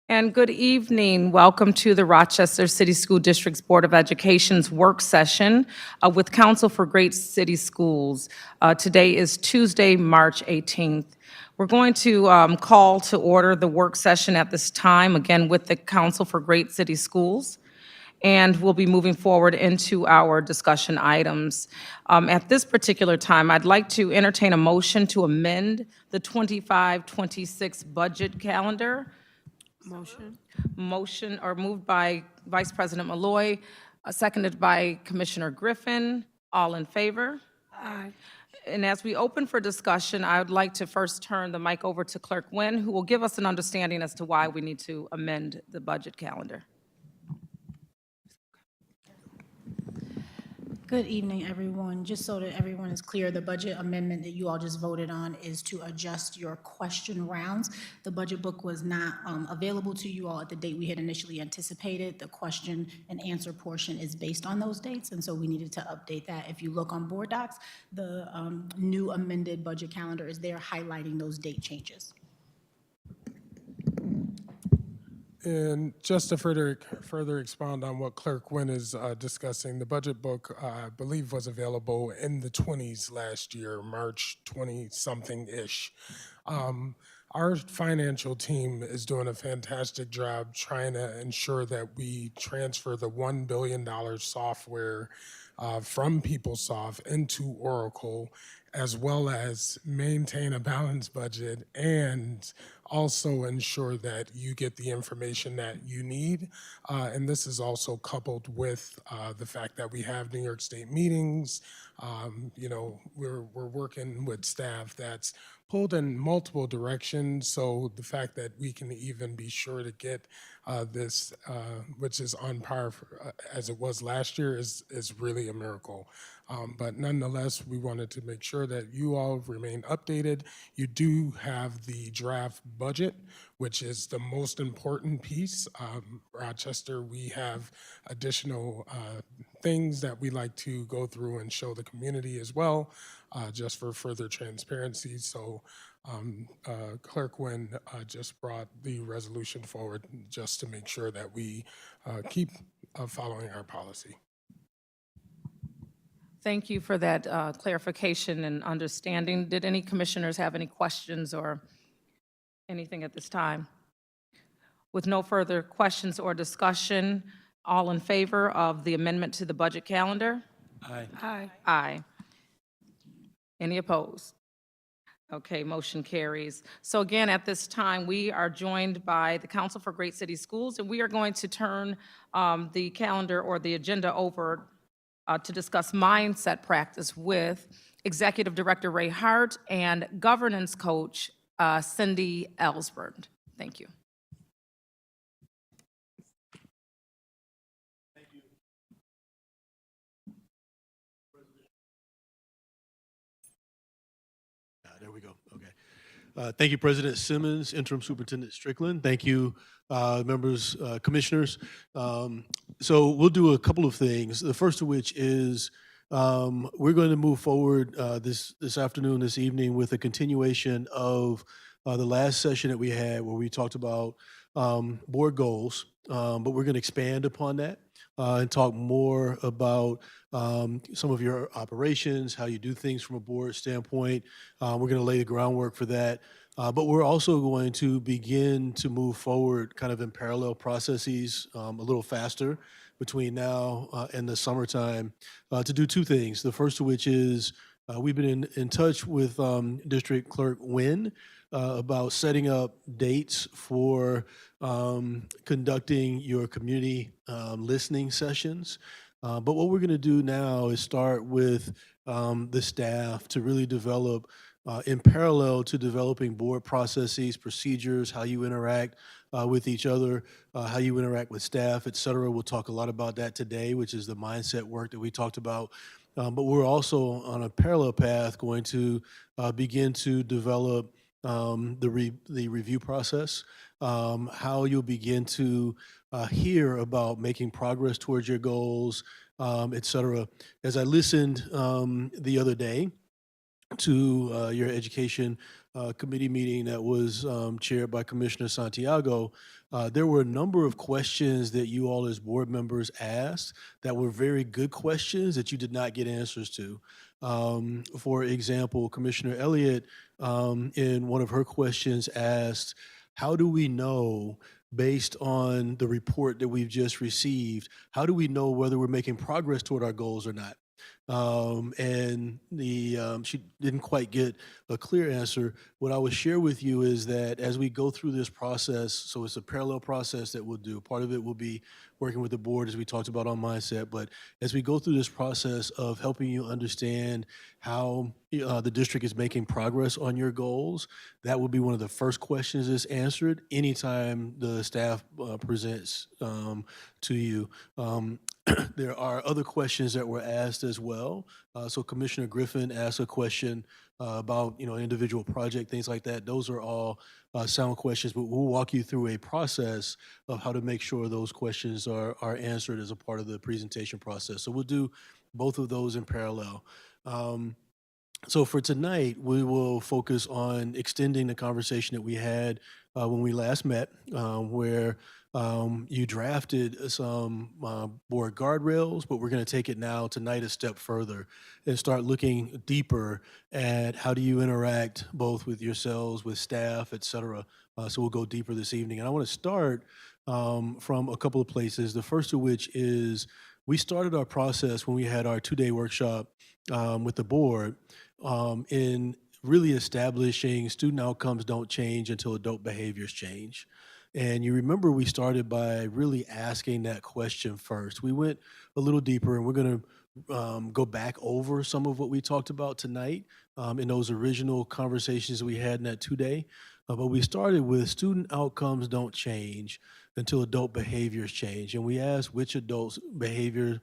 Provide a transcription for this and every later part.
And good evening. Welcome to the Rochester City School District's Board of Education's work session with Council for Great City Schools. Today is Tuesday, March 18th. We're going to call to order the work session at this time, again with the Council for Great City Schools. And we'll be moving forward into our discussion items. At this particular time, I'd like to entertain a motion to amend the 25-26 budget calendar. Motion or moved by Vice President Malloy, seconded by Commissioner Griffin. All in favor? Aye. And as we open for discussion, I would like to first turn the mic over to Clerk Nguyen, who will give us an understanding as to why we need to amend the budget calendar. Good evening, everyone. Just so that everyone is clear, the budget amendment that you all just voted on is to adjust your question rounds. The budget book was not available to you all at the date we had initially anticipated. The question and answer portion is based on those dates, and so we needed to update that. If you look on board docs, the new amended budget calendar is there highlighting those date changes. And just to further expound on what Clerk Nguyen is discussing, the budget book, I believe, was available in the 20s last year, March 20-something-ish. Our financial team is doing a fantastic job trying to ensure that we transfer the $1 billion software from PeopleSoft into Oracle, as well as maintain a balanced budget and also ensure that you get the information that you need. And this is also coupled with the fact that we have New York State meetings. We're working with staff that's pulled in multiple directions. So the fact that we can even be sure to get this, which is on par as it was last year, is really a miracle. But nonetheless, we wanted to make sure that you all remain updated. You do have the draft budget, which is the most important piece. Rochester, we have additional things that we like to go through and show the community as well, just for further transparency. So Clerk Nguyen just brought the resolution forward just to make sure that we keep following our policy. Thank you for that clarification and understanding. Did any commissioners have any questions or anything at this time? With no further questions or discussion, all in favor of the amendment to the budget calendar? Aye. Aye. Aye. Any opposed? Okay, motion carries. So again, at this time, we are joined by the Council for Great City Schools, and we are going to turn the calendar or the agenda over to discuss mindset practice with Executive Director Ray Hart and Governance Coach Cindy Ellsberg. Thank you. There we go. Okay. Thank you, President Simmons, Interim Superintendent Strickland. Thank you, members, commissioners. So we'll do a couple of things. The first of which is we're going to move forward this afternoon, this evening, with a continuation of the last session that we had where we talked about board goals, but we're going to expand upon that and talk more about some of your operations, how you do things from a board standpoint. We're going to lay the groundwork for that. But we're also going to begin to move forward kind of in parallel processes a little faster between now and the summertime to do two things. The first of which is we've been in touch with District Clerk Nguyen about setting up dates for conducting your community listening sessions. But what we're going to do now is start with the staff to really develop, in parallel to developing board processes, procedures, how you interact with each other, how you interact with staff, et cetera. We'll talk a lot about that today, which is the mindset work that we talked about. But we're also on a parallel path going to begin to develop the review process, how you'll begin to hear about making progress towards your goals, et cetera. As I listened the other day to your education committee meeting that was chaired by Commissioner Santiago, there were a number of questions that you all as board members asked that were very good questions that you did not get answers to. For example, Commissioner Elliott, in one of her questions, asked, how do we know, based on the report that we've just received, how do we know whether we're making progress toward our goals or not? And she didn't quite get a clear answer. What I would share with you is that as we go through this process, so it's a parallel process that we'll do. Part of it will be working with the board, as we talked about on mindset, but as we go through this process of helping you understand how the district is making progress on your goals, that will be one of the first questions that's answered anytime the staff presents to you. There are other questions that were asked as well. So Commissioner Griffin asked a question about individual project, things like that. Those are all sound questions, but we'll walk you through a process of how to make sure those questions are answered as a part of the presentation process. So we'll do both of those in parallel. So for tonight, we will focus on extending the conversation that we had when we last met, where you drafted some board guardrails, but we're going to take it now tonight a step further and start looking deeper at how do you interact both with yourselves, with staff, et cetera. So we'll go deeper this evening. And I want to start from a couple of places, the first of which is we started our process when we had our two-day workshop with the board in really establishing student outcomes don't change until adult behaviors change. And you remember we started by really asking that question first. We went a little deeper, and we're going to go back over some of what we talked about tonight in those original conversations we had in that two-day. But we started with student outcomes don't change until adult behaviors change. And we asked which adult behavior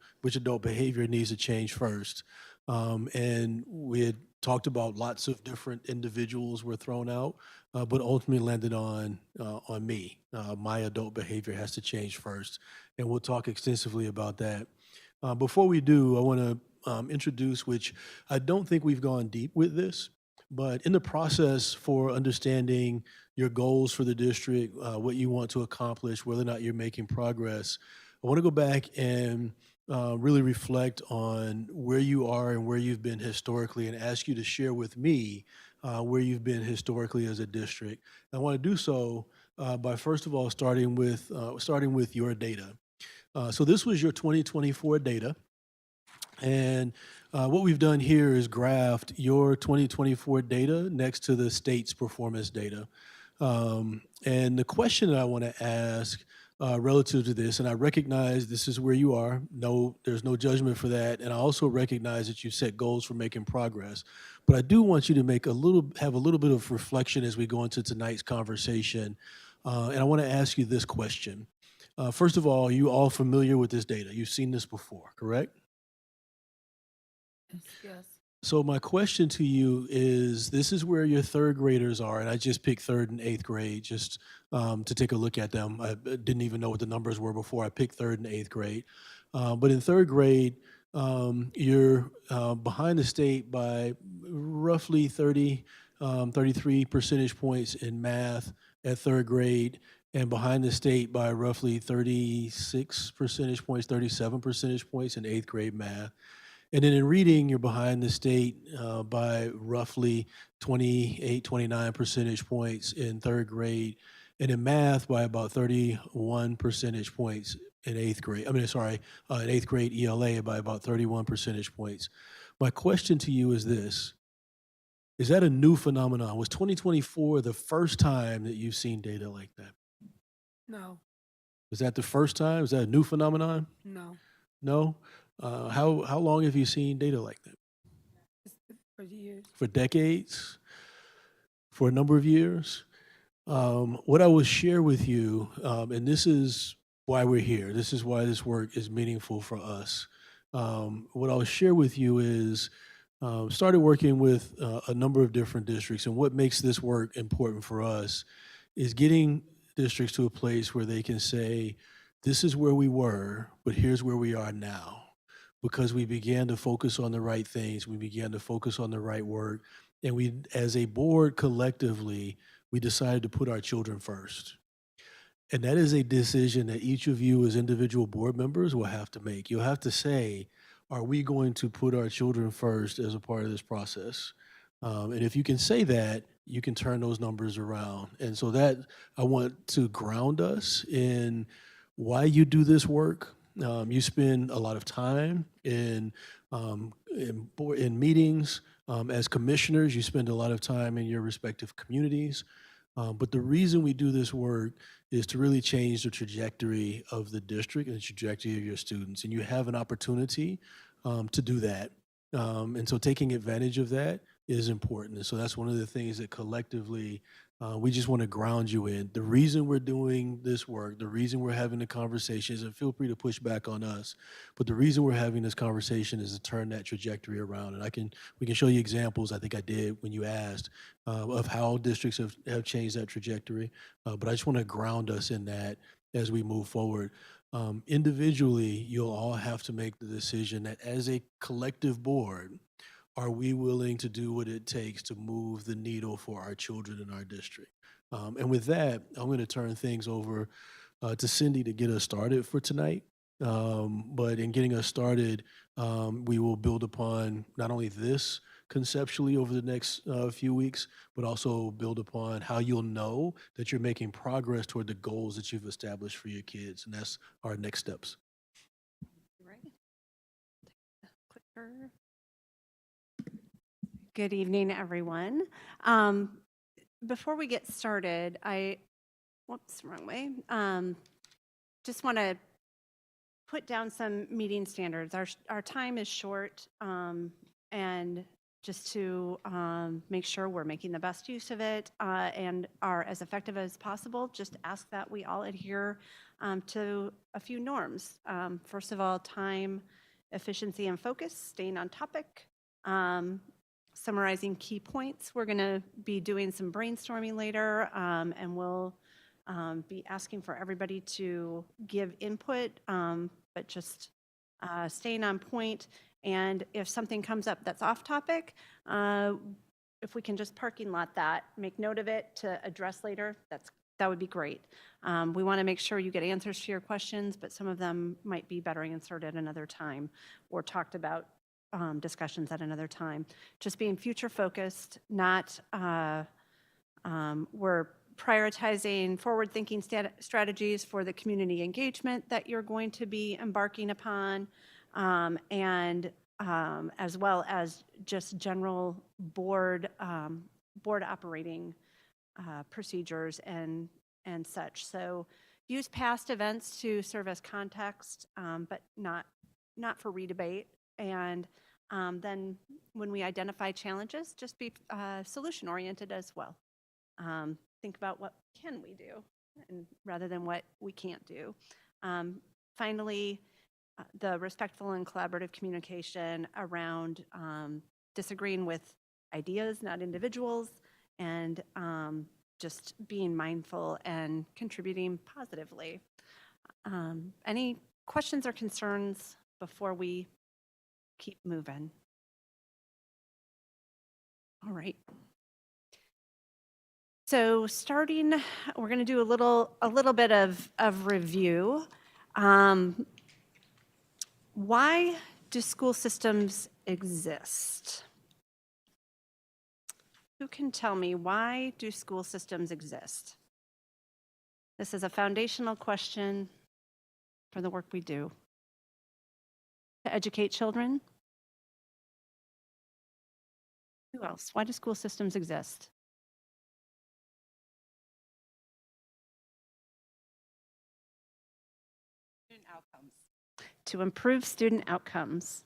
needs to change first. And we had talked about lots of different individuals were thrown out, but ultimately landed on me. My adult behavior has to change first, and we'll talk extensively about that. Before we do, I want to introduce, which I don't think we've gone deep with this, but in the process for understanding your goals for the district, what you want to accomplish, whether or not you're making progress, I want to go back and really reflect on where you are and where you've been historically, and ask you to share with me where you've been historically as a district. I want to do so by first of all starting with your data. So this was your 2024 data, and what we've done here is graphed your 2024 data next to the state's performance data. And the question that I want to ask relative to this, and I recognize this is where you are. No, there's no judgment for that. And I also recognize that you set goals for making progress. But I do want you to have a little bit of reflection as we go into tonight's conversation. And I want to ask you this question. First of all, are you all familiar with this data? You've seen this before, correct? Yes. So my question to you is, this is where your third graders are, and I just picked third and eighth grade just to take a look at them. I didn't even know what the numbers were before I picked third and eighth grade. But in third grade, you're behind the state by roughly 33 percentage points in math at third grade, and behind the state by roughly 36 percentage points, 37 percentage points in eighth grade math. And then in reading, you're behind the state by roughly 28, 29 percentage points in third grade, and in math by about 31 percentage points in eighth grade. In eighth grade ELA by about 31 percentage points. My question to you is this: is that a new phenomenon? Was 2024 the first time that you've seen data like that? No, Was that the first time? Is that a new phenomenon? no, No? How long have you seen data like that? for years. For decades? For a number of years? What I will share with you, and this is why we're here, this is why this work is meaningful for us. What I'll share with you is started working with a number of different districts, and what makes this work important for us is getting districts to a place where they can say, this is where we were, but here's where we are now. because we began to focus on the right things, we began to focus on the right work, and we, as a board collectively, we decided to put our children first. And that is a decision that each of you as individual board members will have to make. You'll have to say, are we going to put our children first as a part of this process? And if you can say that, you can turn those numbers around. And so that I want to ground us in why you do this work. You spend a lot of time in meetings. As commissioners, you spend a lot of time in your respective communities. But the reason we do this work is to really change the trajectory of the district and the trajectory of your students. And you have an opportunity to do that. And so taking advantage of that is important. And so that's one of the things that collectively we just want to ground you in. The reason we're doing this work, the reason we're having the conversations, and feel free to push back on us, but the reason we're having this conversation is to turn that trajectory around. And we can show you examples, I think I did when you asked, of how districts have changed that trajectory. But I just want to ground us in that as we move forward. Individually, you'll all have to make the decision that as a collective board, are we willing to do what it takes to move the needle for our children in our district? And with that, I'm going to turn things over to Cindy to get us started for tonight. But in getting us started, we will build upon not only this conceptually over the next few weeks, but also build upon how you'll know that you're making progress toward the goals that you've established for your kids. And that's our next steps. Right. Clicker. Good evening, everyone. Before we get started, whoops, wrong way. Just want to put down some meeting standards. Our time is short, and just to make sure we're making the best use of it and are as effective as possible, just ask that we all adhere to a few norms. First of all, time, efficiency, and focus, staying on topic. Summarizing key points. We're going to be doing some brainstorming later, and we'll be asking for everybody to give input, but just staying on point. And if something comes up that's off topic, if we can just parking lot that, make note of it to address later, that would be great. We want to make sure you get answers to your questions, but some of them might be better answered at another time or talked about discussions at another time. Just being future focused, not we're prioritizing forward-thinking strategies for the community engagement that you're going to be embarking upon, and as well as just general board operating procedures and such. So use past events to serve as context, but not for redebate. And then when we identify challenges, just be solution oriented as well. Think about what can we do and rather than what we can't do. Finally, the respectful and collaborative communication around disagreeing with ideas, not individuals, and just being mindful and contributing positively. Any questions or concerns before we keep moving? All right. So starting, we're going to do a little bit of review. Why do school systems exist? Who can tell me, why do school systems exist? This is a foundational question for the work we do. To educate children? Who else? Why do school systems exist? Student outcomes. To improve student outcomes.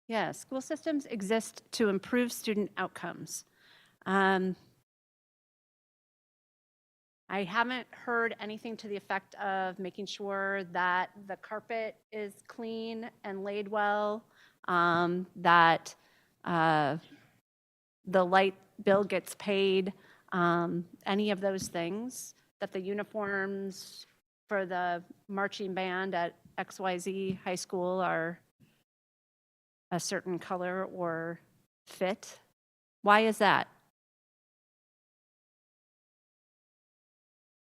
Yeah, school systems exist to improve student outcomes. I haven't heard anything to the effect of making sure that the carpet is clean and laid well, that the light bill gets paid, any of those things, that the uniforms for the marching band at XYZ High School are a certain color or fit. Why is that?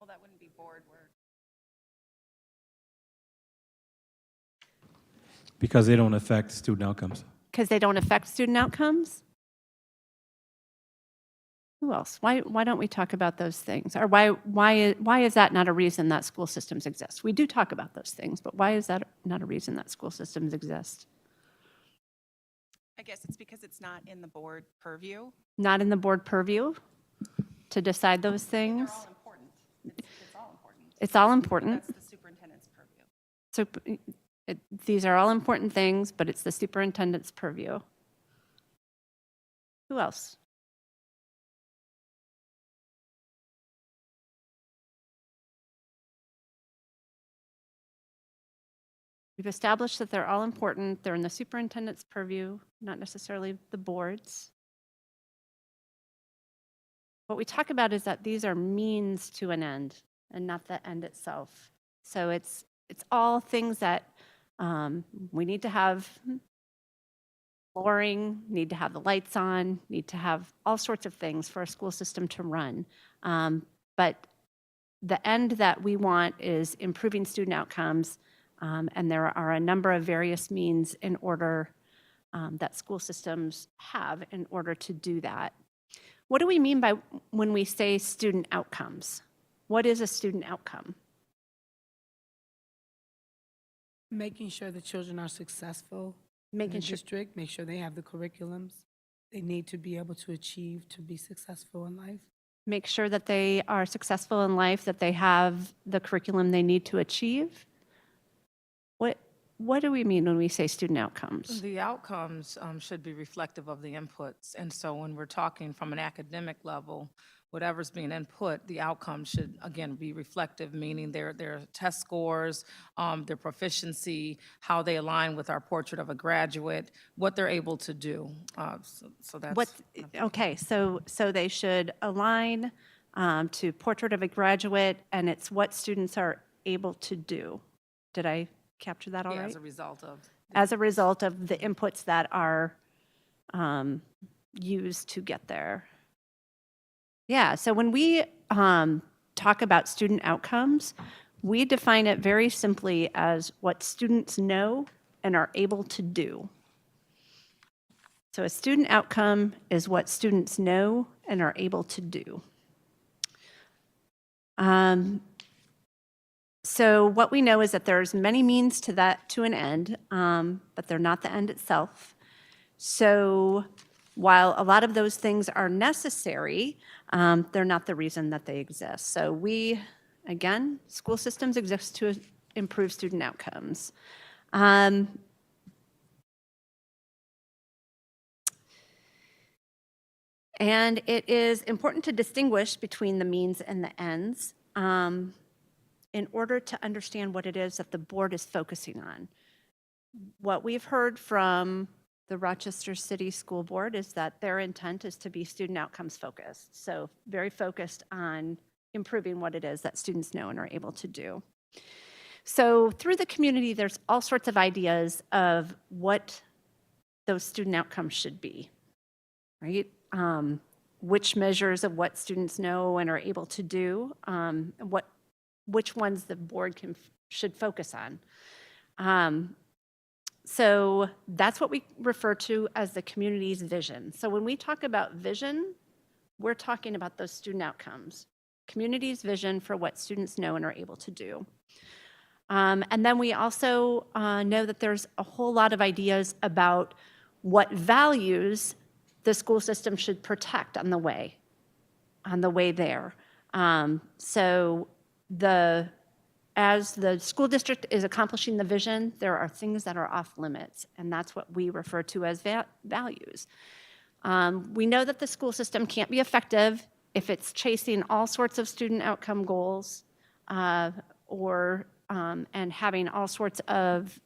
Well, that wouldn't be board work. Because they don't affect student outcomes. Because they don't affect student outcomes? Who else? Why don't we talk about those things? Or why is that not a reason that school systems exist? We do talk about those things, but why is that not a reason that school systems exist? I guess it's because it's not in the board purview. Not in the board purview to decide those things? They're all important. It's all important. It's all important. That's the superintendent's purview. So these are all important things, but it's the superintendent's purview. Who else? We've established that they're all important. They're in the superintendent's purview, not necessarily the board's. What we talk about is that these are means to an end and not the end itself. So it's all things that we need to have flooring, need to have the lights on, need to have all sorts of things for a school system to run. But the end that we want is improving student outcomes, and there are a number of various means in order that school systems have in order to do that. What do we mean by when we say student outcomes? What is a student outcome? Making sure the children are successful in Making the sure, district, make sure they have the curriculums they need to be able to achieve to be successful in life. make sure that they are successful in life, that they have the curriculum they need to achieve. What do we mean when we say student outcomes? The outcomes should be reflective of the inputs. And so when we're talking from an academic level, whatever's being input, the outcomes should, again, be reflective, meaning their test scores, their proficiency, how they align with our portrait of a graduate, what they're able to do. So that's. Okay, so they should align to portrait of a graduate, and it's what students are able to do. Did I capture that all Yeah, right? as a result of. As a result of the inputs that are used to get there. Yeah, so when we talk about student outcomes, we define it very simply as what students know and are able to do. So a student outcome is what students know and are able to do. So what we know is that there's many means to an end, but they're not the end itself. So while a lot of those things are necessary, they're not the reason that they exist. So again, school systems exist to improve student outcomes. And it is important to distinguish between the means and the ends in order to understand what it is that the board is focusing on. What we've heard from the Rochester City School Board is that their intent is to be student outcomes focused. So very focused on improving what it is that students know and are able to do. So through the community, there's all sorts of ideas of what those student outcomes should be, right? Which measures of what students know and are able to do, which ones the board should focus on. So that's what we refer to as the community's vision. So when we talk about vision, we're talking about those student outcomes, community's vision for what students know and are able to do. And then we also know that there's a whole lot of ideas about what values the school system should protect on the way there. So as the school district is accomplishing the vision, there are things that are off limits, and that's what we refer to as values. We know that the school system can't be effective if it's chasing all sorts of student outcome goals and having all sorts of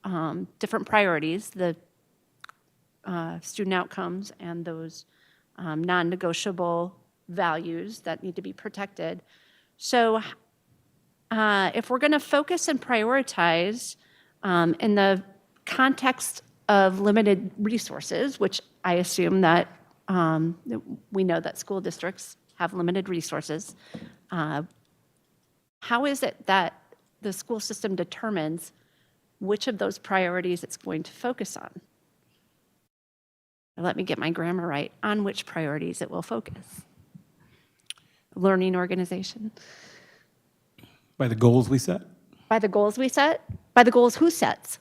different priorities, the student outcomes and those non-negotiable values that need to be protected. So if we're going to focus and prioritize in the context of limited resources, which I assume that we know that school districts have limited resources, how is it that the school system determines which of those priorities it's going to focus on? Let me get my grammar right. On which priorities it will focus. Learning organization. By the goals we set, By the goals we set? By the goals who sets?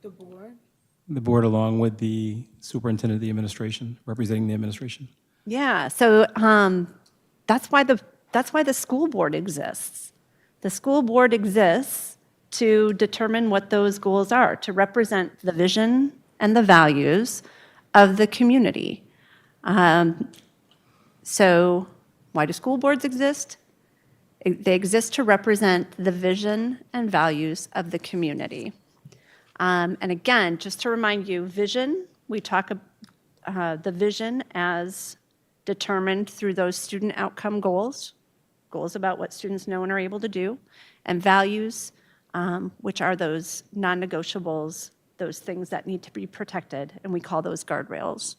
The board? the board along with the superintendent of the administration, representing the administration. Yeah, so that's why the school board exists. The school board exists to determine what those goals are, to represent the vision and the values of the community. So why do school boards exist? They exist to represent the vision and values of the community. And again, just to remind you, vision, we talk the vision as determined through those student outcome goals, goals about what students know and are able to do, and values, which are those non-negotiables, those things that need to be protected, and we call those guardrails.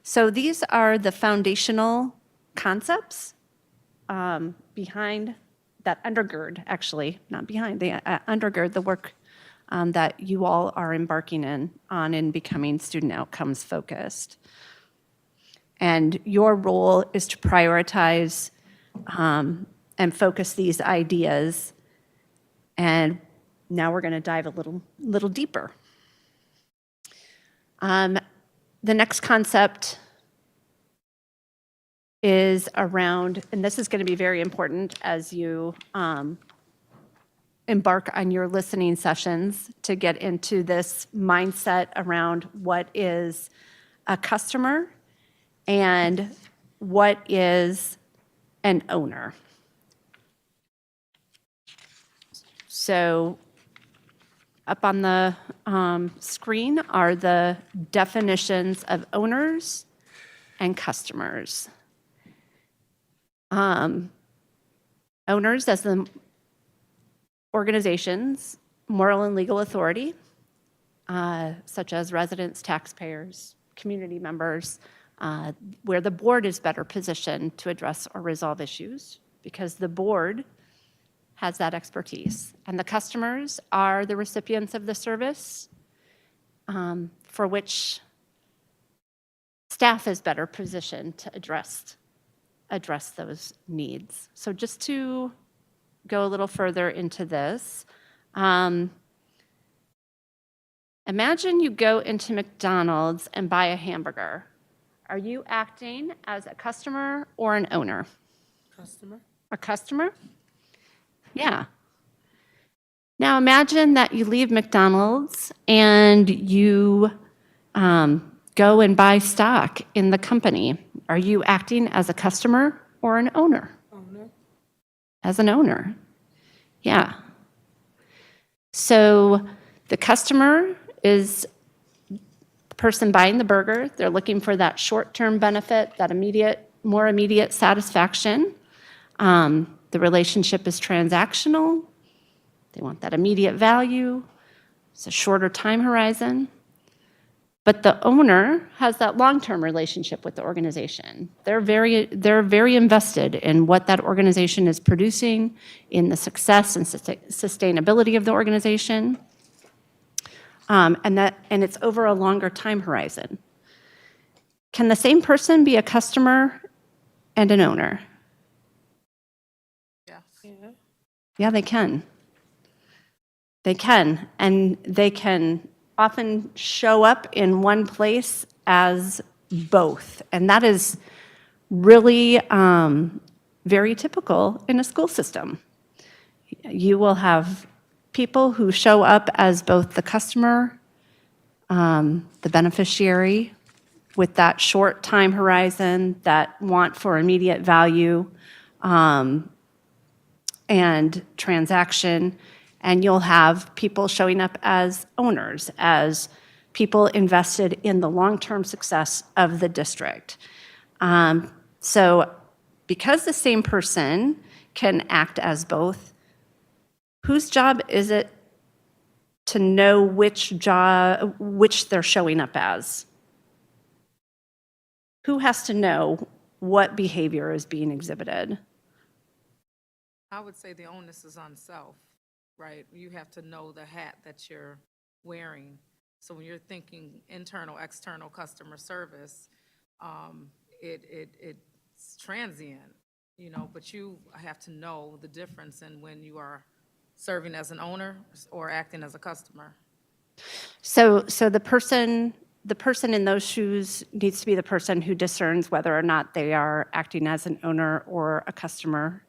So these are the foundational concepts behind that undergird, actually, not behind, they undergird the work that you all are embarking on in becoming student outcomes focused. And your role is to prioritize and focus these ideas. And now we're going to dive a little deeper. The next concept is around, and this is going to be very important as you embark on your listening sessions, to get into this mindset around what is a customer and what is an owner. So up on the screen are the definitions of owners and customers. Owners as the organizations, moral and legal authority, such as residents, taxpayers, community members, where the board is better positioned to address or resolve issues because the board has that expertise. And the customers are the recipients of the service for which staff is better positioned to address those needs. So just to go a little further into this, imagine you go into McDonald's and buy a hamburger. Are you acting as a customer or an owner? Customer? A customer? Yeah. Now imagine that you leave McDonald's and you go and buy stock in the company. Are you acting as a customer or an owner? Owner? As an owner. Yeah. So the customer is the person buying the burger. They're looking for that short-term benefit, that more immediate satisfaction. The relationship is transactional. They want that immediate value. It's a shorter time horizon. But the owner has that long-term relationship with the organization. They're very invested in what that organization is producing, in the success and sustainability of the organization, and it's over a longer time horizon. Can the same person be a customer and an owner? Yeah. Yeah, they can. They can, and they can often show up in one place as both. And that is really very typical in a school system. You will have people who show up as both the customer, the beneficiary, with that short time horizon, that want for immediate value, and transaction, and you'll have people showing up as owners, as people invested in the long-term success of the district. So because the same person can act as both, whose job is it to know which they're showing up as? Who has to know what behavior is being exhibited? I would say the onus is on self, right? You have to know the hat that you're wearing. So when you're thinking internal, external customer service, it's transient, but you have to know the difference in when you are serving as an owner or acting as a customer. So the person in those shoes needs to be the person who discerns whether or not they are acting as an owner or a customer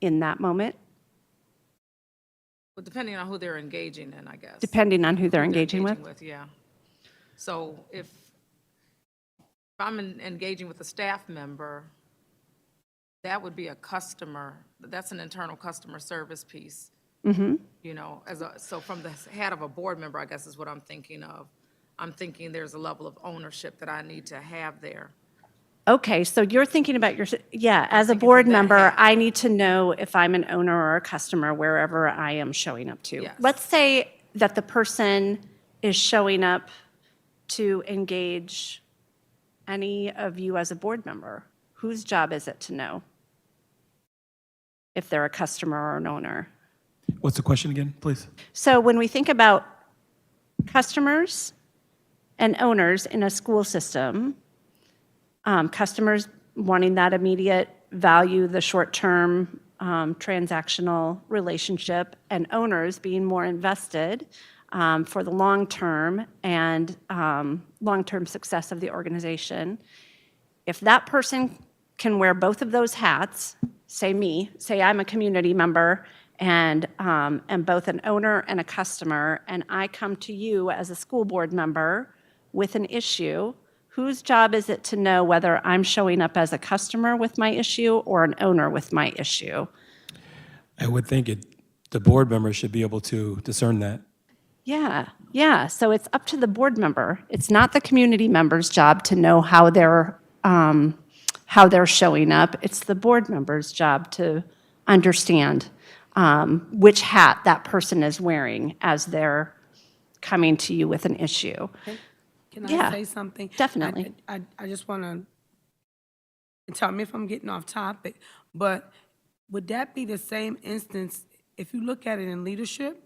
in that moment, But depending on who they're engaging in, I guess. depending on who they're engaging with. Yeah. So if I'm engaging with a staff member, that would be a customer, that's an internal customer service piece. So from the hat of a board member, I guess is what I'm thinking of. I'm thinking there's a level of ownership that I need to have there. Okay, so you're thinking about as a thinking board from that member, hat. I need to know if I'm an owner or a customer wherever I am showing up to. Yes. Let's say that the person is showing up to engage any of you as a board member. Whose job is it to know if they're a customer or an owner? What's the question again, please? So when we think about customers and owners in a school system, customers wanting that immediate value, the short-term transactional relationship, and owners being more invested for the long-term and long-term success of the organization. If that person can wear both of those hats, say I'm a community member and am both an owner and a customer, and I come to you as a school board member with an issue, whose job is it to know whether I'm showing up as a customer with my issue or an owner with my issue? I would think the board member should be able to discern that. Yeah. So it's up to the board member. It's not the community member's job to know how they're showing up. It's the board member's job to understand which hat that person is wearing as they're coming to you with an issue. Can Yeah, I say something? definitely. I just want to, tell me if I'm getting off topic, but would that be the same instance if you look at it in leadership?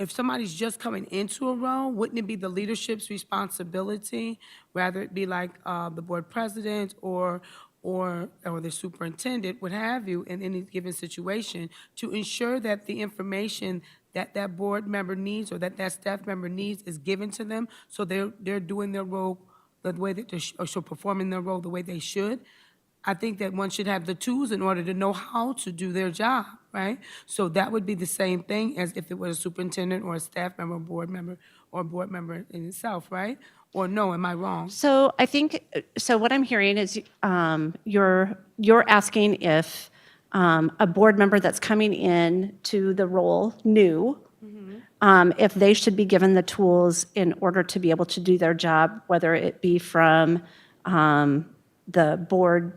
If somebody's just coming into a role, wouldn't it be the leadership's responsibility, rather it be like the board president or the superintendent, what have you, in any given situation, to ensure that the information that board member needs or that staff member needs is given to them, so they're doing their role the way that or performing their role the way they should? I think that one should have the tools in order to know how to do their job, right? So that would be the same thing as if it was a superintendent or a staff member, board member, or a board member in itself, right? Or no, am I wrong? So I think, so what I'm hearing is you're asking if a board member that's coming in to the role new, if they should be given the tools in order to be able to do their job, whether it be from the board,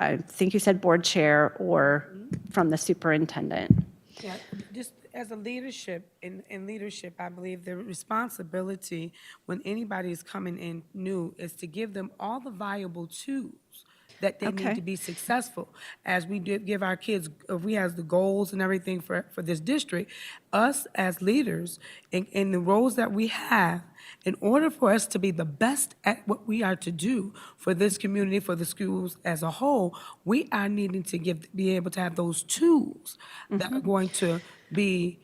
I think you said board chair, or from the superintendent. Yeah, just as a leadership, in leadership, I believe the responsibility when anybody is coming in new is to give them all the viable tools that they need to be successful. As we give our kids, if we have the goals and everything for this district, us as leaders, in the roles that we have, in order for us to be the best at what we are to do for this community, for the schools as a whole, we are needing to be able to have those tools that are going to be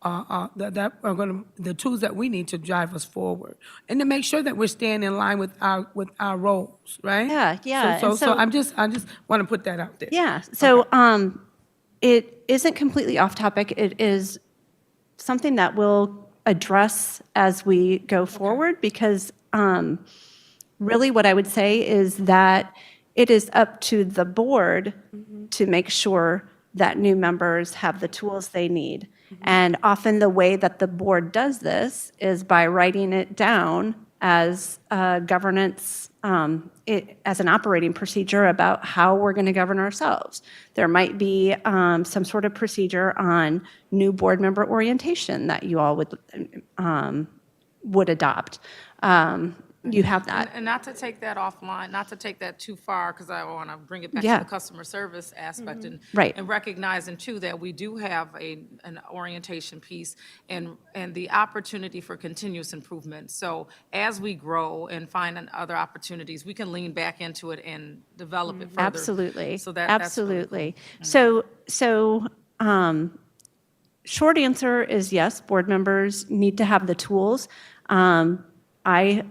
the tools that we need to drive us forward, and to make sure that we're staying in line with our roles, right? Yeah. So I just want to put that out there. Yeah, so it isn't completely off topic. It is something that we'll address as we go forward, because really what I would say is that it is up to the board to make sure that new members have the tools they need. And often the way that the board does this is by writing it down as a governance as an operating procedure about how we're going to govern ourselves. There might be some sort of procedure on new board member orientation that you all would adopt. You have that. And not to take that offline, not to take that too far, because I want to bring it back to Yeah. the customer service aspect and Right. and recognizing too that we do have an orientation piece and the opportunity for continuous improvement. So as we grow and find other opportunities, we can lean back into it and develop it further. Absolutely. So that's really Absolutely. So, short answer is yes, board members need to have the tools. I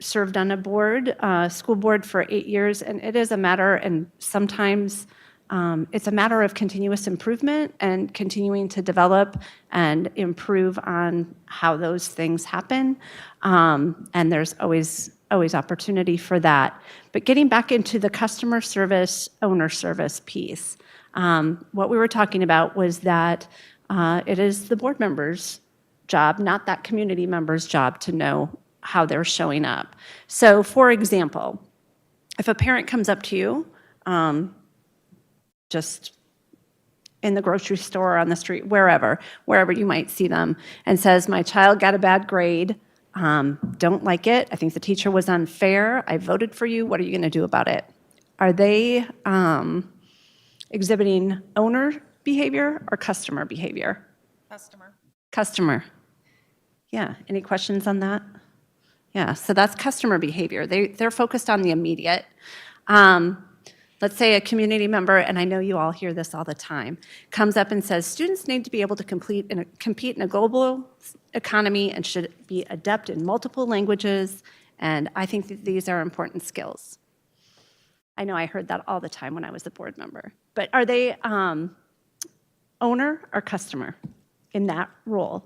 served on a board, school board for 8 years, and it is a matter, and sometimes it's a matter of continuous improvement and continuing to develop and improve on how those things happen. And there's always opportunity for that. But getting back into the customer service, owner service piece, what we were talking about was that it is the board member's job, not that community member's job, to know how they're showing up. So, for example, if a parent comes up to you, just in the grocery store, on the street, wherever you might see them, and says, my child got a bad grade, don't like it, I think the teacher was unfair, I voted for you, what are you going to do about it? Are they exhibiting owner behavior or customer behavior? Customer. Yeah, any questions on that? Yeah, so that's customer behavior. They're focused on the immediate. Let's say a community member, and I know you all hear this all the time, comes up and says, students need to be able to compete in a global economy and should be adept in multiple languages, and I think that these are important skills. I know I heard that all the time when I was a board member. But are they owner or customer in that role?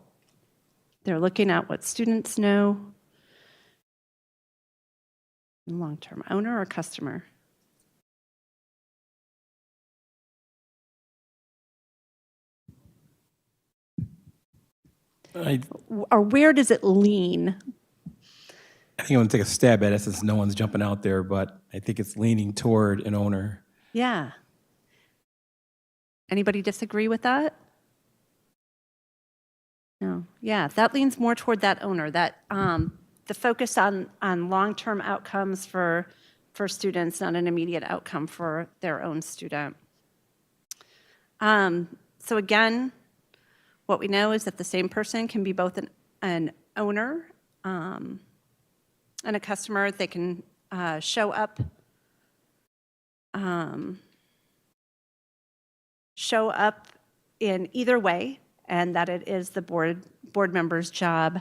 They're looking at what students know. Long-term owner or customer? Or where does it lean? I think I'm going to take a stab at it since no one's jumping out there, but I think it's leaning toward an owner. Yeah. Anybody disagree with that? No. Yeah, that leans more toward that owner, that the focus on long-term outcomes for students, not an immediate outcome for their own student. So again, what we know is that the same person can be both an owner and a customer. They can show up in either way, and that it is the board member's job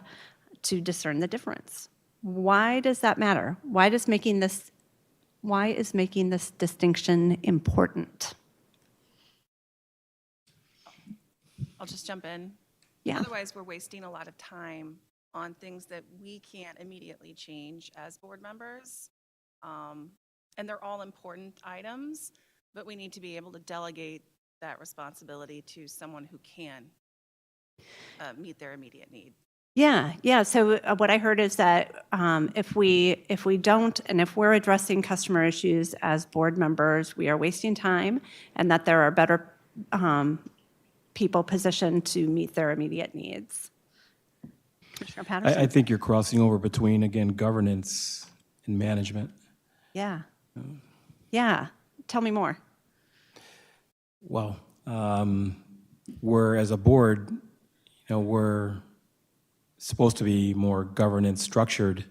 to discern the difference. Why does that matter? Why is making this distinction important? I'll just jump in. Yeah. Otherwise, we're wasting a lot of time on things that we can't immediately change as board members. And they're all important items, but we need to be able to delegate that responsibility to someone who can meet their immediate need. Yeah. So what I heard is that if we don't, and if we're addressing customer issues as board members, we are wasting time, and that there are better people positioned to meet their immediate needs. Commissioner Patterson? I think you're crossing over between, again, governance and management. Yeah. Tell me more. Well, we're, as a board, we're supposed to be more governance structured,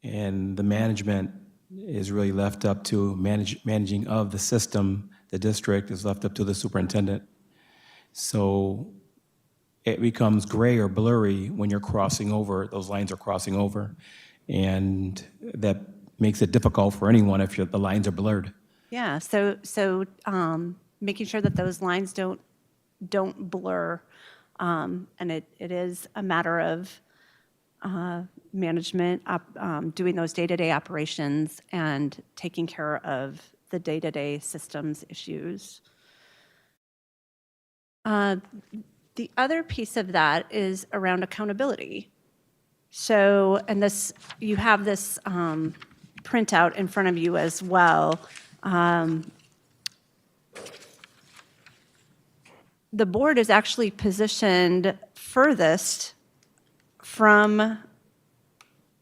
and the management is really left up to managing of the system. The district is left up to the superintendent. So it becomes gray or blurry when you're crossing over, those lines are crossing over, and that makes it difficult for anyone if the lines are blurred. Yeah, so making sure that those lines don't blur, and it is a matter of management, doing those day-to-day operations and taking care of the day-to-day systems issues. The other piece of that is around accountability. So, and this, you have this printout in front of you as well. The board is actually positioned furthest from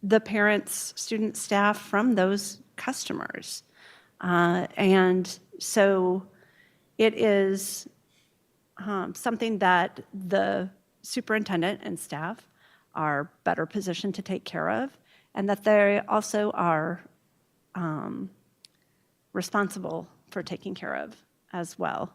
the parents, students, staff, from those customers. And so it is something that the superintendent and staff are better positioned to take care of, and that they also are responsible for taking care of as well.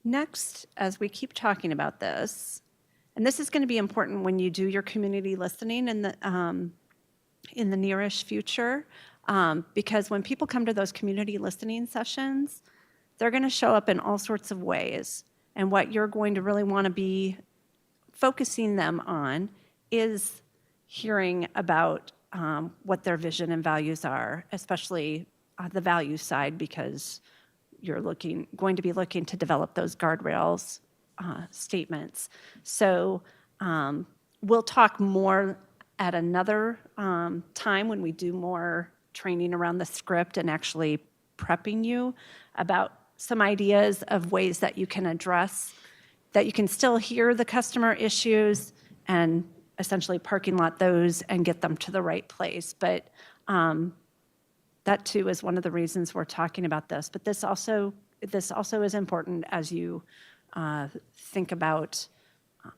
Next, as we keep talking about this, and this is going to be important when you do your community listening in the nearish future, because when people come to those community listening sessions, they're going to show up in all sorts of ways. And what you're going to really want to be focusing them on is hearing about what their vision and values are, especially the value side, because you're going to be looking to develop those guardrails statements. So we'll talk more at another time when we do more training around the script and actually prepping you about some ideas of ways that you can address, that you can still hear the customer issues and essentially parking lot those and get them to the right place. But that too is one of the reasons we're talking about this. But this also is important as you think about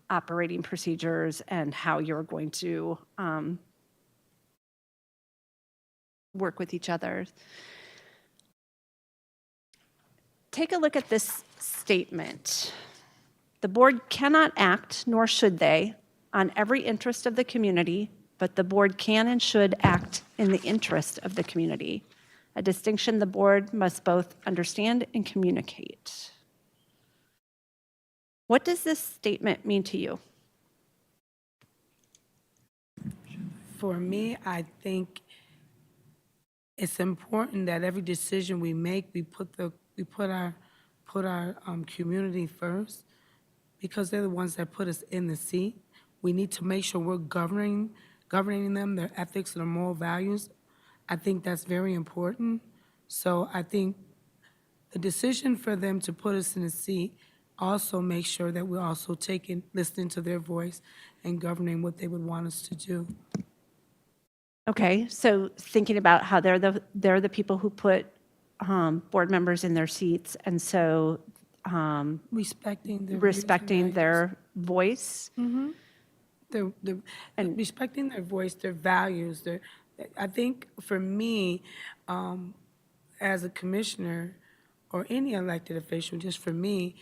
operating procedures and how you're going to work with each other. Take a look at this statement. The board cannot act, nor should they, on every interest of the community, but the board can and should act in the interest of the community, a distinction the board must both understand and communicate. What does this statement mean to you? For me, I think it's important that every decision we make, we put our community first, because they're the ones that put us in the seat. We need to make sure we're governing them, their ethics and their moral values. I think that's very important. So I think the decision for them to put us in the seat also makes sure that we're also listening to their voice and governing what they would want us to do. Okay, so thinking about how they're the people who put board members in their seats, and so Respecting their their voice. And respecting their voice, their values. I think for me, as a commissioner or any elected official, just for me,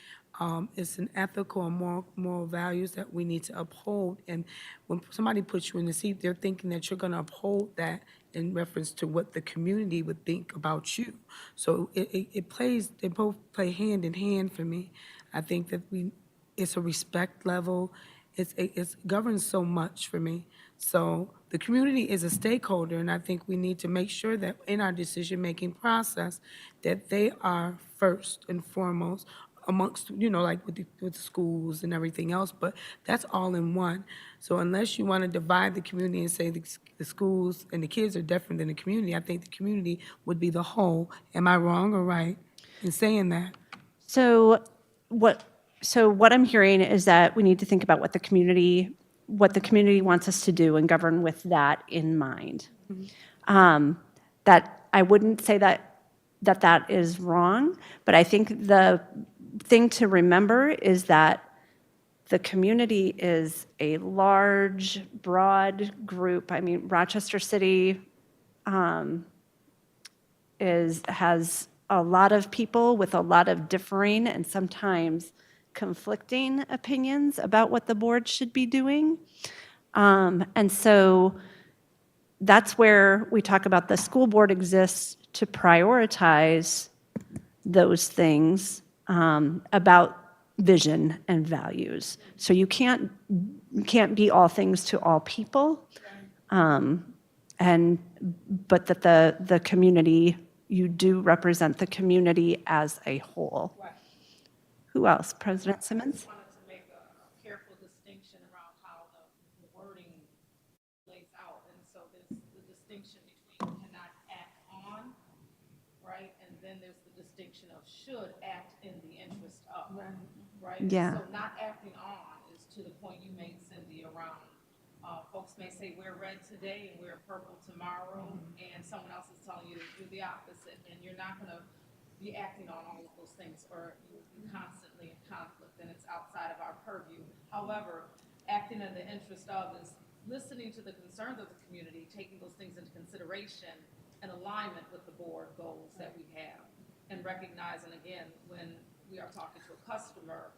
it's an ethical and moral values that we need to uphold. And when somebody puts you in the seat, they're thinking that you're going to uphold that in reference to what the community would think about you. So they both play hand in hand for me. I think that it's a respect level. It governs so much for me. So the community is a stakeholder, and I think we need to make sure that in our decision-making process, that they are first and foremost amongst, like with the schools and everything else, but that's all in one. So unless you want to divide the community and say the schools and the kids are different than the community, I think the community would be the whole. Am I wrong or right in saying that? So what I'm hearing is that we need to think about what the community wants us to do and govern with that in mind. Mm-hmm. That I wouldn't say that is wrong, but I think the thing to remember is that the community is a large, broad group. I mean, Rochester City has a lot of people with a lot of differing and sometimes conflicting opinions about what the board should be doing. And so that's where we talk about the school board exists to prioritize those things about vision and values. So you can't be all things to all people, but that the community, you do represent the community as a whole. Right. Who else? President Simmons? Wanted to make a careful distinction around how should act in the interest of, right? Yeah. So not acting on is to the point you made, Cindy, around, folks may say we're red today and we're purple tomorrow, and someone else is telling you to do the opposite, and you're not gonna be acting on all of those things, or you'll be constantly in conflict, and it's outside of our purview. However, acting in the interest of is listening to the concerns of the community, taking those things into consideration in alignment with the board goals that we have, and recognizing, again, when we are talking to a customer,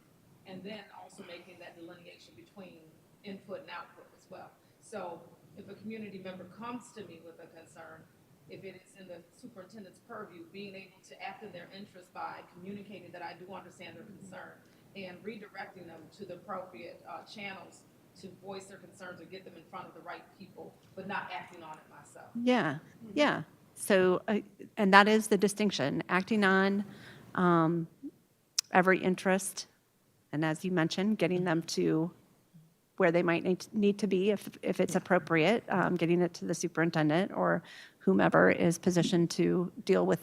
and then also making that delineation between input and output as well. So if a community member comes to me with a concern, if it is in the superintendent's purview, being able to act in their interest by communicating that I do understand their concern and redirecting them to the appropriate channels to voice their concerns or get them in front of the right people, but not acting on it myself. Yeah, yeah. So, and that is the distinction, acting on every interest, and as you mentioned, getting them to where they might need to be if it's appropriate, getting it to the superintendent or whomever is positioned to deal with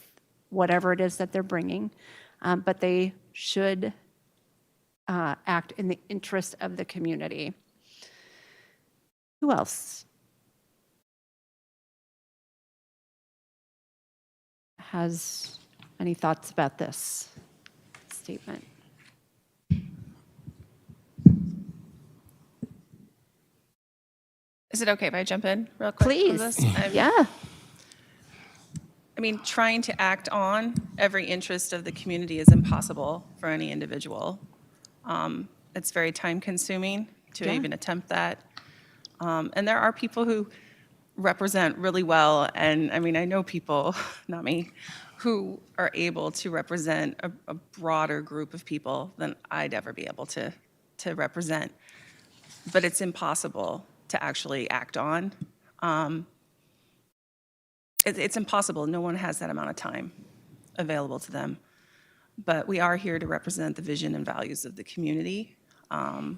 whatever it is that they're bringing. But they should act in the interest of the community. Who else has any thoughts about this statement? Is it okay if I jump in real quick? on Please, this? yeah. I mean, trying to act on every interest of the community is impossible for any individual. It's very time-consuming to Yeah. even attempt that. And there are people who represent really well, and I mean, I know people, not me, who are able to represent a broader group of people than I'd ever be able to represent. But it's impossible to actually act on. It's impossible. No one has that amount of time available to them. But we are here to represent the vision and values of the community, and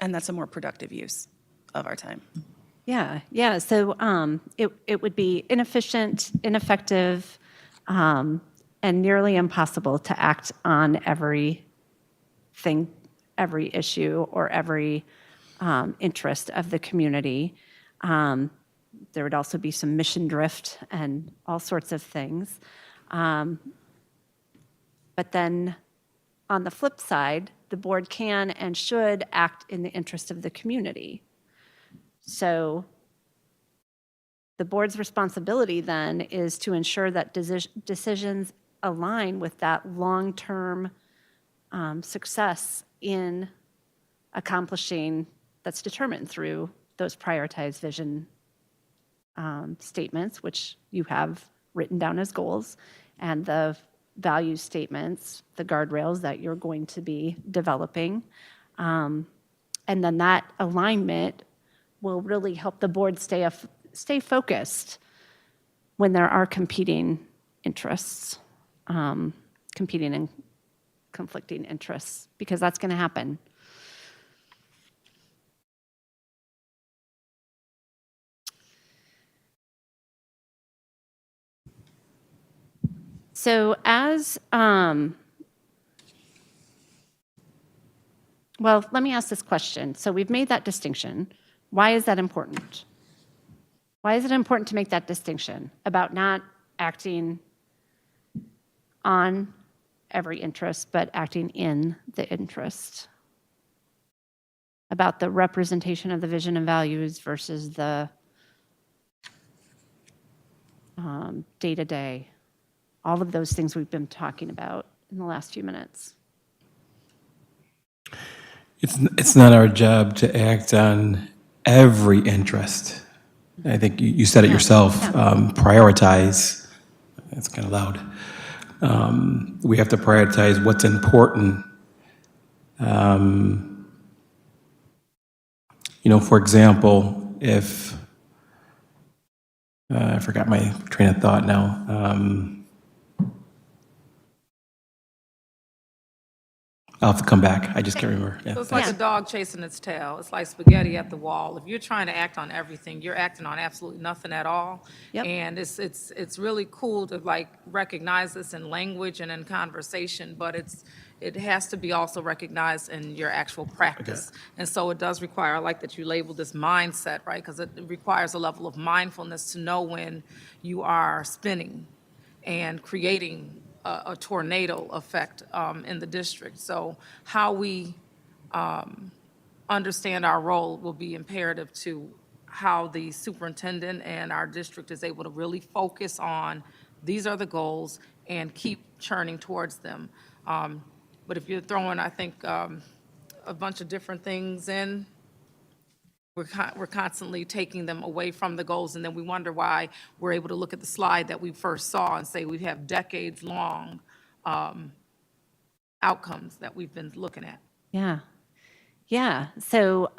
that's a more productive use of our time. Yeah, yeah. So it would be inefficient, ineffective, and nearly impossible to act on everything, every issue, or every interest of the community. There would also be some mission drift and all sorts of things. But then on the flip side, the board can and should act in the interest of the community. So the board's responsibility then is to ensure that decisions align with that long-term success in accomplishing that's determined through those prioritized vision statements, which you have written down as goals, and the value statements, the guardrails that you're going to be developing. And then that alignment will really help the board stay focused when there are competing interests, competing and conflicting interests, because that's going to happen. So well, let me ask this question. So we've made that distinction. Why is that important? Why is it important to make that distinction about not acting on every interest, but acting in the interest? About the representation of the vision and values versus the day-to-day. All of those things we've been talking about in the last few minutes. It's not our job to act on every interest. I think you said it yourself, prioritize. That's kind of loud. We have to prioritize what's important. For example, if, I forgot my train of thought now. I'll have to come back. I just can't remember. Yeah, So it's like thanks. a dog chasing its tail. It's like spaghetti at the wall. If you're trying to act on everything, you're acting on absolutely nothing at all. Yep. And it's really cool to like recognize this in language and in conversation, but it has to be also recognized in your actual practice. And so it does require, I like that you labeled this mindset, right? Because it requires a level of mindfulness to know when you are spinning and creating a tornado effect in the district. So how we understand our role will be imperative to how the superintendent and our district is able to really focus on, these are the goals, and keep churning towards them. But if you're throwing, I think, a bunch of different things in, we're constantly taking them away from the goals, and then we wonder why we're able to look at the slide that we first saw and say we have decades-long outcomes that we've been looking at. Yeah. Yeah. So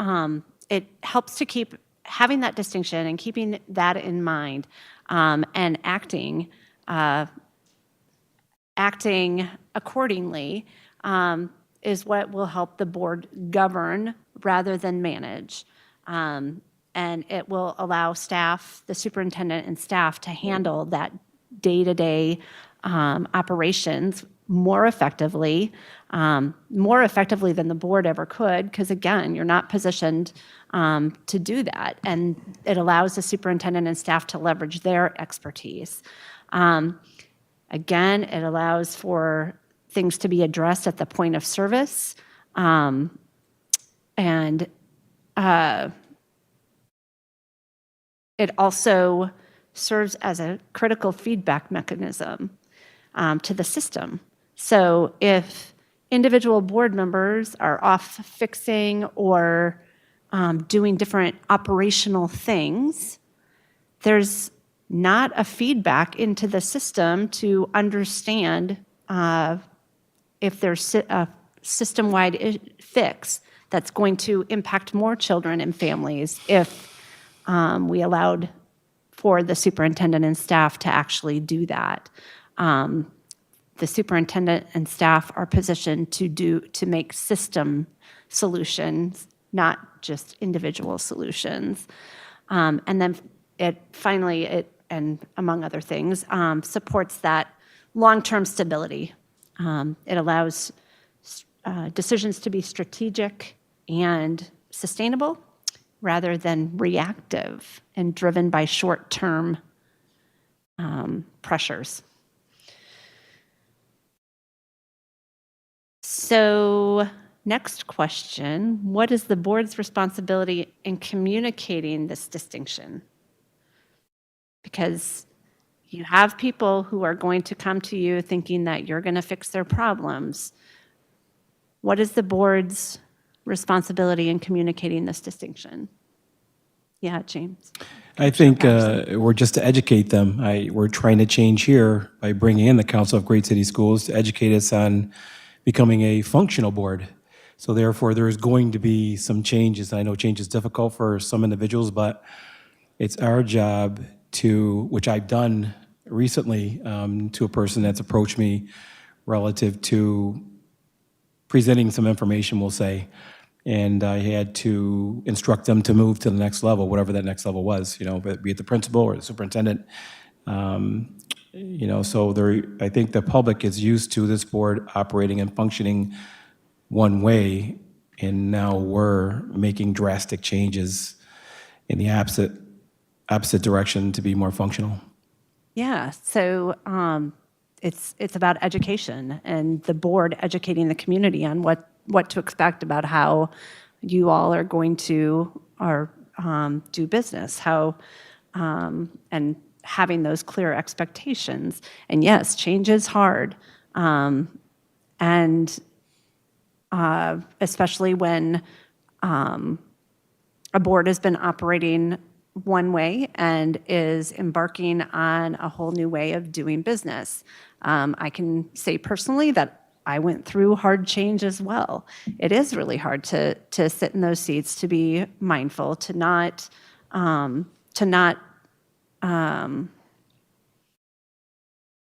it helps to keep having that distinction and keeping that in mind, and acting accordingly is what will help the board govern rather than manage. And it will allow staff, the superintendent and staff, to handle that day-to-day operations more effectively than the board ever could, because again, you're not positioned to do that. And it allows the superintendent and staff to leverage their expertise. Again, it allows for things to be addressed at the point of service. And it also serves as a critical feedback mechanism to the system. So if individual board members are off fixing or doing different operational things, there's not a feedback into the system to understand if there's a system-wide fix that's going to impact more children and families if we allowed for the superintendent and staff to actually do that. The superintendent and staff are positioned to make system solutions, not just individual solutions. And then and among other things, supports that long-term stability. It allows decisions to be strategic and sustainable rather than reactive and driven by short-term pressures. So next question, what is the board's responsibility in communicating this distinction? Because you have people who are going to come to you thinking that you're going to fix their problems. What is the board's responsibility in communicating this distinction? Yeah, James. I think we're just to educate them. We're trying to change here by bringing in the Council of Great City Schools to educate us on becoming a functional board. So therefore, there's going to be some changes. I know change is difficult for some individuals, but it's our job to, which I've done recently to a person that's approached me relative to presenting some information, we'll say, and I had to instruct them to move to the next level, whatever that next level was, be it the principal or the superintendent. So I think the public is used to this board operating and functioning one way, and now we're making drastic changes in the opposite direction to be more functional. Yeah, so it's about education and the board educating the community on what to expect about how you all are going to do business, and having those clear expectations. And yes, change is hard, and especially when a board has been operating one way and is embarking on a whole new way of doing business. I can say personally that I went through hard change as well. It is really hard to sit in those seats, to be mindful, to not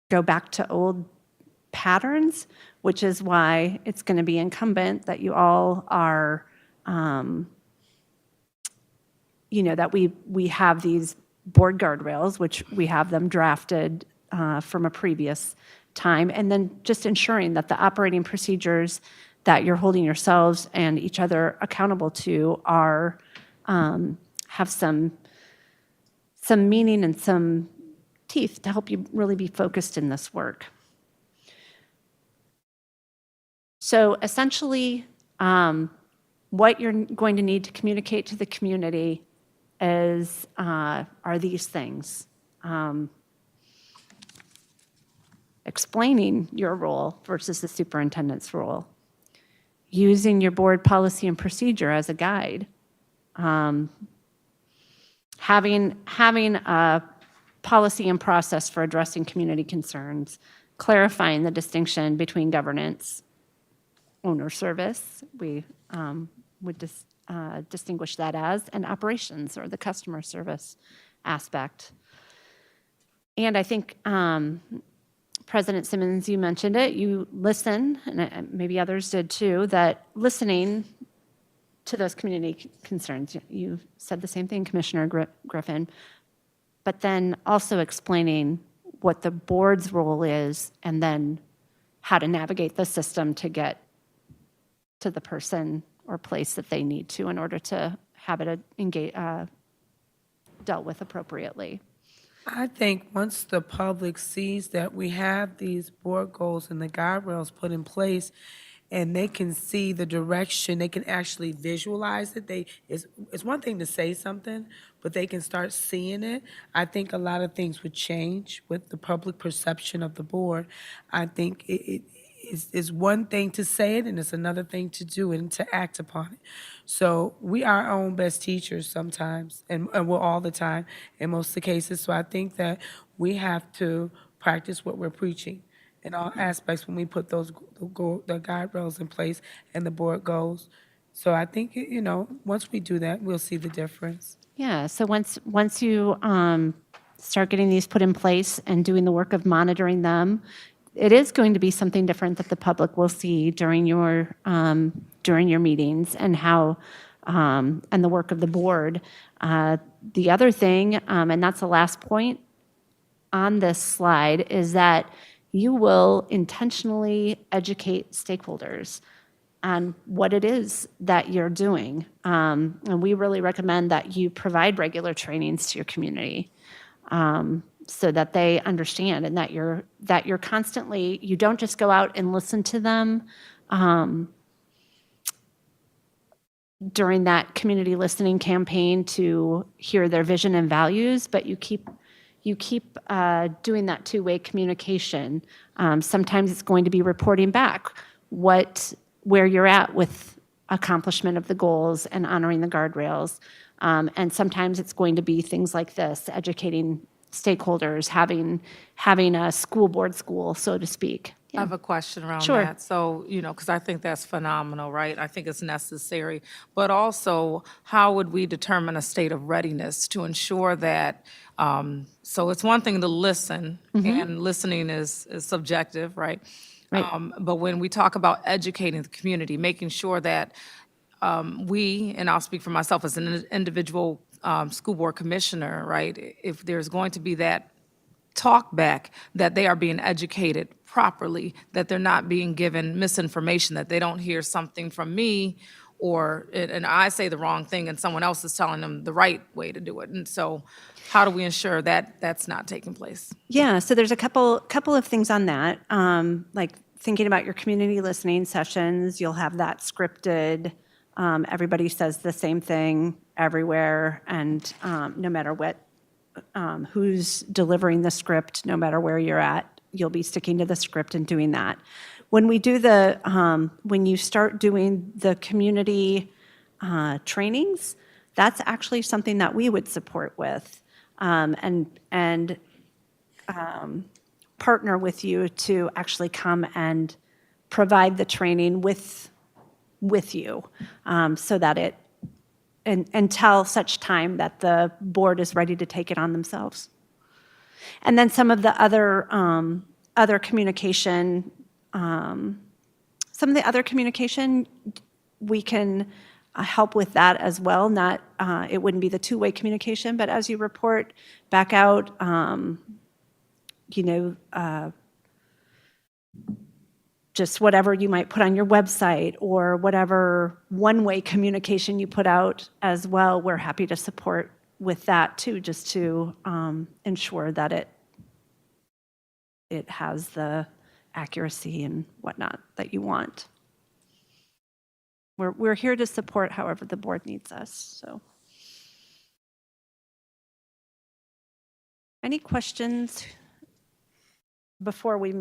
go back to old patterns, which is why it's going to be incumbent that you all are, that we have these board guardrails, which we have them drafted from a previous time, and then just ensuring that the operating procedures that you're holding yourselves and each other accountable to are have some meaning and some teeth to help you really be focused in this work. So essentially, what you're going to need to communicate to the community are these things. Explaining your role versus the superintendent's role. Using your board policy and procedure as a guide. Having a policy and process for addressing community concerns. Clarifying the distinction between governance, owner service, we would distinguish that as, and operations or the customer service aspect. And I think President Simmons, you mentioned it, you listen, and maybe others did too, that listening to those community concerns, you said the same thing, Commissioner Griffin, but then also explaining what the board's role is and then how to navigate the system to get to the person or place that they need to in order to have it dealt with appropriately. I think once the public sees that we have these board goals and the guardrails put in place, and they can see the direction, they can actually visualize it. It's one thing to say something, but they can start seeing it. I think a lot of things would change with the public perception of the board. I think it's one thing to say it, and it's another thing to do it and to act upon it. So we are our own best teachers sometimes, and we're all the time in most of the cases. So I think that we have to practice what we're preaching in all aspects when we put the guardrails in place and the board goals. So I think, once we do that, we'll see the difference. Yeah, so once you start getting these put in place and doing the work of monitoring them, it is going to be something different that the public will see during your meetings and how and the work of the board. The other thing, and that's the last point on this slide, is that you will intentionally educate stakeholders on what it is that you're doing. And we really recommend that you provide regular trainings to your community so that they understand and that you're constantly, you don't just go out and listen to them during that community listening campaign to hear their vision and values, but you keep doing that two-way communication. Sometimes it's going to be reporting back where you're at with accomplishment of the goals and honoring the guardrails. And sometimes it's going to be things like this, educating stakeholders, having a school board school, so to speak. I have a question around Sure. that. So, because I think that's phenomenal, right? I think it's necessary. But also, how would we determine a state of readiness to ensure that, so it's one thing to listen, and listening is subjective, right? Right. But when we talk about educating the community, making sure that we, and I'll speak for myself as an individual school board commissioner, right? If there's going to be that talk back, that they are being educated properly, that they're not being given misinformation, that they don't hear something from me and I say the wrong thing and someone else is telling them the right way to do it. And so how do we ensure that that's not taking place? Yeah, so there's a couple of things on that. Like thinking about your community listening sessions, you'll have that scripted. Everybody says the same thing everywhere, and no matter what, who's delivering the script, no matter where you're at, you'll be sticking to the script and doing that. When we do when you start doing the community trainings, that's actually something that we would support with, and partner with you to actually come and provide the training with you, so that until such time that the board is ready to take it on themselves. And then some of the other communication some of the other communication, we can help with that as well. Not, it wouldn't be the two-way communication, but as you report back out, just whatever you might put on your website or whatever one-way communication you put out as well, we're happy to support with that too, just to ensure that it has the accuracy and whatnot that you want. We're here to support however the board needs us, so. Any questions before we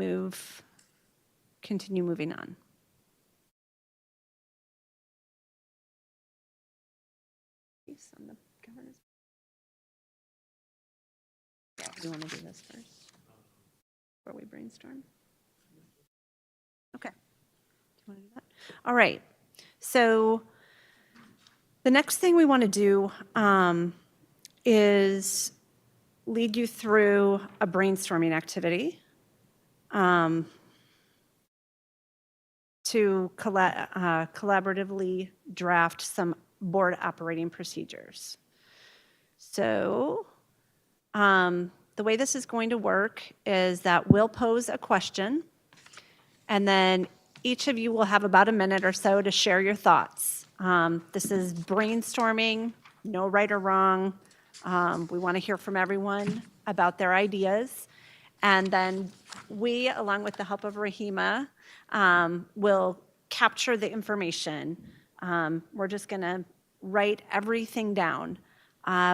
continue moving on? On the governance. Yeah, do you want to do this first before we brainstorm? Okay. Do you want to do that? All right. So the next thing we want to do is lead you through a brainstorming activity to collaboratively draft some board operating procedures. So the way this is going to work is that we'll pose a question, and then each of you will have about a minute or so to share your thoughts. This is brainstorming, no right or wrong. We want to hear from everyone about their ideas. And then we, along with the help of Rahima, will capture the information. We're just going to write everything down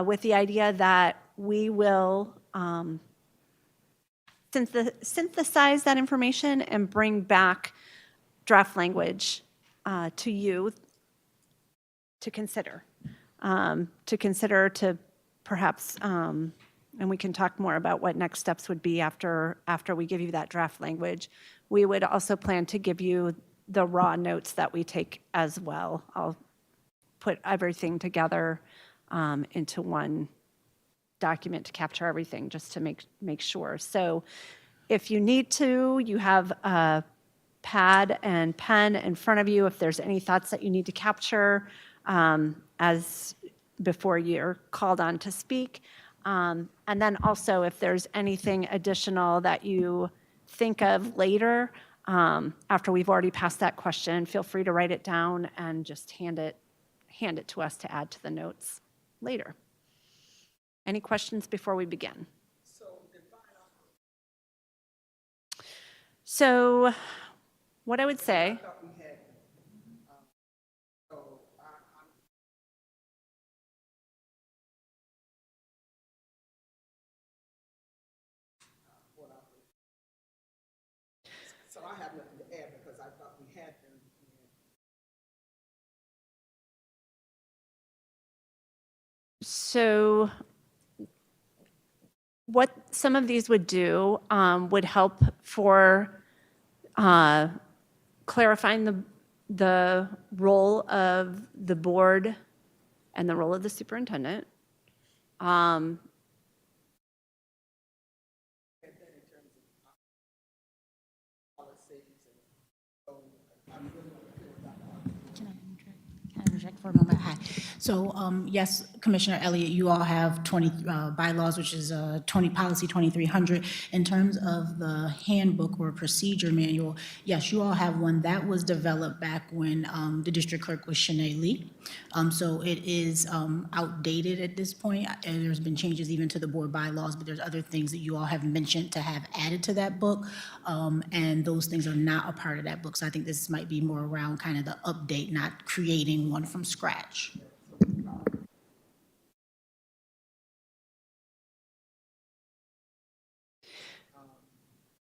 with the idea that we will synthesize that information and bring back draft language to you to consider, to perhaps, and we can talk more about what next steps would be after we give you that draft language. We would also plan to give you the raw notes that we take as well. I'll put everything together into one document to capture everything, just to make sure. So if you need to, you have a pad and pen in front of you if there's any thoughts that you need to capture as before you're called on to speak. And then also if there's anything additional that you think of later after we've already passed that question, feel free to write it down and just hand it to us to add to the notes later. Any questions before we begin? So what I would say, So I have nothing to add because I thought we had them. so what some of these would do would help for clarifying the role of the board and the role of the superintendent. Can I interject for a moment? Hi. So, yes, Commissioner Elliott, you all have 20 bylaws, which is policy 2300. In terms of the handbook or procedure manual, yes, you all have one that was developed back when the district clerk was Shanae Lee. So it is outdated at this point. And there's been changes even to the board bylaws, but there's other things that you all have mentioned to have added to that book. And those things are not a part of that book. So I think this might be more around kind of the update, not creating one from scratch.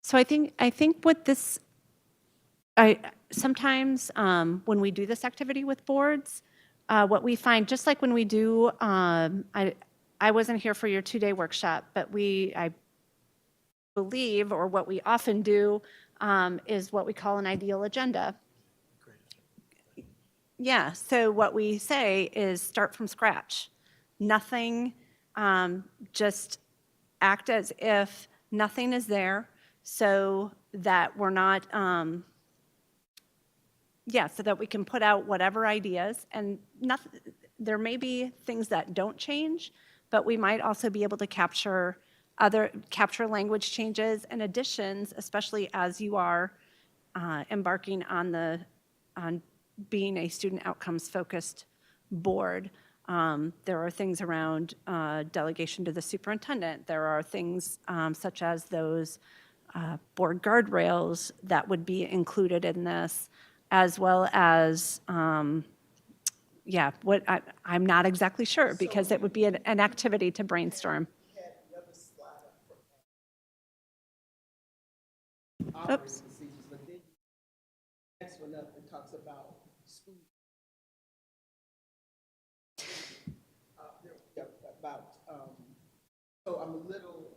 So I think what this, sometimes when we do this activity with boards, what we find, just like when we do, I wasn't here for your 2-day workshop, but I believe, or what we often do, is what we call an ideal agenda. Yeah, so what we say is start from scratch. Nothing, just act as if nothing is there. So that we're not, yeah, so that we can put out whatever ideas, and there may be things that don't change, but we might also be able to capture language changes and additions, especially as you are embarking on being a student outcomes focused board. There are things around delegation to the superintendent. There are things such as those board guardrails that would be included in this, as well as, yeah, I'm not exactly sure, because it would be an activity to brainstorm. Had another slide up for Oops. operating procedures, but then the next one up, it talks about school. Yeah, about, so I'm a little,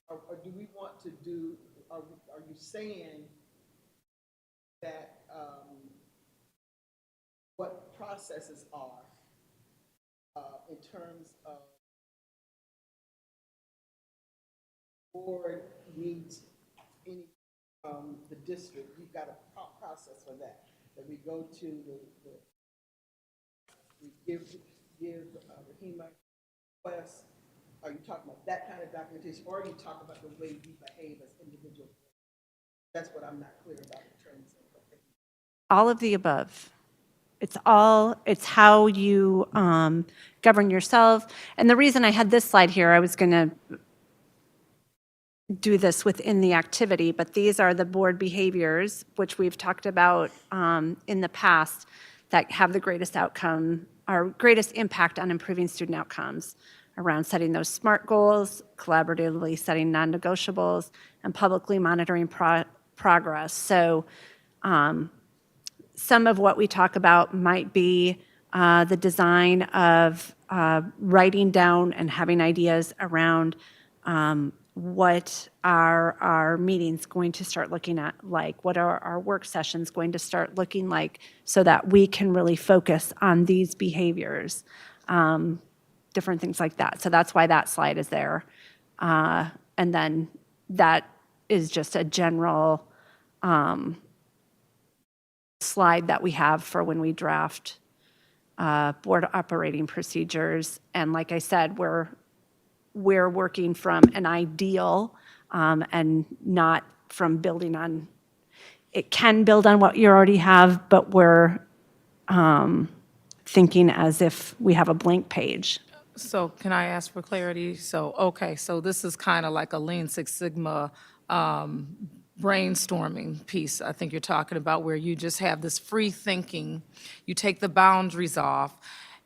or do we want to do, are you saying that, what processes are, in terms of board needs any, the district, we've got a process for that, that we go to we give Rahima requests. Are you talking about that kind of documentation, or are you talking about the way we behave as individuals? That's what I'm not clear about in terms of. All of the above. It's how you govern yourself. And the reason I had this slide here, I was going to do this within the activity, but these are the board behaviors, which we've talked about in the past, that have the greatest outcome, or greatest impact on improving student outcomes, around setting those SMART goals, collaboratively setting non-negotiables, and publicly monitoring progress. So some of what we talk about might be the design of writing down and having ideas around what are our meetings going to start looking at like, what are our work sessions going to start looking like, so that we can really focus on these behaviors, different things like that. So that's why that slide is there. And then that is just a general slide that we have for when we draft board operating procedures. And like I said, we're working from an ideal and not from building on, it can build on what you already have, but we're thinking as if we have a blank page. So can I ask for clarity? So, okay, so this is kind of like a Lean Six Sigma brainstorming piece, I think you're talking about, where you just have this free thinking, you take the boundaries off,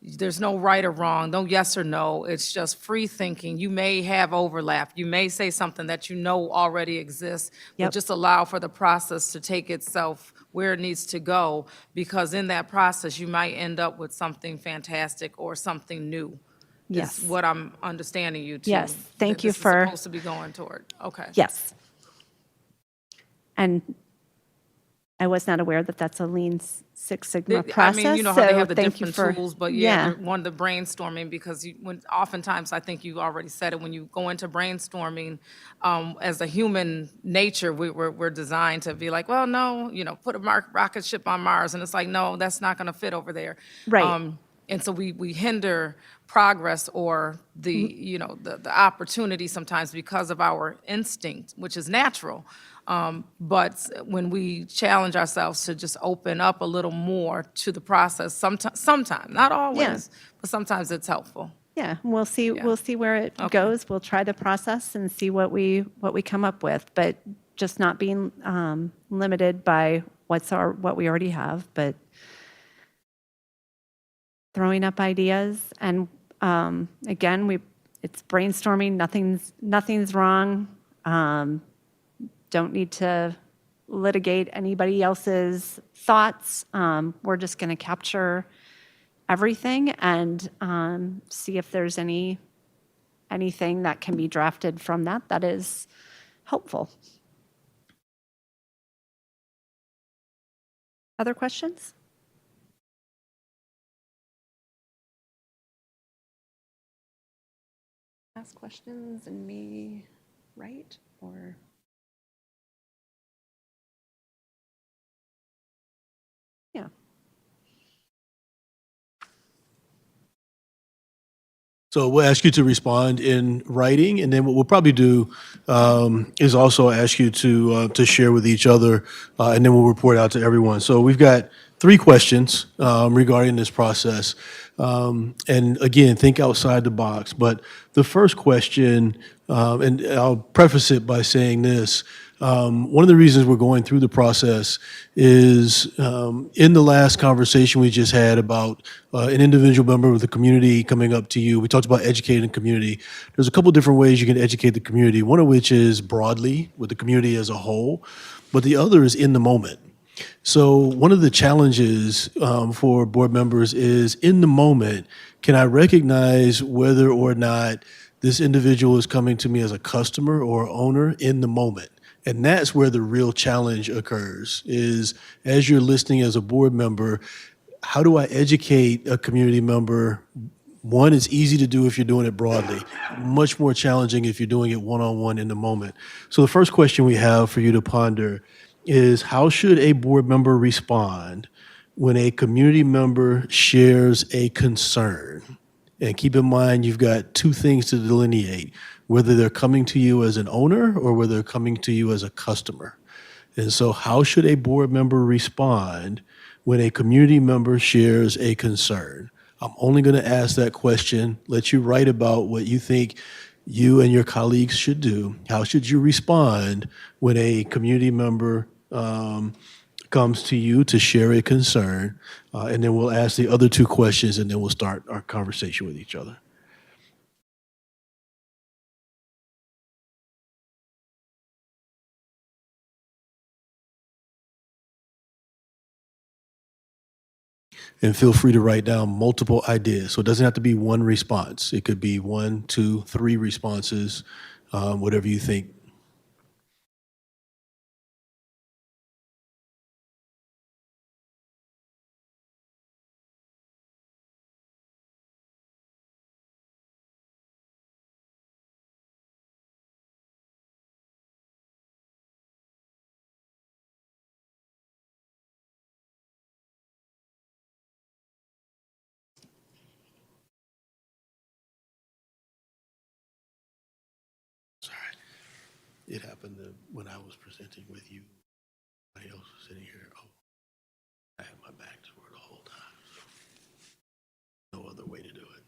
there's no right or wrong, no yes or no, it's just free thinking. You may have overlap, you may say something that you know already exists, but Yep. just allow for the process to take itself where it needs to go, because in that process, you might end up with something fantastic or something new. Yes. Is what I'm understanding you to. Yes, thank that you this is for- supposed to be going toward, okay. Yes. And I was not aware that that's a Lean Six Sigma process. I mean, you know how they so have the thank you different for- tools, but yeah, you're one of the brainstorming, because oftentimes, I think you already said it, when you go into brainstorming, as a human nature, we're designed to be like, well, no, put a rocket ship on Mars, and it's like, no, that's not gonna fit over there. Right. And so we hinder progress or the opportunity sometimes because of our instinct, which is natural. But when we challenge ourselves to just open up a little more to the process, sometimes, not always, but sometimes it's helpful. Yeah, we'll see where it Okay. goes. We'll try the process and see what we come up with, but just not being limited by what we already have, but throwing up ideas. And again, it's brainstorming. Nothing's wrong. Don't need to litigate anybody else's thoughts. We're just going to capture everything and see if there's anything that can be drafted from that is helpful. Other questions? Ask questions and me write, or? So we'll ask you to respond in writing, and then what we'll probably do is also ask you to share with each other, and then we'll report out to everyone. So we've got 3 questions regarding this process. And again, think outside the box. But the first question, and I'll preface it by saying this, one of the reasons we're going through the process is in the last conversation we just had about an individual member of the community coming up to you, we talked about educating the community. There's a couple different ways you can educate the community, one of which is broadly with the community as a whole, but the other is in the moment. So one of the challenges for board members is in the moment, can I recognize whether or not this individual is coming to me as a customer or owner in the moment? And that's where the real challenge occurs, is as you're listening as a board member, how do I educate a community member? One, it's easy to do if you're doing it broadly. Much more challenging if you're doing it one-on-one in the moment. So the first question we have for you to ponder is, how should a board member respond when a community member shares a concern? And keep in mind, you've got 2 things to delineate, whether they're coming to you as an owner or whether they're coming to you as a customer. And so how should a board member respond when a community member shares a concern? I'm only going to ask that question, let you write about what you think you and your colleagues should do. How should you respond when a community member comes to you to share a concern? And then we'll ask the other 2 questions, and then we'll start our conversation with each other. And feel free to write down multiple ideas. So it doesn't have to be one response. It could be 1, 2, 3 responses, whatever you think. Sorry. It happened when I was presenting with you. Somebody else was sitting here. Oh, I had my back to her the whole time. So no other way to do it.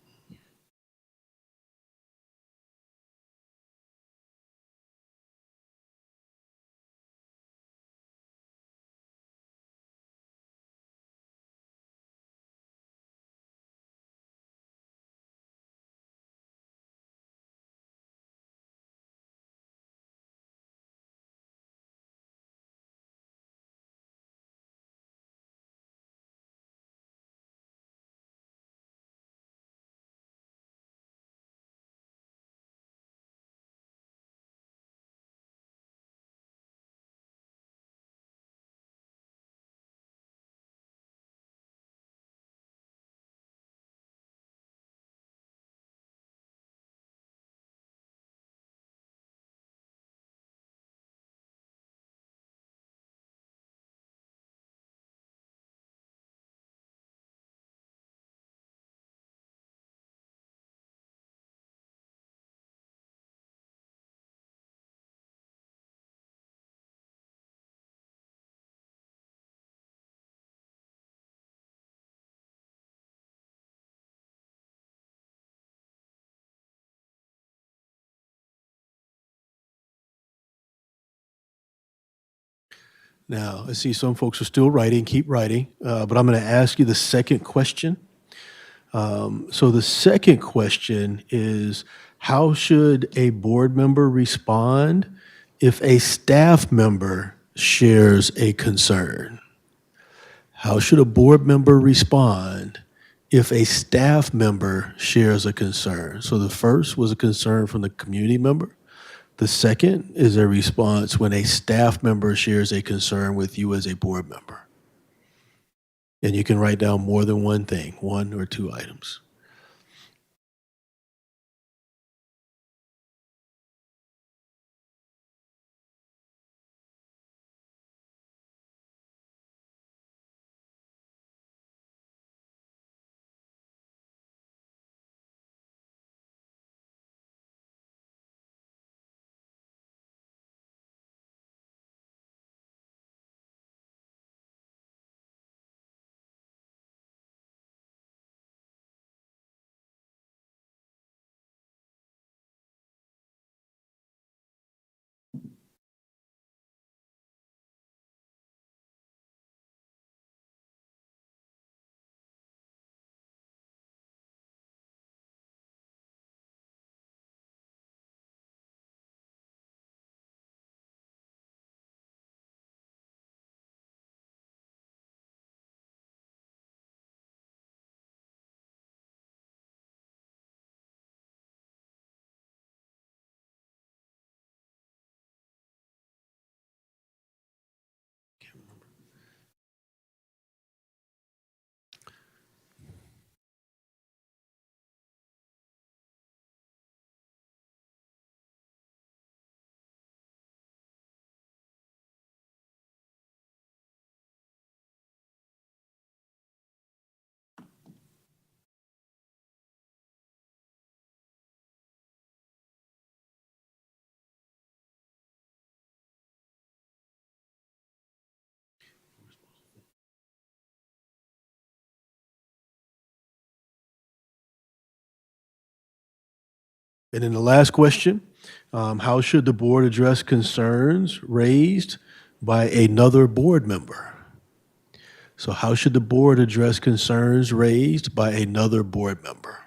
Now, I see some folks are still writing, keep writing, but I'm going to ask you the second question. So the second question is, how should a board member respond if a staff member shares a concern? How should a board member respond if a staff member shares a concern? So the first was a concern from the community member. The second is a response when a staff member shares a concern with you as a board member. And you can write down more than one thing, 1 or 2 items. And then the last question, how should the board address concerns raised by another board member? So how should the board address concerns raised by another board member?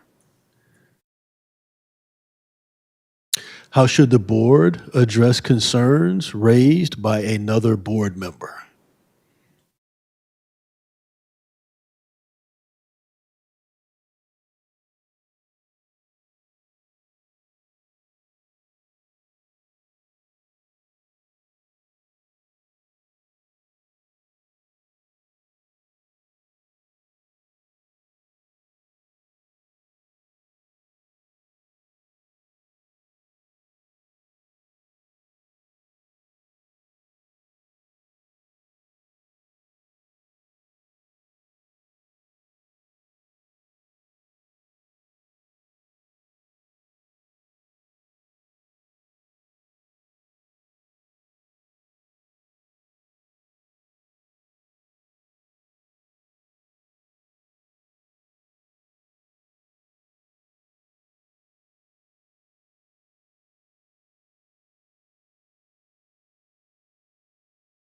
How should the board address concerns raised by another board member?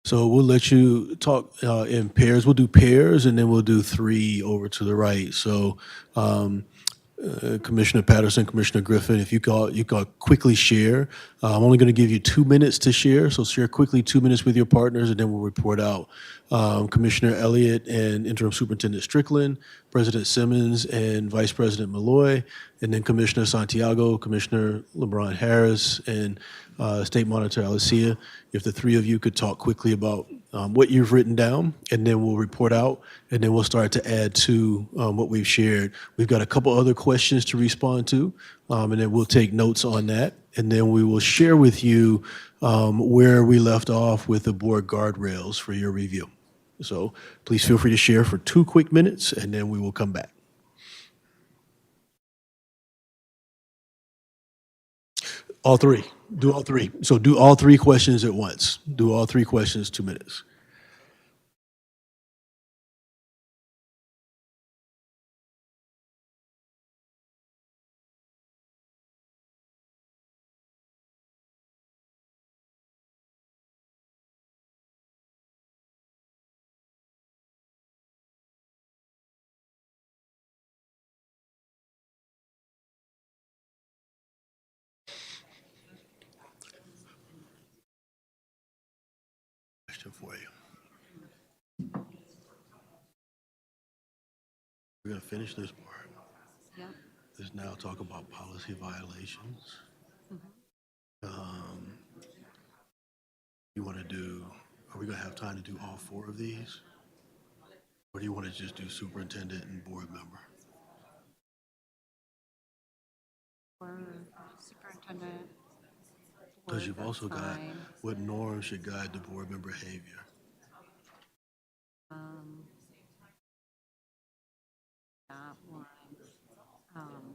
So we'll let you talk in pairs. We'll do pairs, and then we'll do three over to the right. So Commissioner Patterson, Commissioner Griffin, if you could quickly share. I'm only going to give you 2 minutes to share, so share quickly 2 minutes with your partners, and then we'll report out. Commissioner Elliott and Interim Superintendent Strickland, President Simmons and Vice President Malloy, and then Commissioner Santiago, Commissioner LeBron Harris, and State Monitor Alicia. If the three of you could talk quickly about what you've written down, and then we'll report out, and then we'll start to add to what we've shared. We've got a couple other questions to respond to, and then we'll take notes on that, and then we will share with you where we left off with the board guardrails for your review. So please feel free to share for 2 quick minutes, and then we will come back. All three. Do all three. So do all three questions at once. Do all three questions, 2 minutes. Question for you. We're going to finish this part. Yeah. Let's now talk about policy violations. You want to do, are we going to have time to do all 4 of these? Or do you want to just do superintendent and board member? Or superintendent. Because board, you've that's also got fine. what norms should guide the board member behavior. That one. Um,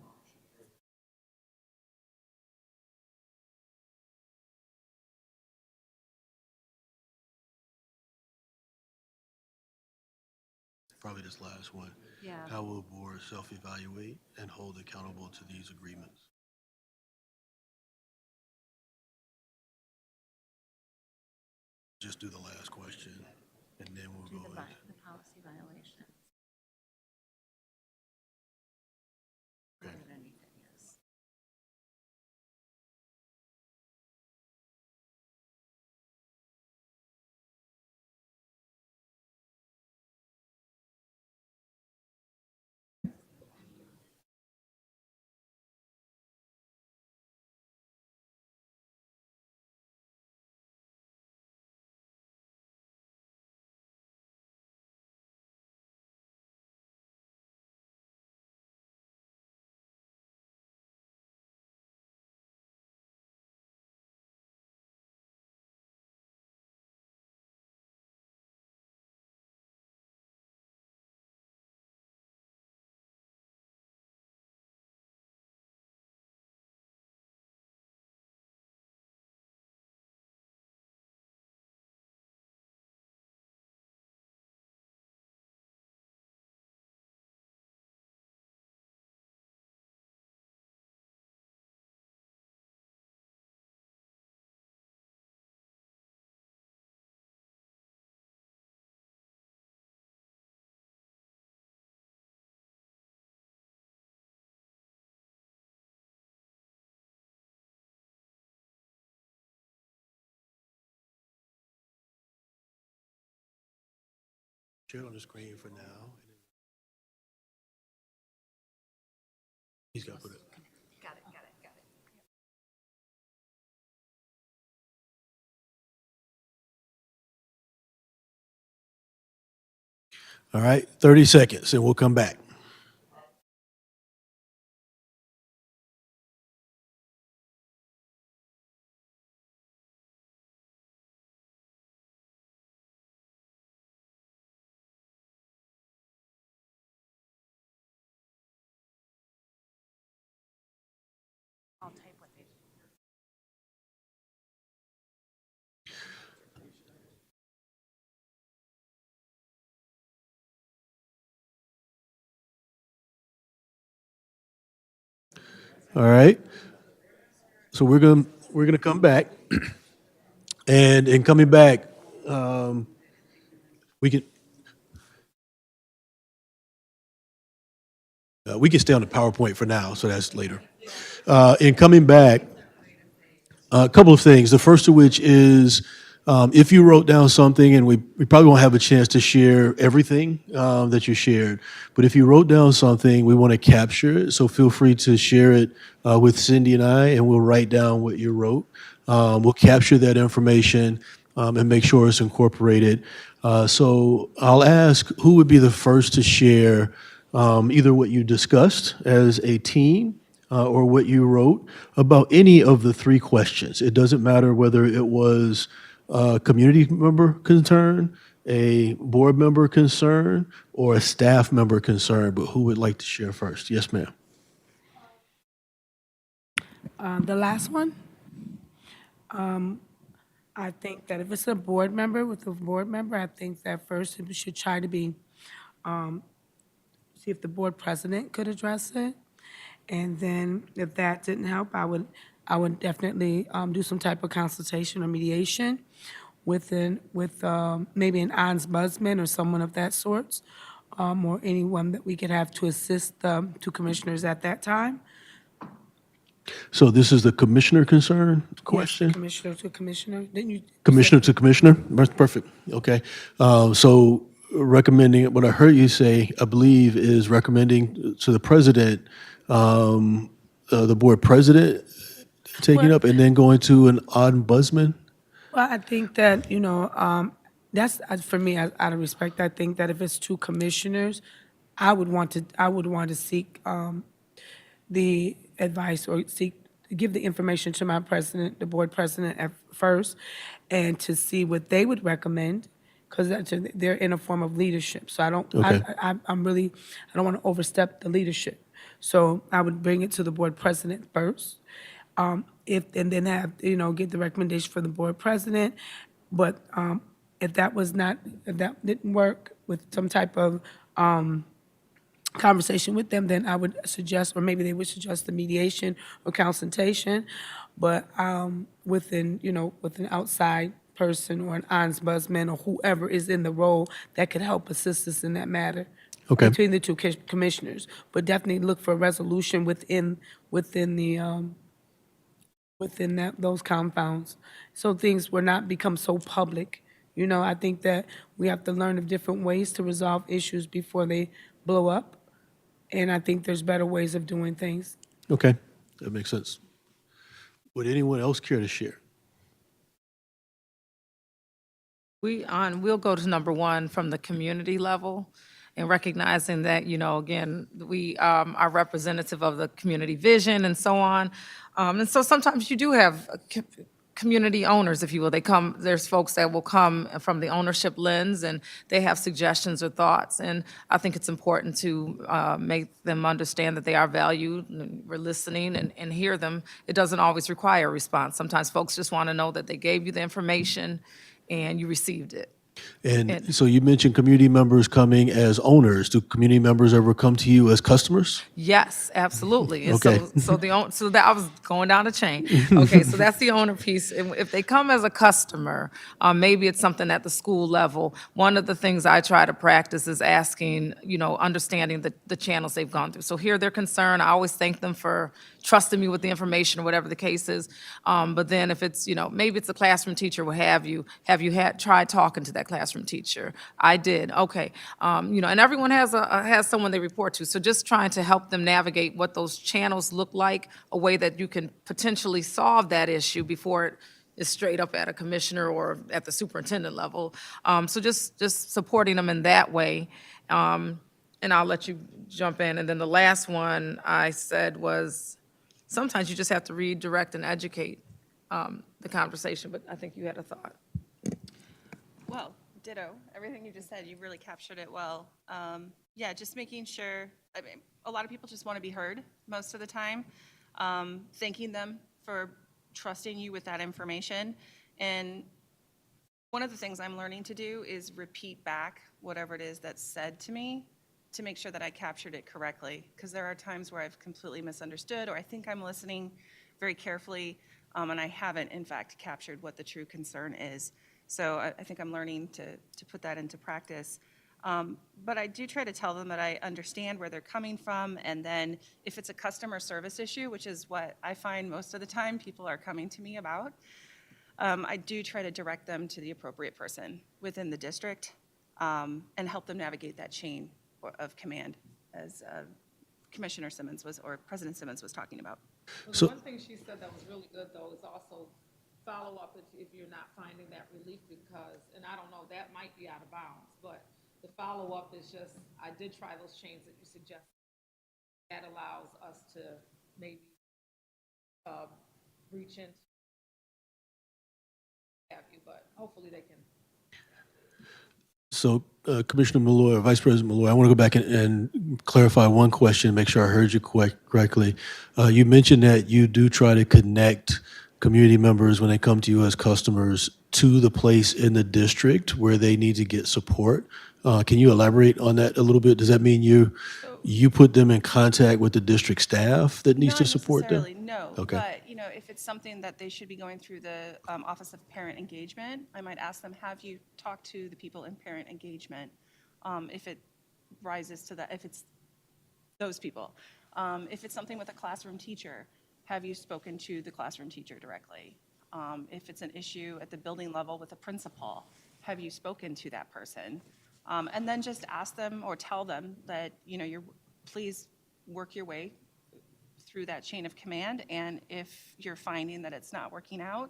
Probably this last one. Yeah. How will board self-evaluate and hold accountable to these agreements? Just do the last question, and then we'll do go the, into. the policy violations. Okay. More than anything, yes. Share it on the screen for now. He's got to put it. All right, 30 seconds, and we'll come back. All right. So we're gonna come back, and in coming back, we can we can stay on the PowerPoint for now, so that's later. In coming back, a couple of things. The first of which is if you wrote down something, and we probably won't have a chance to share everything that you shared, but if you wrote down something, we want to capture it. So feel free to share it with Cindy and I, and we'll write down what you wrote. We'll capture that information and make sure it's incorporated. So I'll ask who would be the first to share either what you discussed as a team or what you wrote about any of the three questions. It doesn't matter whether it was a community member concern, a board member concern, or a staff member concern, but who would like to share first? Yes, ma'am. The last one, I think that if it's a board member with a board member, I think that first we should try to be, see if the board president could address it. And then if that didn't help, I would definitely do some type of consultation or mediation with maybe an ombudsman or someone of that sort, or anyone that we could have to assist the two commissioners at that time. So this is the commissioner concern question? Yes, commissioner to commissioner, didn't you? Commissioner to commissioner? That's perfect. Okay. So recommending, what I heard you say, I believe, is recommending to the president, the board president taking up, and then going to an ombudsman? Well, I think that, that's, for me, out of respect, I think that if it's two commissioners, I would want to seek the advice or give the information to my president, the board president at first, and to see what they would recommend, because they're in a form of leadership. So I don't, Okay. I don't want to overstep the leadership. So I would bring it to the board president first, and then have, get the recommendation for the board president. But if that didn't work with some type of conversation with them, then I would suggest, or maybe they would suggest the mediation or consultation, but with an outside person or an ombudsman or whoever is in the role that could help assist us in that matter. Okay. Between the two commissioners, but definitely look for a resolution within those confounds, so things will not become so public. I think that we have to learn of different ways to resolve issues before they blow up. And I think there's better ways of doing things. Okay, that makes sense. Would anyone else care to share? We'll go to number one from the community level, and recognizing that, again, we are representative of the community vision and so on. And so sometimes you do have community owners, if you will. There's folks that will come from the ownership lens, and they have suggestions or thoughts. And I think it's important to make them understand that they are valued, and we're listening and hear them. It doesn't always require a response. Sometimes folks just want to know that they gave you the information and you received it. And so you mentioned community members coming as owners. Do community members ever come to you as customers? Yes, absolutely. And Okay. so that I was going down the chain. Okay, so that's the owner piece. And if they come as a customer, maybe it's something at the school level. One of the things I try to practice is asking, understanding the channels they've gone through. So hear their concern. I always thank them for trusting me with the information or whatever the case is. But then if it's, maybe it's a classroom teacher, what have you tried talking to that that classroom teacher. I did, okay. You know, and everyone has someone they report to, so just trying to help them navigate what those channels look like, a way that you can potentially solve that issue before it is straight up at a commissioner or at the superintendent level. So just supporting them in that way. And I'll let you jump in. And then the last one I said was, sometimes you just have to redirect and educate the conversation, but I think you had a thought. Well, ditto. Everything you just said, you really captured it well. Yeah, just making sure, I mean, a lot of people just want to be heard most of the time. Thanking them for trusting you with that information. And one of the things I'm learning to do is repeat back whatever it is that's said to me to make sure that I captured it correctly. Because there are times where I've completely misunderstood, or I think I'm listening very carefully, and I haven't, in fact, captured what the true concern is. So I think I'm learning to put that into practice. But I do try to tell them that I understand where they're coming from, and then if it's a customer service issue, which is what I find most of the time people are coming to me about, I do try to direct them to the appropriate person within the district, and help them navigate that chain of command, as Commissioner Simmons was, or President Simmons was talking about. Well, one thing she said that was really good, though, is also follow up if you're not finding that relief, because, and I don't know, that might be out of bounds, but the follow up is just, I did try those chains that you suggested. That allows us to maybe reach into have you, but hopefully they can. So Commissioner Malloy, or Vice President Malloy, I want to go back and clarify one question, make sure I heard you correctly. You mentioned that you do try to connect community members when they come to you as customers to the place in the district where they need to get support. Can you elaborate on that a little bit? Does that mean you put them in contact with the district staff that needs to support them? Not necessarily, no. Okay. But, you know, if it's something that they should be going through the Office of Parent Engagement, I might ask them, have you talked to the people in parent engagement? If it rises to that, if it's those people. If it's something with a classroom teacher, have you spoken to the classroom teacher directly? If it's an issue at the building level with a principal, have you spoken to that person? And then just ask them or tell them that, you know, please work your way through that chain of command. And if you're finding that it's not working out,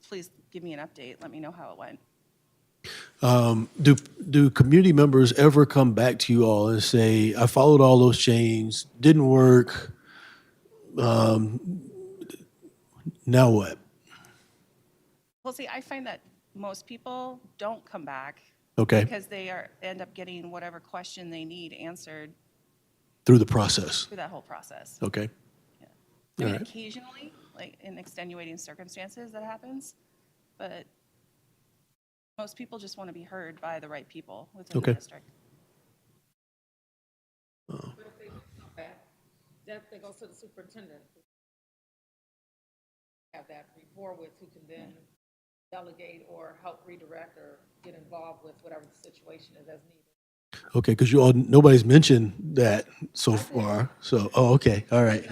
please give me an update. Let me know how it went. Do community members ever come back to you all and say, I followed all those chains, didn't work, now what? Well, see, I find that most people don't come back. Okay. Because they end up getting whatever question they need answered Through the process. through that whole process. Okay. I mean, All right. occasionally, like in extenuating circumstances, that happens, but most people just want to be heard by the right people within Okay. the district. But if they come back, that goes to the superintendent. Have that rapport with, who can then delegate or help redirect or get involved with whatever the situation is as needed. Okay, because nobody's mentioned that so far. So, okay, all right.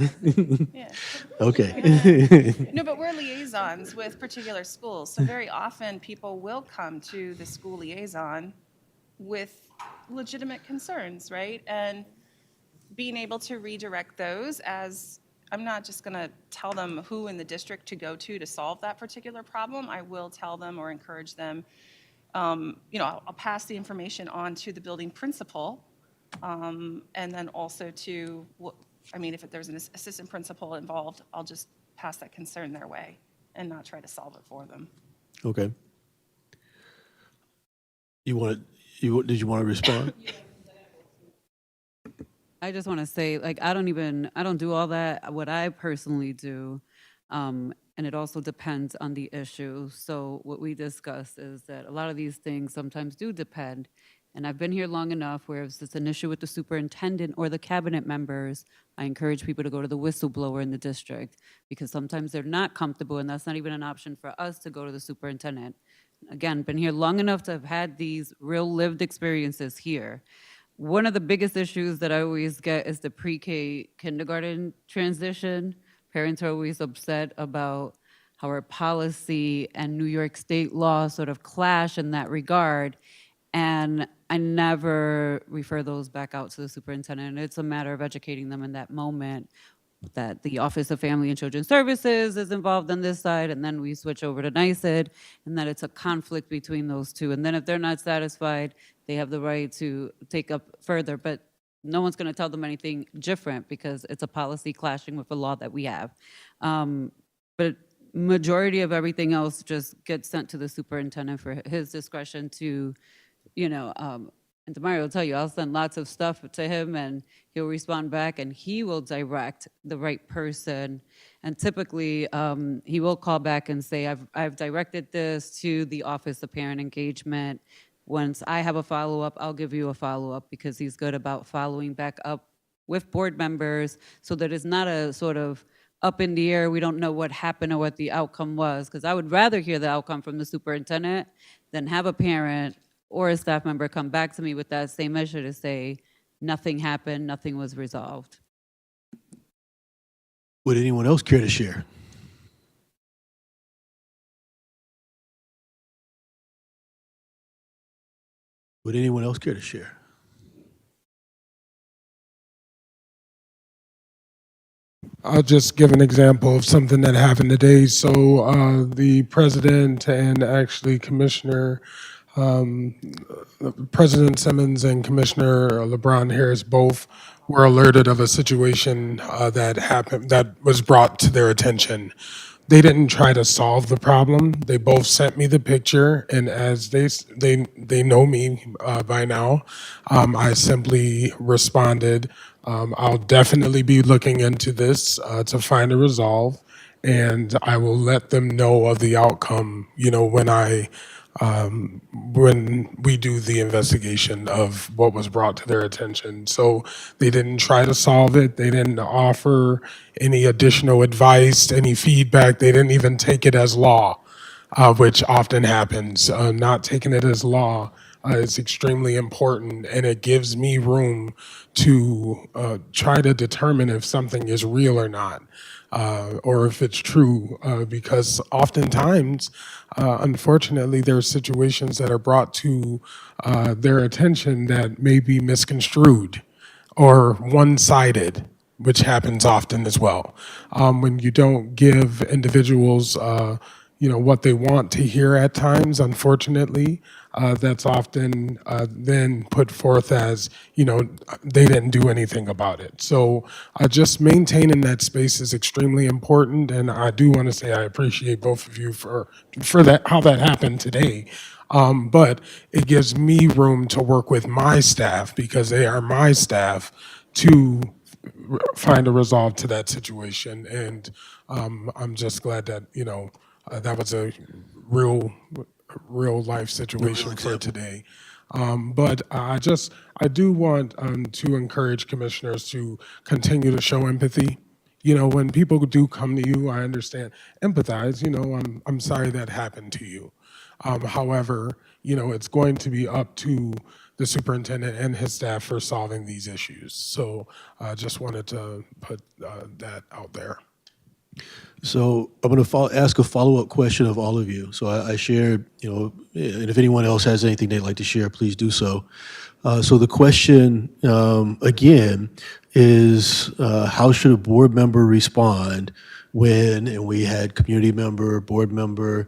Yeah. Okay. No, but we're liaisons with particular schools, so very often people will come to the school liaison with legitimate concerns, right? And being able to redirect those, as I'm not just going to tell them who in the district to go to solve that particular problem. I will tell them or encourage them, you know, I'll pass the information on to the building principal, and then also to, I mean, if there's an assistant principal involved, I'll just pass that concern their way and not try to solve it for them. Okay. Did you want to respond? I just want to say, like, I don't do all that. What I personally do, and it also depends on the issue. So what we discussed is that a lot of these things sometimes do depend. And I've been here long enough where if it's an issue with the superintendent or the cabinet members, I encourage people to go to the whistleblower in the district, because sometimes they're not comfortable, and that's not even an option for us to go to the superintendent. Again, been here long enough to have had these real lived experiences here. One of the biggest issues that I always get is the pre-K kindergarten transition. Parents are always upset about how our policy and New York State law sort of clash in that regard. And I never refer those back out to the superintendent. It's a matter of educating them in that moment that the Office of Family and Children Services is involved on this side, and then we switch over to NYSED, and that it's a conflict between those two. And then if they're not satisfied, they have the right to take up further. But no one's going to tell them anything different because it's a policy clashing with a law that we have. But majority of everything else just gets sent to the superintendent for his discretion to, and Demario will tell you, I'll send lots of stuff to him and he'll respond back and he will direct the right person. And typically, he will call back and say, I've directed this to the Office of Parent Engagement. Once I have a follow-up, I'll give you a follow-up because he's good about following back up with board members so that it's not a sort of up in the air, we don't know what happened or what the outcome was. Because I would rather hear the outcome from the superintendent than have a parent or a staff member come back to me with that same issue to say, nothing happened, nothing was resolved. Would anyone else care to share? Would anyone else care to share? I'll just give an example of something that happened today. So the president and actually President Simmons and Commissioner LeBron Harris both were alerted of a situation that happened, that was brought to their attention. They didn't try to solve the problem. They both sent me the picture, and as they know me by now, I simply responded, I'll definitely be looking into this to find a resolve, and I will let them know of the outcome, when we do the investigation of what was brought to their attention. So they didn't try to solve it. They didn't offer any additional advice, any feedback. They didn't even take it as law, which often happens. Not taking it as law is extremely important, and it gives me room to try to determine if something is real or not. Or if it's true, because oftentimes, unfortunately, there are situations that are brought to their attention that may be misconstrued or one-sided, which happens often as well. When you don't give individuals, what they want to hear at times, unfortunately, that's often then put forth as, they didn't do anything about it. So just maintaining that space is extremely important, and I do want to say I appreciate both of you for that, how that happened today. But it gives me room to work with my staff, because they are my staff, to find a resolve to that situation. And I'm just glad that, that was a real life situation for today. But I do want to encourage commissioners to continue to show empathy. When people do come to you, I understand, empathize, I'm sorry that happened to you. However, it's going to be up to the superintendent and his staff for solving these issues. So I just wanted to put that out there. So I'm going to ask a follow-up question of all of you. So I shared, and if anyone else has anything they'd like to share, please do so. So the question, again, is how should a board member respond when, and we had community member, board member,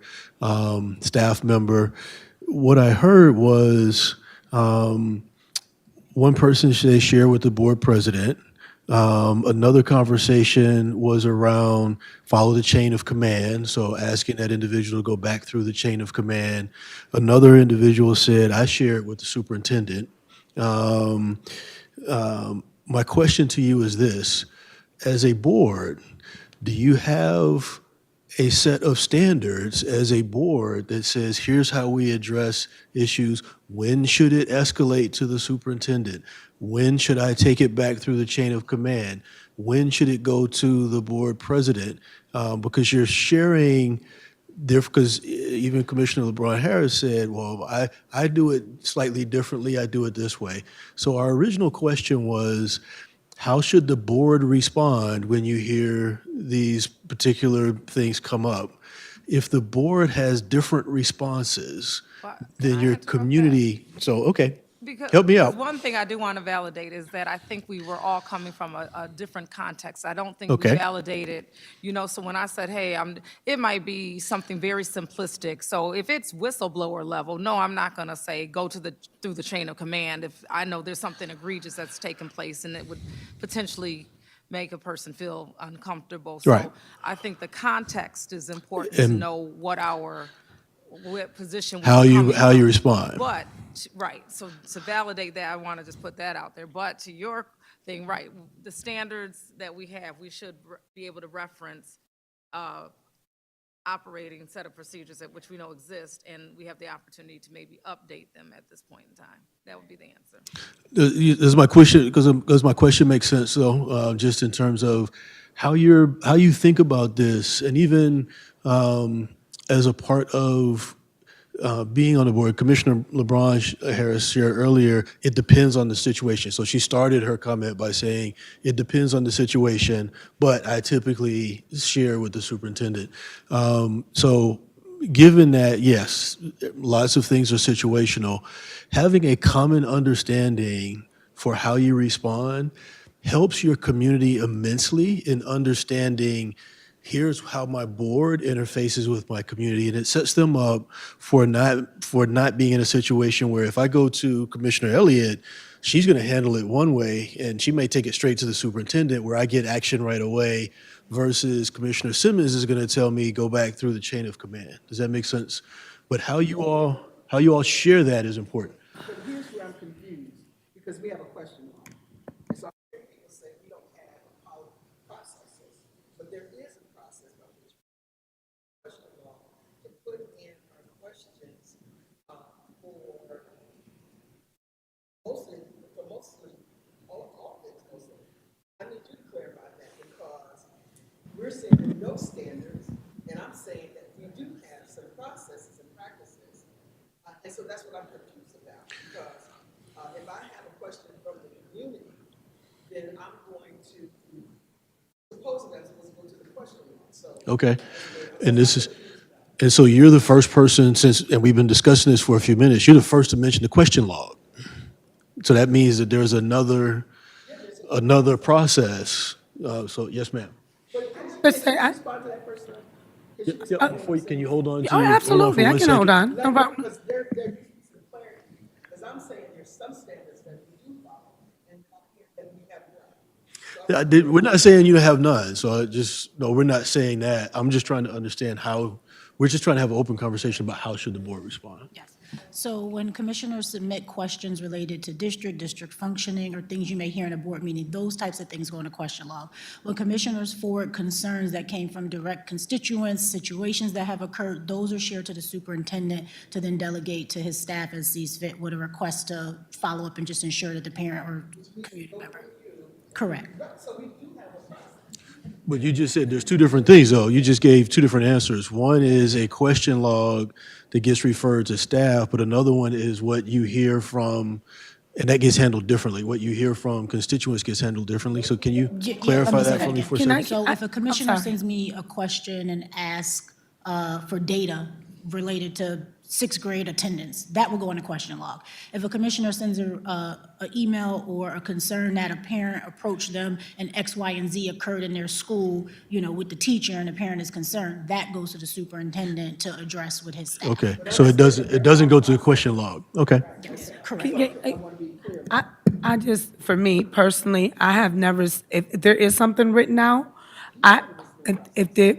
staff member. What I heard was one person they share with the board president. Another conversation was around follow the chain of command, so asking that individual to go back through the chain of command. Another individual said, I share it with the superintendent. My question to you is this: as a board, do you have a set of standards as a board that says, here's how we address issues? When should it escalate to the superintendent? When should I take it back through the chain of command? When should it go to the board president? Because you're sharing, because even Commissioner LeBron Harris said, well, I do it slightly differently, I do it this way. So our original question was, how should the board respond when you hear these particular things come up? if the board has different responses, But can then I your interrupt that? community, so, okay, Because help me because out. one thing I do want to validate is that I think we were all coming from a different context. I don't think Okay. we validated, so when I said, hey, it might be something very simplistic. So if it's whistleblower level, no, I'm not going to say go through the chain of command if I know there's something egregious that's taken place and it would potentially make a person feel uncomfortable. Right. So I think the context is important to And- know what position we're How you coming from. respond. But, right, so to validate that, I want to just put that out there. But to your thing, right, the standards that we have, we should be able to reference operating set of procedures that which we know exist, and we have the opportunity to maybe update them at this point in time. That would be the answer. Does my question, because my question makes sense though, just in terms of how you think about this, and even as a part of being on the board, Commissioner LeBron Harris shared earlier, it depends on the situation. So she started her comment by saying, it depends on the situation, but I typically share with the superintendent. So given that, yes, lots of things are situational, having a common understanding for how you respond helps your community immensely in understanding here's how my board interfaces with my community, and it sets them up for not being in a situation where if I go to Commissioner Elliott, she's going to handle it one way, and she may take it straight to the superintendent where I get action right away, versus Commissioner Simmons is going to tell me go back through the chain of command. Does that make sense? But how you all share that is important. But here's where I'm confused, because we have a question mark. And so I hear people say we don't have processes, but there is a process by which question law to put in our questions mostly all things mostly. I need you to clarify that, because we're saying there are no standards, and I'm saying that we do have some processes and practices. And so that's what I'm confused about, because if I have a question from the community, then I'm going to, supposedly I'm supposed to go to the question log. So Okay. And so you're the first person and we've been discussing this for a few minutes, you're the first to mention the question log. So that means that there's another process. So yes, ma'am. Let's say, respond to that first one. Can you hold on to oh, absolutely, hold on I for can hold 1 on, no problem. Because there needs to be some clarity, because I'm saying there's some standards that we do follow and we have none. second? We're not saying you have none. So no, we're not saying that. I'm just trying to understand we're just trying to have an open conversation about how should the board respond. Yes. So when commissioners submit questions related to district functioning, or things you may hear in a board meeting, those types of things go in a question log. When commissioners forward concerns that came from direct constituents, situations that have occurred, those are shared to the superintendent to then delegate to his staff as sees fit with a request to follow up and just ensure that the parent or community member. Correct. But you just said there's two different things, though. You just gave two different answers. One is a question log that gets referred to staff, but another one is what you hear from, and that gets handled differently. What you hear from constituents gets handled differently. So can you Yeah, clarify let me say that for me again. for a Can I- second? So if a commissioner sorry. sends me a question and asks for data related to sixth grade attendance, that will go in a question log. If a commissioner sends a email or a concern that a parent approached them and X, Y, and Z occurred in their school, with the teacher and the parent is concerned, that goes to the superintendent to address with his staff. Okay, so it doesn't go to the question log. Okay. Yes, correct. I just, for me personally, I have never, if there is something written out, if there's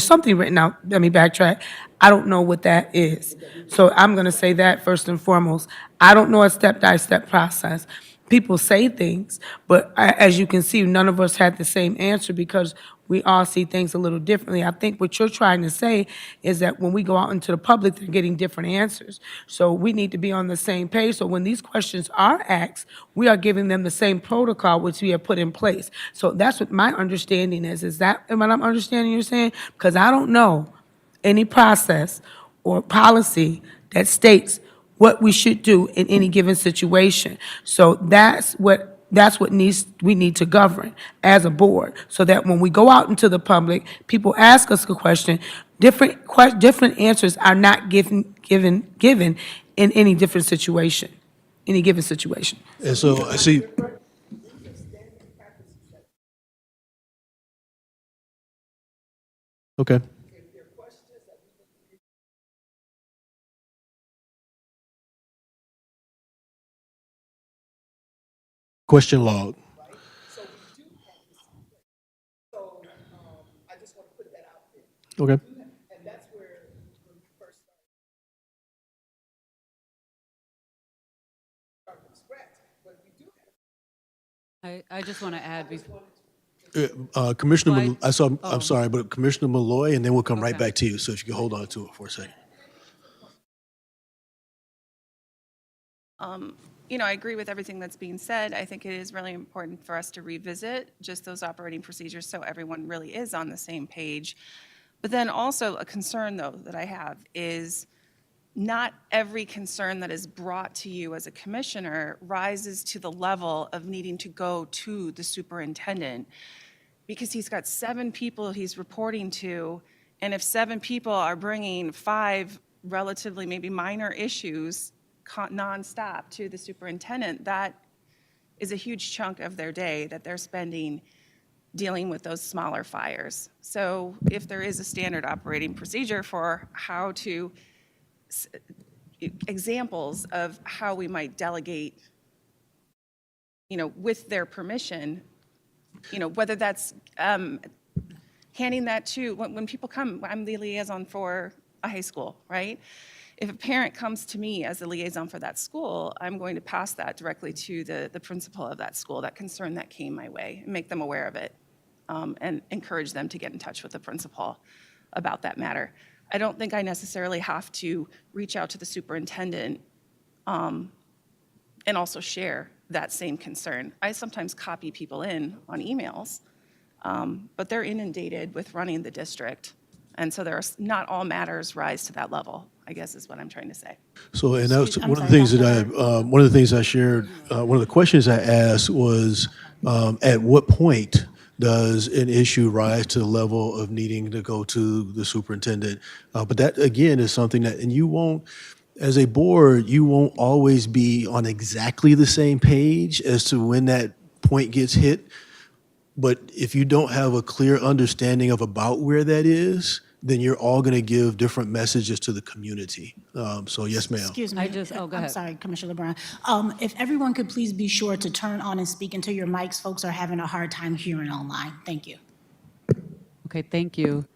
something written out, let me backtrack. I don't know what that is. So I'm gonna say that first and foremost. I don't know a step-by-step process. People say things, but as you can see, none of us had the same answer because we all see things a little differently. I think what you're trying to say is that when we go out into the public, they're getting different answers. So we need to be on the same page. So when these questions are asked, we are giving them the same protocol which we have put in place. So that's what my understanding is. Is that what I'm understanding you're saying? Because I don't know any process or policy that states what we should do in any given situation. So that's what That's what we need to govern as a board, so that when we go out into the public, people ask us a question, different answers are not given in any different situation, any given situation. And so I see. Okay. Question log. So we do have this place. So I just want to put that out there. Okay. And that's where, when we first started from scratch, but we do have. I just want to add, Commissioner, Well, I saw, I'm sorry, but Commissioner Malloy, and then we'll come right Okay. back to you. So if you could hold on to it for a second. You know, I agree with everything that's being said. I think it is really important for us to revisit just those operating procedures so everyone really is on the same page. But then also a concern, though, that I have is not every concern that is brought to you as a commissioner rises to the level of needing to go to the superintendent, because he's got 7 people he's reporting to, and if 7 people are bringing 5 relatively maybe minor issues nonstop to the superintendent, that is a huge chunk of their day that they're spending dealing with those smaller fires. So if there is a standard operating procedure for how to, examples of how we might delegate, you know, with their permission, you know, whether that's handing that to, when people come, I'm the liaison for a high school, right? If a parent comes to me as a liaison for that school, I'm going to pass that directly to the principal of that school, that concern that came my way, and make them aware of it, and encourage them to get in touch with the principal about that matter. I don't think I necessarily have to reach out to the superintendent and also share that same concern. I sometimes copy people in on emails, but they're inundated with running the district. And so not all matters rise to that level, I guess is what I'm trying to say. So, and that's I'm one of the sorry, things that Dr. one of the things I shared, one of the questions I asked was, at what point does an issue rise to the level of needing to go to the superintendent? But that, again, is something that, and you won't, as a board, you won't always be on exactly the same page as to when that point gets hit. But if you don't have a clear understanding of about where that is, then you're all going to give different messages to the community. So yes, ma'am. Excuse me. go I'm ahead. sorry, Commissioner LeBron. If everyone could please be sure to turn on and speak into your mics. Folks are having a hard time hearing online. Thank you. Okay, thank you.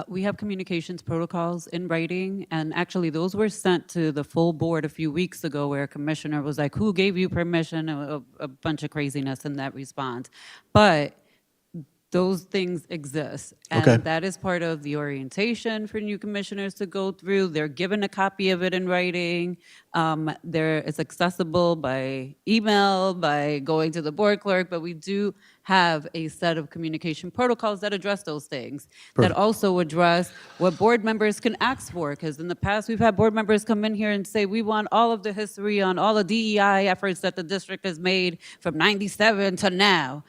We have communications protocols in writing, and actually those were sent to the full board a few weeks ago, where a commissioner was like, who gave you permission? A bunch of craziness in that response. But those things exist. And Okay. that is part of the orientation for new commissioners to go through. They're given a copy of it in writing. It's accessible by email, by going to the board clerk, but we do have a set of communication protocols that address those things, that also address what board members can ask for. Because in the past, we've had board members come in here and say, we want all of the history on all the DEI efforts that the district has made from '97 to now.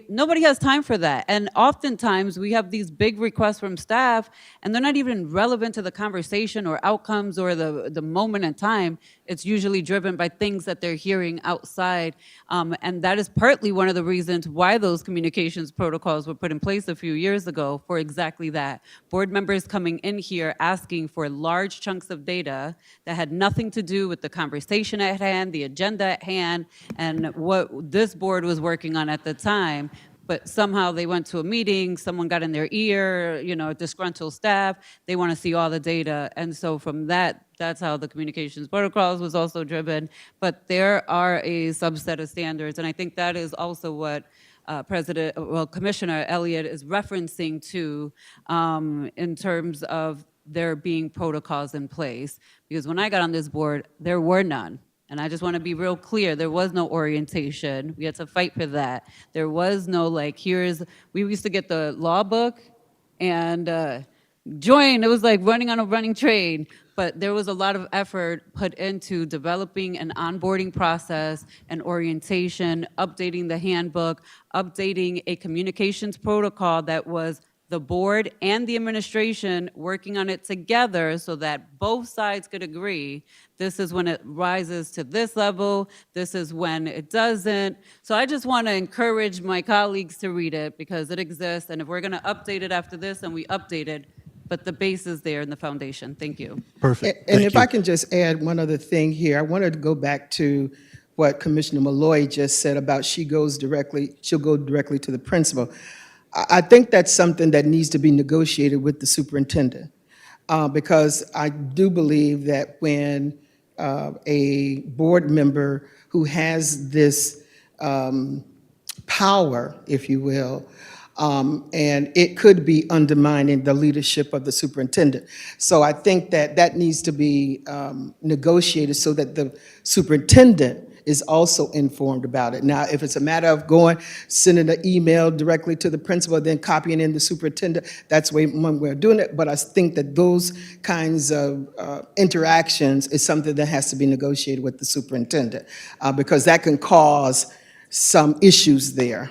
Nobody has time for that. And oftentimes, we have these big requests from staff, and they're not even relevant to the conversation or outcomes or the moment in time. It's usually driven by things that they're hearing outside. And that is partly one of the reasons why those communications protocols were put in place a few years ago, for exactly that. Board members coming in here asking for large chunks of data that had nothing to do with the conversation at hand, the agenda at hand, and what this board was working on at the time. But somehow they went to a meeting, someone got in their ear, disgruntled staff, they want to see all the data. And so from that's how the communications protocols was also driven. But there are a subset of standards, and I think that is also what Commissioner Elliott is referencing to in terms of there being protocols in place. Because when I got on this board, there were none. And I just want to be real clear, there was no orientation. We had to fight for that. There was no we used to get the law book, and join. It was like running on a running train. But there was a lot of effort put into developing an onboarding process, an orientation, updating the handbook, updating a communications protocol that was the board and the administration working on it together so that both sides could agree, this is when it rises to this level, this is when it doesn't. So I just want to encourage my colleagues to read it because it exists, and if we're going to update it after this, then we update it, but the base is there in the foundation. Thank you. Perfect. And Thank if you. I can just add one other thing here, I wanted to go back to what Commissioner Malloy just said about she'll go directly to the principal. I think that's something that needs to be negotiated with the superintendent, because I do believe that when a board member who has this power, if you will, and it could be undermining the leadership of the superintendent. So I think that that needs to be negotiated so that the superintendent is also informed about it. Now, if it's a matter of sending an email directly to the principal, then copying in the superintendent, that's one way of doing it. But I think that those kinds of interactions is something that has to be negotiated with the superintendent, because that can cause some issues there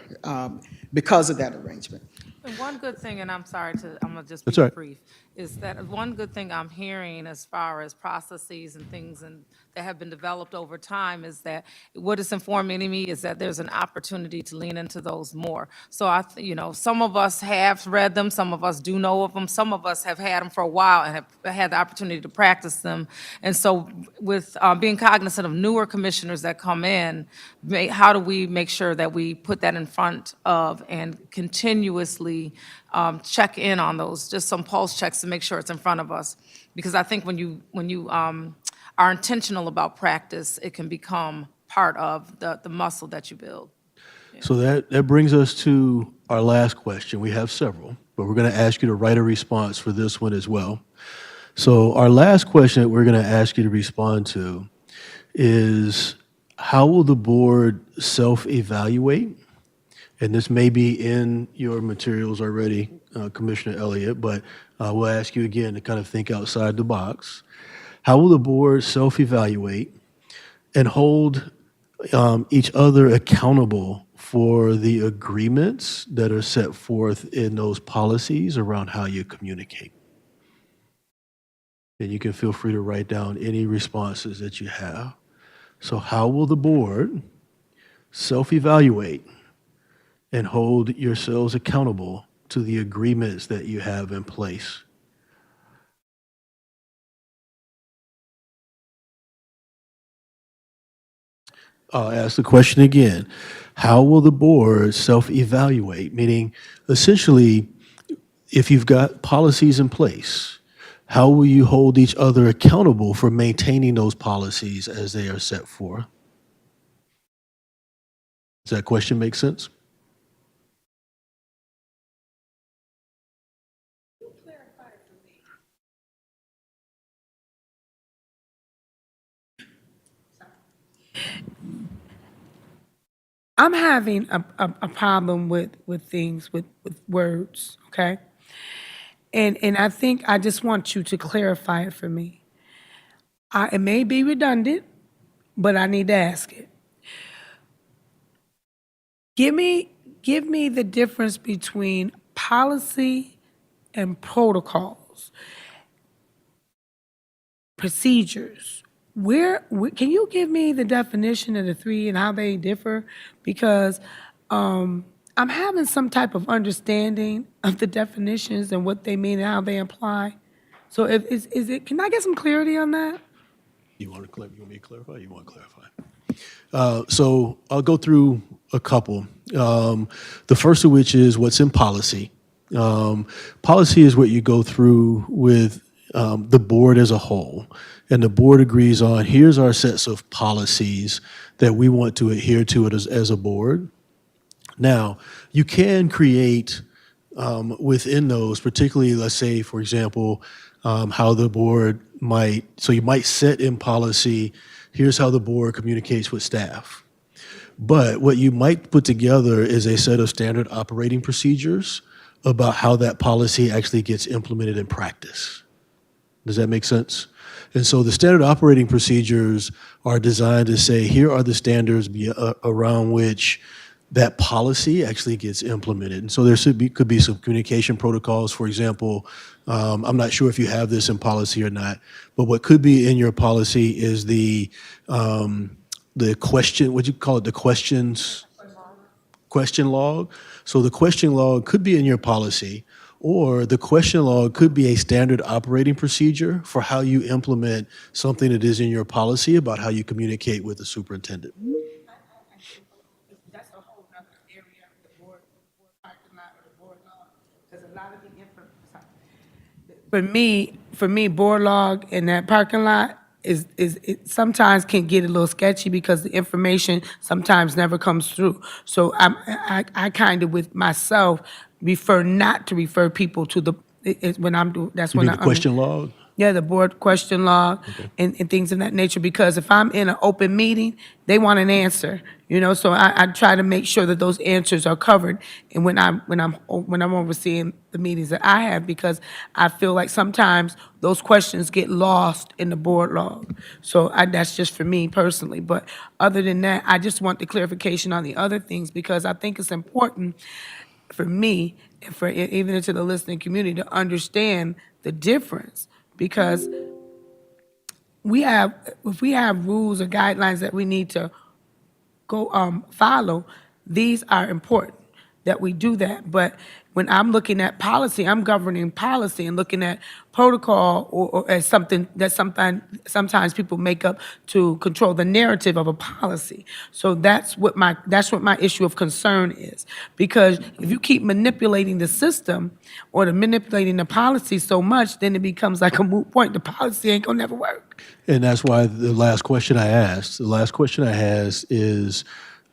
because of that arrangement. And one good thing, and I'm gonna just That's be all right. brief, is that one good thing I'm hearing as far as processes and things that have been developed over time is that what it's informing me is that there's an opportunity to lean into those more. So some of us have read them, some of us do know of them, some of us have had them for a while and have had the opportunity to practice them. And so with being cognizant of newer commissioners that come in, how do we make sure that we put that in front of and continuously check in on those, just some pulse checks to make sure it's in front of us. Because I think when you are intentional about practice, it can become part of the muscle that you build. So that brings us to our last question. We have several, but we're going to ask you to write a response for this one as well. So our last question that we're going to ask you to respond to is, how will the board self-evaluate? And this may be in your materials already, Commissioner Elliott, but we'll ask you again to kind of think outside the box. How will the board self-evaluate and hold each other accountable for the agreements that are set forth in those policies around how you communicate? And you can feel free to write down any responses that you have. So how will the board self-evaluate and hold yourselves accountable to the agreements that you have in place? I'll ask the question again. How will the board self-evaluate? Meaning, essentially, if you've got policies in place, how will you hold each other accountable for maintaining those policies as they are set forth? Does that question make sense? I'm having a problem with things, with words, okay? And I think I just want you to clarify it for me. It may be redundant, but I need to ask it. Give me the difference between policy and protocols, procedures. Where can you give me the definition of the three and how they differ? Because I'm having some type of understanding of the definitions and what they mean and how they apply. So can I get some clarity on that? You want me to clarify? You want to clarify? So I'll go through a couple. The first of which is what's in policy. Policy is what you go through with the board as a whole. And the board agrees on, here's our sets of policies that we want to adhere to as a board. Now, you can create within those, particularly, let's say, for example, how the board so you might set in policy, here's how the board communicates with staff. But what you might put together is a set of standard operating procedures about how that policy actually gets implemented in practice. Does that make sense? And so the standard operating procedures are designed to say, here are the standards around which that policy actually gets implemented. And so there could be some communication protocols. For example, I'm not sure if you have this in policy or not, but what could be in your policy is the question, what do you call it, the question log. So the question log could be in your policy, or the question log could be a standard operating procedure for how you implement something that is in your policy about how you communicate with the superintendent. That's a whole other area of the board parking lot or the board log, because a lot of the for me, board log in that parking lot is it sometimes can get a little sketchy because the information sometimes never comes through. So I kind of with myself refer not to refer people to the when I'm doing that's You when mean the question log? Yeah, the board question log and things of that nature, because if I'm in an open meeting, they want an answer, so I try to make sure that those answers are covered. And when I'm overseeing the meetings that I have, because I feel like sometimes those questions get lost in the board log. So that's just for me personally. But other than that, I just want the clarification on the other things, because I think it's important for me, and for even into the listening community, to understand the difference. Because if we have rules or guidelines that we need to go follow, these are important that we do that. But when I'm looking at policy, I'm governing policy and looking at protocol or as something that sometimes people make up to control the narrative of a policy. So that's what my issue of concern is. Because if you keep manipulating the system or manipulating the policy so much, then it becomes like a moot point. The policy ain't gonna never work. And that's why the last question I asked is,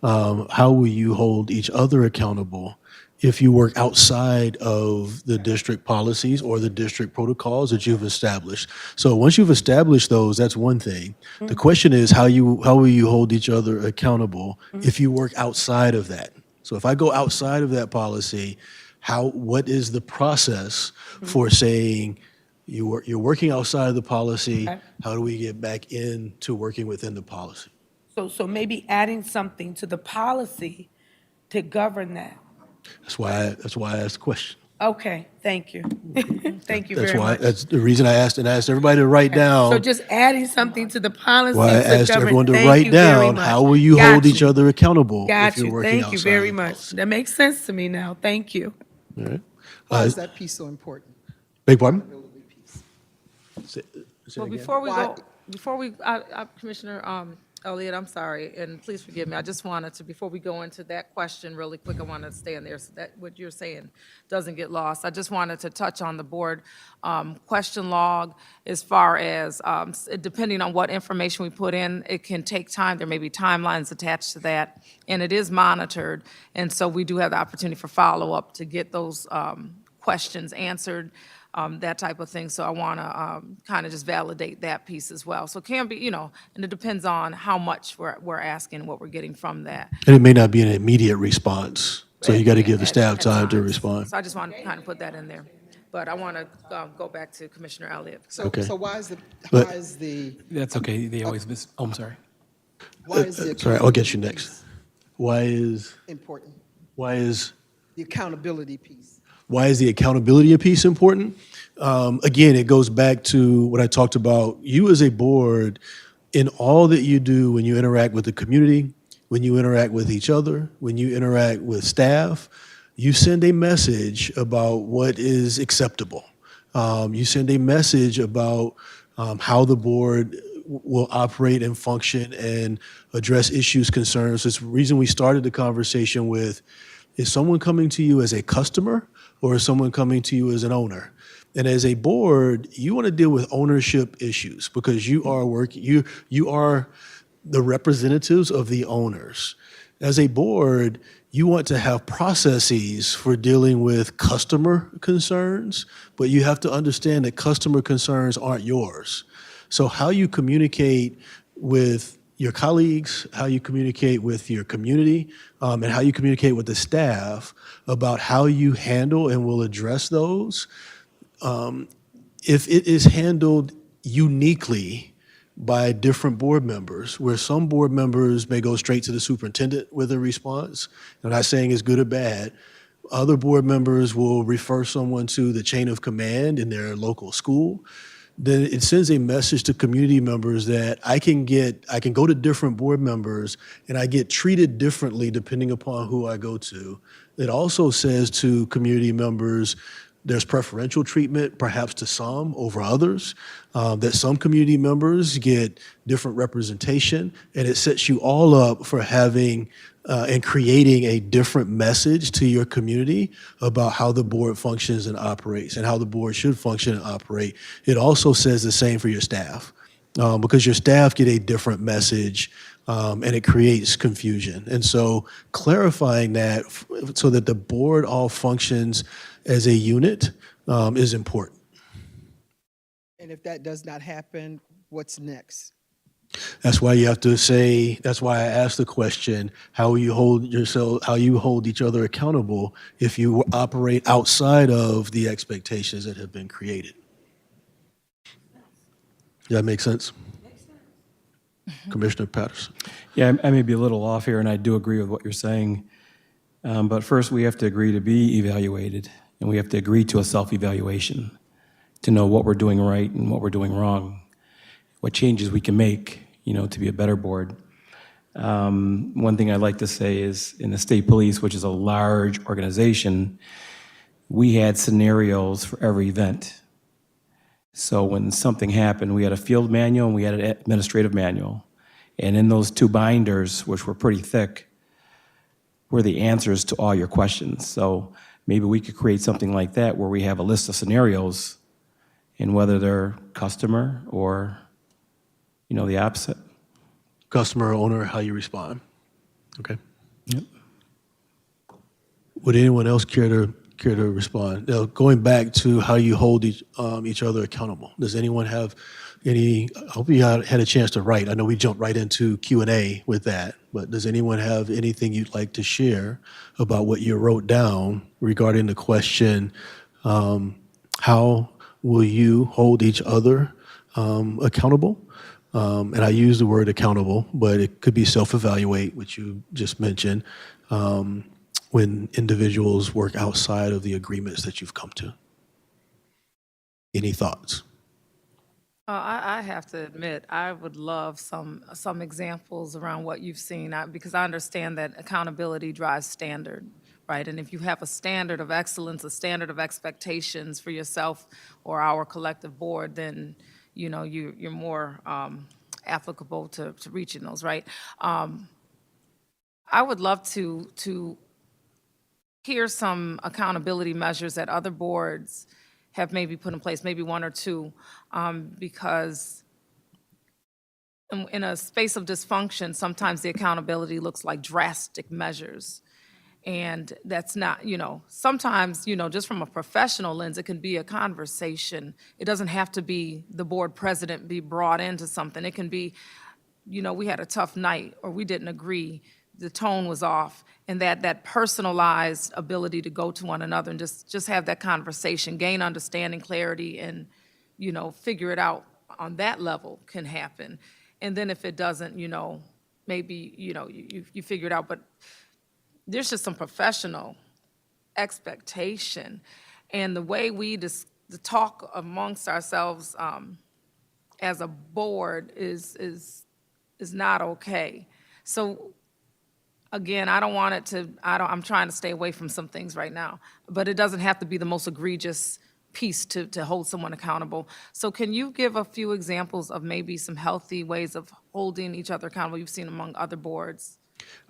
how will you hold each other accountable if you work outside of the district policies or the district protocols that you've established? So once you've established those, that's one thing. The question is how will you hold each other accountable if you work outside of that? So if I go outside of that policy, what is the process for saying you're working outside of the policy? Okay. How do we get back into working within the policy? So maybe adding something to the policy to govern that. That's why I asked the question. Okay, thank you. Thank you That's very why. much. That's the reason I asked everybody to write down. So just adding something to the policy. Why I to asked govern- everyone to Thank write you very down much. how will you Got hold each you. other accountable Got if you're you. working Thank you outside very of the much. policy. That makes sense to me now. Thank you. All right. Why is that piece so important? Beg pardon? Accountability piece. Say Well, again? before we, Commissioner Elliott, I'm sorry, and please forgive me. I just wanted to, before we go into that question really quick, I want to stay in there so that what you're saying doesn't get lost. I just wanted to touch on the board question log as far as depending on what information we put in, it can take time. There may be timelines attached to that, and it is monitored. And so we do have the opportunity for follow-up to get those questions answered. That type of thing. So I want to kind of just validate that piece as well. So it can be, and it depends on how much we're asking, what we're getting from that. And it may not be an immediate response, so you got to give the staff time to respond. So I just want to kind of put that in there. But I want to go back to Commissioner Elliott. So, Okay. so why is But- the That's okay, they always miss, oh, I'm sorry. why is the Sorry, I'll get you accountability next. piece Why is important? the accountability piece. accountability piece important? Again, it goes back to what I talked about. You as a board, in all that you do when you interact with the community, when you interact with each other, when you interact with staff, you send a message about what is acceptable. You send a message about how the board will operate and function and address issues, concerns. It's the reason we started the conversation with, is someone coming to you as a customer or is someone coming to you as an owner? And as a board, you want to deal with ownership issues because you are the representatives of the owners. As a board, you want to have processes for dealing with customer concerns, but you have to understand that customer concerns aren't yours. So how you communicate with your colleagues, how you communicate with your community, and how you communicate with the staff about how you handle and will address those. If it is handled uniquely by different board members, where some board members may go straight to the superintendent with a response, I'm not saying it's good or bad. Other board members will refer someone to the chain of command in their local school. Then it sends a message to community members that I can go to different board members and I get treated differently depending upon who I go to. It also says to community members, there's preferential treatment, perhaps to some over others, that some community members get different representation, and it sets you all up for having and creating a different message to your community about how the board functions and operates and how the board should function and operate. It also says the same for your staff, because your staff get a different message and it creates confusion. And so clarifying that so that the board all functions as a unit is important. And if that does not happen, what's next? That's why you have to say, that's why I asked the question, how will you hold yourself, how you hold each other accountable if you operate outside of the expectations that have been created? Does that make sense? Commissioner Patterson. Yeah, I may be a little off here, and I do agree with what you're saying. But first, we have to agree to be evaluated, and we have to agree to a self-evaluation to know what we're doing right and what we're doing wrong, what changes we can make, to be a better board. One thing I'd like to say is in the state police, which is a large organization, we had scenarios for every event. So when something happened, we had a field manual and we had an administrative manual. And in those two binders, which were pretty thick, were the answers to all your questions. So maybe we could create something like that where we have a list of scenarios and whether they're customer or, the opposite. Customer, owner, how you respond. Okay. Yep. Would anyone else care to respond? Now, going back to how you hold each other accountable. Does anyone have any? I hope you had a chance to write. I know we jumped right into Q&A with that, but does anyone have anything you'd like to share about what you wrote down regarding the question, how will you hold each other accountable? And I use the word accountable, but it could be self-evaluate, which you just mentioned, when individuals work outside of the agreements that you've come to. Any thoughts? I have to admit, I would love some examples around what you've seen, because I understand that accountability drives standard, right? And if you have a standard of excellence, a standard of expectations for yourself or our collective board, then you're more applicable to reaching those, right? I would love to hear some accountability measures that other boards have maybe put in place, maybe one or two, because in a space of dysfunction, sometimes the accountability looks like drastic measures. And that's not, sometimes, just from a professional lens, it can be a conversation. It doesn't have to be the board president be brought into something. It can be, we had a tough night or we didn't agree, the tone was off, and that personalized ability to go to one another and just have that conversation, gain understanding, clarity, and, figure it out on that level can happen. And then if it doesn't, maybe, you figure it out, but there's just some professional expectation. And the way we talk amongst ourselves as a board is not okay. So again, I don't want it to, I'm trying to stay away from some things right now, but it doesn't have to be the most egregious piece to hold someone accountable. So can you give a few examples of maybe some healthy ways of holding each other accountable you've seen among other boards?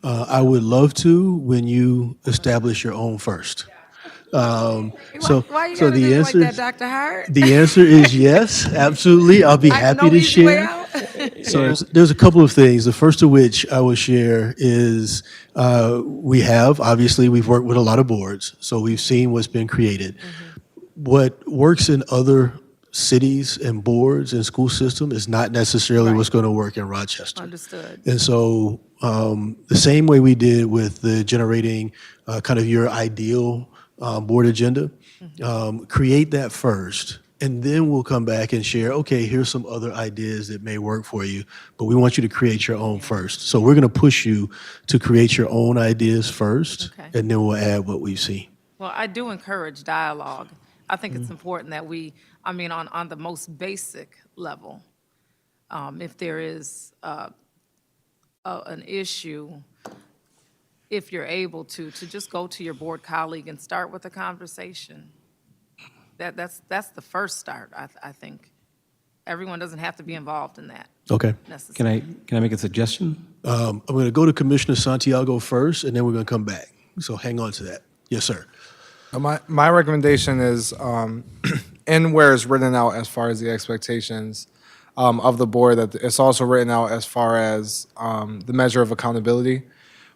I would love to when you establish your own first. Why you So gotta the do it answer like that, Dr. Hart? The answer is yes, absolutely. I'll be happy to easy way share. out? So there's a couple of things. The first of which I will share is we've worked with a lot of boards, so we've seen what's been created. What works in other cities and boards and school system is not necessarily what's going to work in Rochester. Understood. And so the same way we did with the generating kind of your ideal board agenda, create that first, and then we'll come back and share, okay, here's some other ideas that may work for you, but we want you to create your own first. So we're going to push you to create your own ideas first, Okay. and then we'll add what we see. Well, I do encourage dialogue. I think it's important that we, I mean, on the most basic level, if there is an issue, if you're able to just go to your board colleague and start with a conversation. That's the first start, I think. Everyone doesn't have to be involved in that Okay. necessarily. Can I make a suggestion? I'm going to go to Commissioner Santiago first, and then we're going to come back. So hang on to that. Yes, sir. My recommendation is, in where it's written out as far as the expectations of the board, that it's also written out as far as the measure of accountability.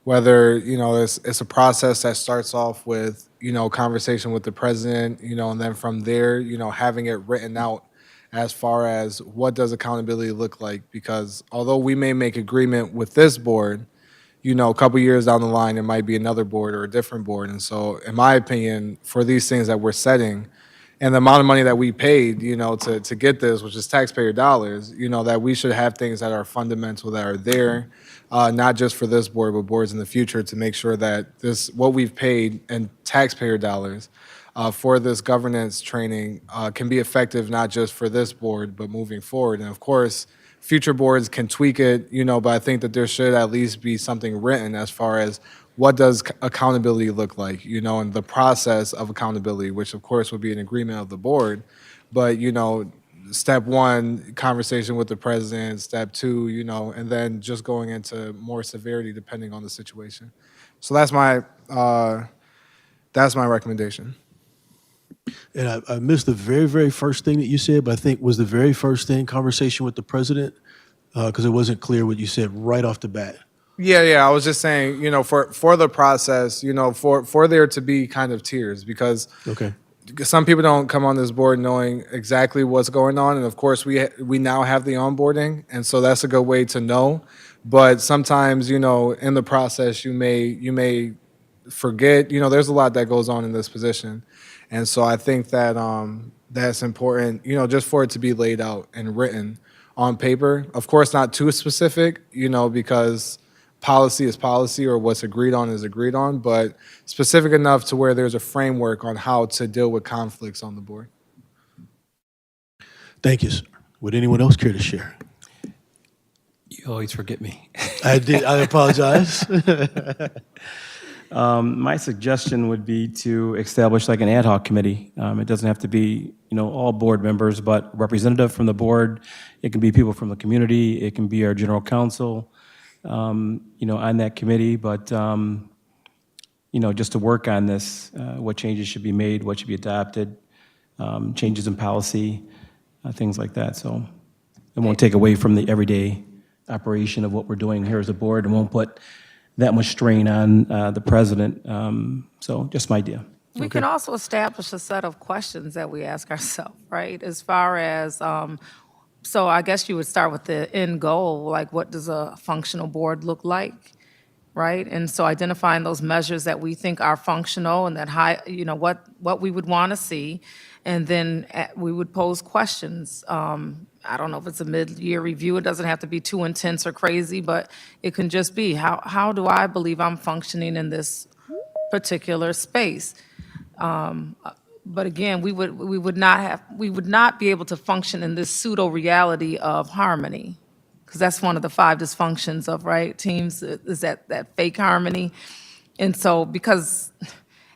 Whether, it's a process that starts off with, conversation with the president, and then from there, having it written out as far as what does accountability look like. Because although we may make agreement with this board, a couple years down the line, it might be another board or a different board. And so, in my opinion, for these things that we're setting, and the amount of money that we paid, to get this, which is taxpayer dollars, that we should have things that are fundamental, that are there, not just for this board, but boards in the future, to make sure that what we've paid in taxpayer dollars for this governance training can be effective, not just for this board, but moving forward. And of course, future boards can tweak it, but I think that there should at least be something written as far as what does accountability look like, and the process of accountability, which of course would be an agreement of the board. But, step one, conversation with the president, step two, and then just going into more severity depending on the situation. So that's my recommendation. And I missed the very, very first thing that you said, but I think was the very first thing, conversation with the president, because it wasn't clear what you said right off the bat. Yeah. I was just saying, for the process, for there to be kind of tiers, because Okay. some people don't come on this board knowing exactly what's going on, and of course we now have the onboarding, and so that's a good way to know. But sometimes, in the process, you may forget. There's a lot that goes on in this position, and so I think that that's important. Just for it to be laid out and written on paper. Of course, not too specific. Because policy is policy, or what's agreed on is agreed on, but specific enough to where there's a framework on how to deal with conflicts on the board. Thank you, sir. Would anyone else care to share? You always forget me. I did. I apologize. My suggestion would be to establish like an ad hoc committee. It doesn't have to be, all board members, but representative from the board. It can be people from the community. It can be our general counsel, on that committee. But, just to work on this, what changes should be made, what should be adopted, changes in policy, things like that. So it won't take away from the everyday operation of what we're doing here as a board, and won't put that much strain on the president. So just my idea. We can also establish a set of questions that we ask ourselves, right? As far as, so I guess you would start with the end goal, like what does a functional board look like, right? And so identifying those measures that we think are functional and that what we would want to see. And then we would pose questions. I don't know if it's a mid-year review. It doesn't have to be too intense or crazy, but it can just be, how do I believe I'm functioning in this particular space? But again, we would not be able to function in this pseudo reality of harmony, because that's one of the 5 dysfunctions of teams, is that fake harmony. And so, because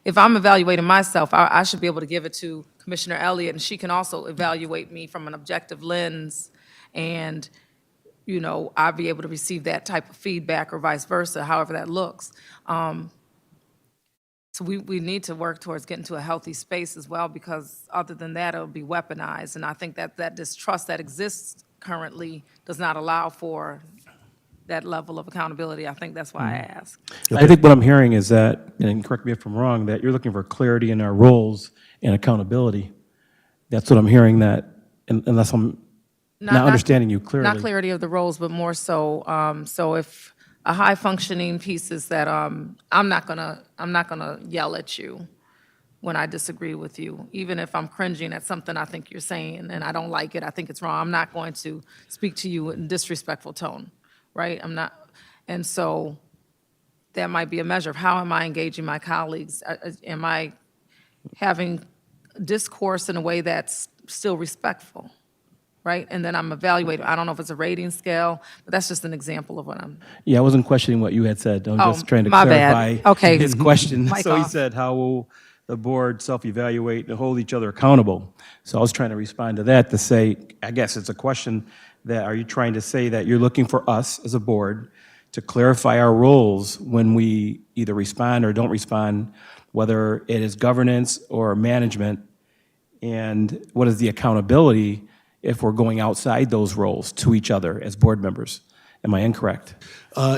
if I'm evaluating myself, I should be able to give it to Commissioner Elliott, and she can also evaluate me from an objective lens, and I'll be able to receive that type of feedback, or vice versa, however that looks. So we need to work towards getting to a healthy space as well, because other than that, it'll be weaponized. And I think that distrust that exists currently does not allow for that level of accountability. I think that's why I asked. I think what I'm hearing is that, and correct me if I'm wrong, that you're looking for clarity in our roles and accountability. That's what I'm hearing, that unless I'm not understanding you clearly. Not clarity of the roles, but more so, so if a high functioning piece is that, I'm not gonna yell at you when I disagree with you, even if I'm cringing at something I think you're saying and I don't like it, I think it's wrong, I'm not going to speak to you in disrespectful tone, right? I'm not, and so that might be a measure of how am I engaging my colleagues? Am I having discourse in a way that's still respectful, right? And then I'm evaluating, I don't know if it's a rating scale, but that's just an example of what I'm. Yeah, I wasn't questioning what you had said. I'm Oh, just trying to my bad. clarify Okay. his question. Mic So he off. said, how will the board self-evaluate and hold each other accountable? So I was trying to respond to that to say, I guess it's a question that, are you trying to say that you're looking for us as a board to clarify our roles when we either respond or don't respond, whether it is governance or management, and what is the accountability if we're going outside those roles to each other as board members? Am I incorrect?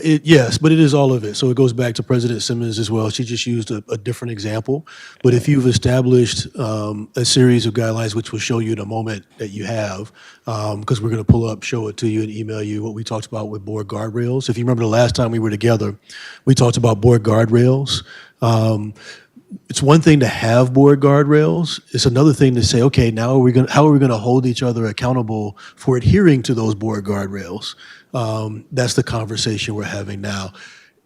Yes, but it is all of it. So it goes back to President Simmons as well. She just used a different example. But if you've established a series of guidelines, which we'll show you in a moment that you have, because we're going to pull up, show it to you, and email you what we talked about with board guardrails. If you remember the last time we were together, we talked about board guardrails. It's one thing to have board guardrails. It's another thing to say, okay, now how are we going to hold each other accountable for adhering to those board guardrails? That's the conversation we're having now.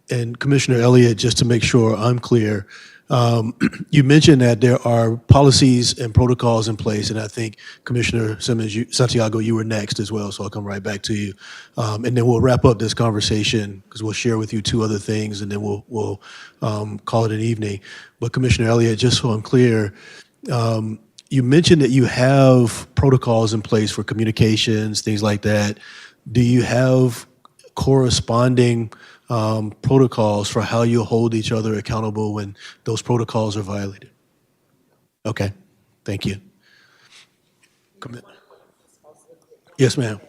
And Commissioner Elliott, just to make sure I'm clear, you mentioned that there are policies and protocols in place, and I think Commissioner Simmons, Santiago, you were next as well, so I'll come right back to you. And then we'll wrap up this conversation because we'll share with you two other things, and then we'll call it an evening. But Commissioner Elliott, just so I'm clear, you mentioned that you have protocols in place for communications, things like that. Do you have corresponding protocols for how you hold each other accountable when those protocols are violated? Okay, thank you. Yes, ma'am.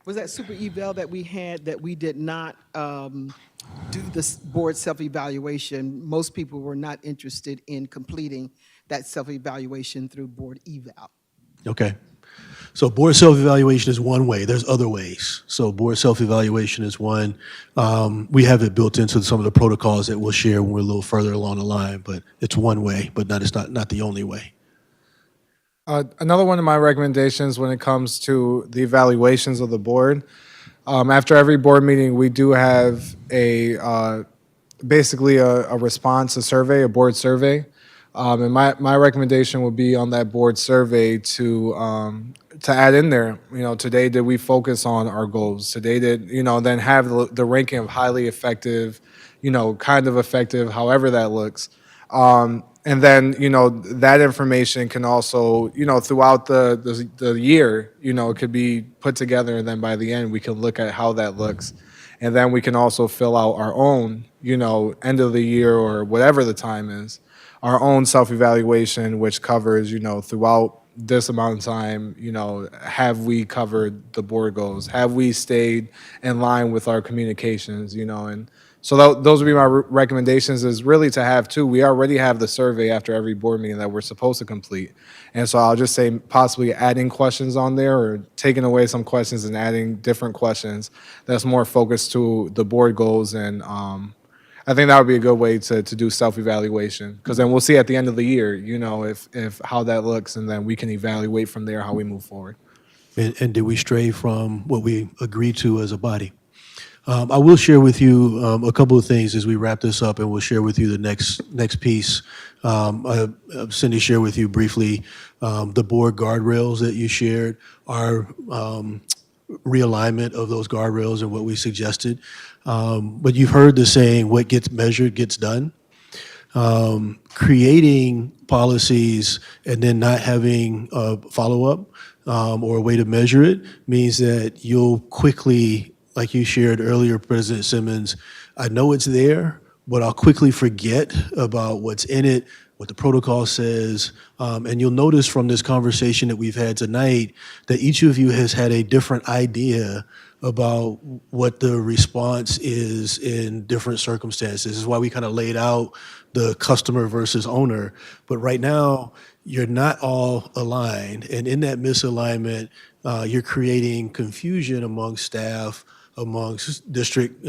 Was that super eval that we had that we did not do this board self-evaluation? Most people were not interested in completing that self-evaluation through board eval. Okay. So board self-evaluation is one way. There's other ways. So board self-evaluation is one. We have it built into some of the protocols that we'll share when we're a little further along the line, but it's one way, but it's not the only way. Another one of my recommendations when it comes to the evaluations of the board, after every board meeting, we do have basically a response, a survey, a board survey. And my recommendation would be on that board survey to add in there, today did we focus on our goals? Today did, then have the ranking of highly effective, kind of effective, however that looks. And then, that information can also, throughout the year, it could be put together, and then by the end, we can look at how that looks. And then we can also fill out our own, end of the year or whatever the time is, our own self-evaluation, which covers, throughout this amount of time, have we covered the board goals? Have we stayed in line with our communications, and so those would be my recommendations, is really to have two. We already have the survey after every board meeting that we're supposed to complete. And so I'll just say possibly adding questions on there or taking away some questions and adding different questions that's more focused to the board goals. And I think that would be a good way to do self-evaluation, because then we'll see at the end of the year, if how that looks, and then we can evaluate from there how we move forward. And did we stray from what we agreed to as a body? I will share with you a couple of things as we wrap this up, and we'll share with you the next piece. Cindy, share with you briefly the board guardrails that you shared, our realignment of those guardrails and what we suggested. But you've heard the saying, what gets measured gets done. Creating policies and then not having a follow-up or a way to measure it means that you'll quickly, like you shared earlier, President Simmons, I know it's there, but I'll quickly forget about what's in it, what the protocol says. And you'll notice from this conversation that we've had tonight that each of you has had a different idea about what the response is in different circumstances. This is why we kind of laid out the customer versus owner. But right now, you're not all aligned. And in that misalignment, you're creating confusion among staff, amongst district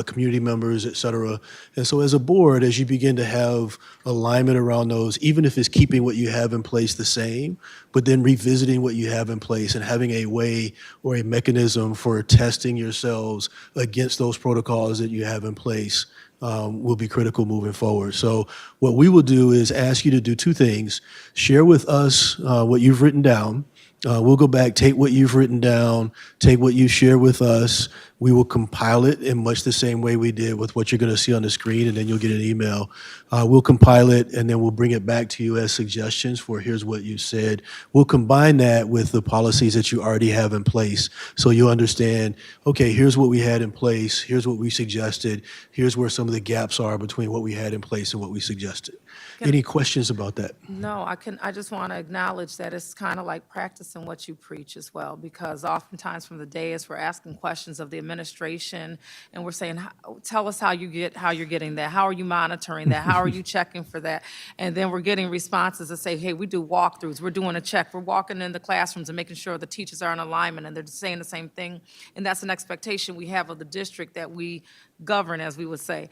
community members, et cetera. And so as a board, as you begin to have alignment around those, even if it's keeping what you have in place the same, but then revisiting what you have in place and having a way or a mechanism for testing yourselves against those protocols that you have in place will be critical moving forward. So what we will do is ask you to do two things. Share with us what you've written down. We'll go back, take what you've written down, take what you share with us. We will compile it in much the same way we did with what you're going to see on the screen, and then you'll get an email. We'll compile it, and then we'll bring it back to you as suggestions for here's what you said. We'll combine that with the policies that you already have in place, so you'll understand, okay, here's what we had in place, here's what we suggested, here's where some of the gaps are between what we had in place and what we suggested. Any questions about that? No, I just want to acknowledge that it's kind of like practicing what you preach as well, because oftentimes from the dais, we're asking questions of the administration, and we're saying, tell us how you're getting that, how are you monitoring that, how are you checking for that? And then we're getting responses that say, hey, we do walkthroughs, we're doing a check, we're walking in the classrooms and making sure the teachers are in alignment, and they're saying the same thing, and that's an expectation we have of the district that we govern, as we would say.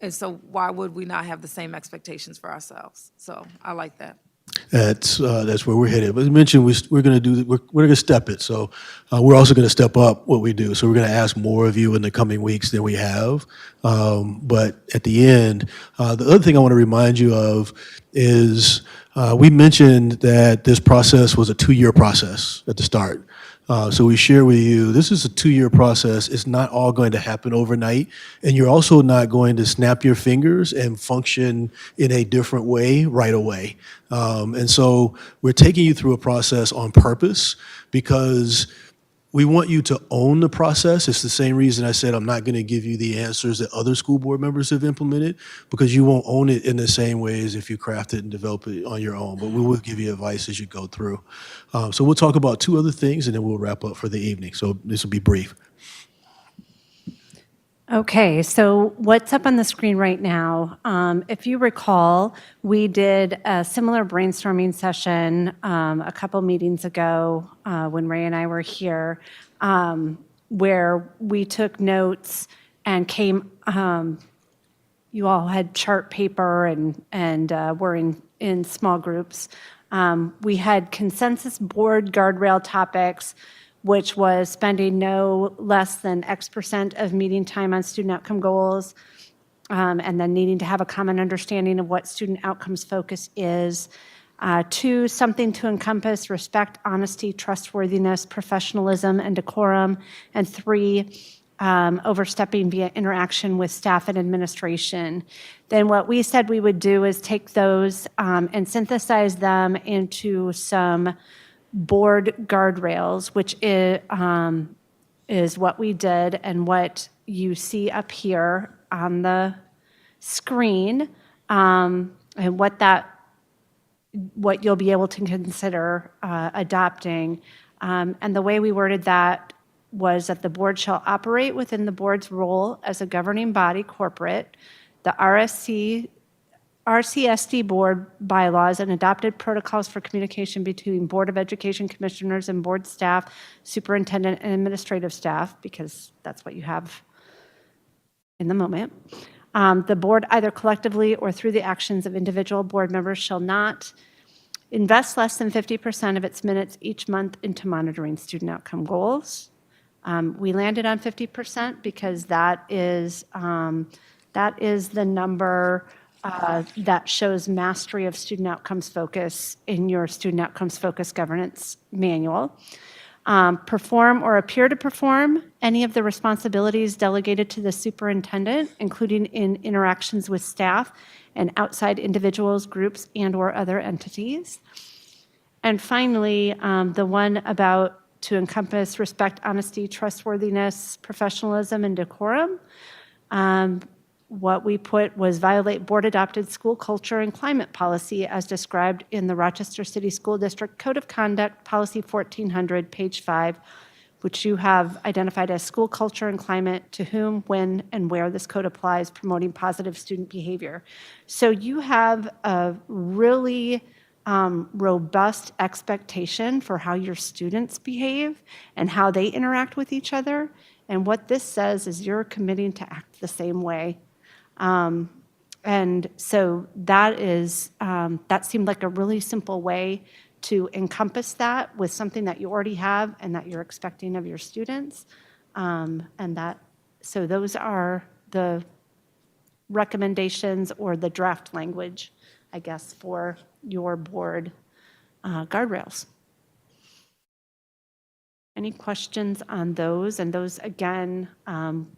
And so why would we not have the same expectations for ourselves? So I like that. That's where we're headed. But as mentioned, we're going to step it. So we're also going to step up what we do. So we're going to ask more of you in the coming weeks than we have. But at the end, the other thing I want to remind you of is we mentioned that this process was a 2-year process at the start. So we share with you, this is a 2-year process. It's not all going to happen overnight. And you're also not going to snap your fingers and function in a different way right away. And so we're taking you through a process on purpose because we want you to own the process. It's the same reason I said I'm not going to give you the answers that other school board members have implemented, because you won't own it in the same way as if you craft it and develop it on your own. But we will give you advice as you go through. So we'll talk about 2 other things, and then we'll wrap up for the evening. So this will be brief. Okay, so what's up on the screen right now? If you recall, we did a similar brainstorming session a couple meetings ago when Ray and I were here, where we took notes and came. You all had chart paper and were in small groups. We had consensus board guardrail topics, which was spending no less than X% of meeting time on student outcome goals, and then needing to have a common understanding of what student outcomes focus is. 2, something to encompass respect, honesty, trustworthiness, professionalism, and decorum. And 3, overstepping via interaction with staff and administration. Then what we said we would do is take those and synthesize them into some board guardrails, which is what we did and what you see up here on the screen, and what you'll be able to consider adopting. And the way we worded that was that the board shall operate within the board's role as a governing body corporate, the RCSD board bylaws and adopted protocols for communication between Board of Education commissioners and board staff, superintendent, and administrative staff, because that's what you have in the moment. The board, either collectively or through the actions of individual board members, shall not invest less than 50% of its minutes each month into monitoring student outcome goals. We landed on 50% because that is the number that shows mastery of student outcomes focus in your student outcomes focus governance manual. Perform or appear to perform any of the responsibilities delegated to the superintendent, including in interactions with staff and outside individuals, groups, and/or other entities. And finally, the one about to encompass respect, honesty, trustworthiness, professionalism, and decorum. What we put was violate board-adopted school culture and climate policy as described in the Rochester City School District Code of Conduct, Policy 1400, page 5, which you have identified as school culture and climate, to whom, when, and where this code applies, promoting positive student behavior. So you have a really robust expectation for how your students behave and how they interact with each other. And what this says is you're committing to act the same way. And so that is, that seemed like a really simple way to encompass that with something that you already have and that you're expecting of your students. And that, so those are the recommendations or the draft language, I guess, for your board guardrails. Any questions on those? And those, again,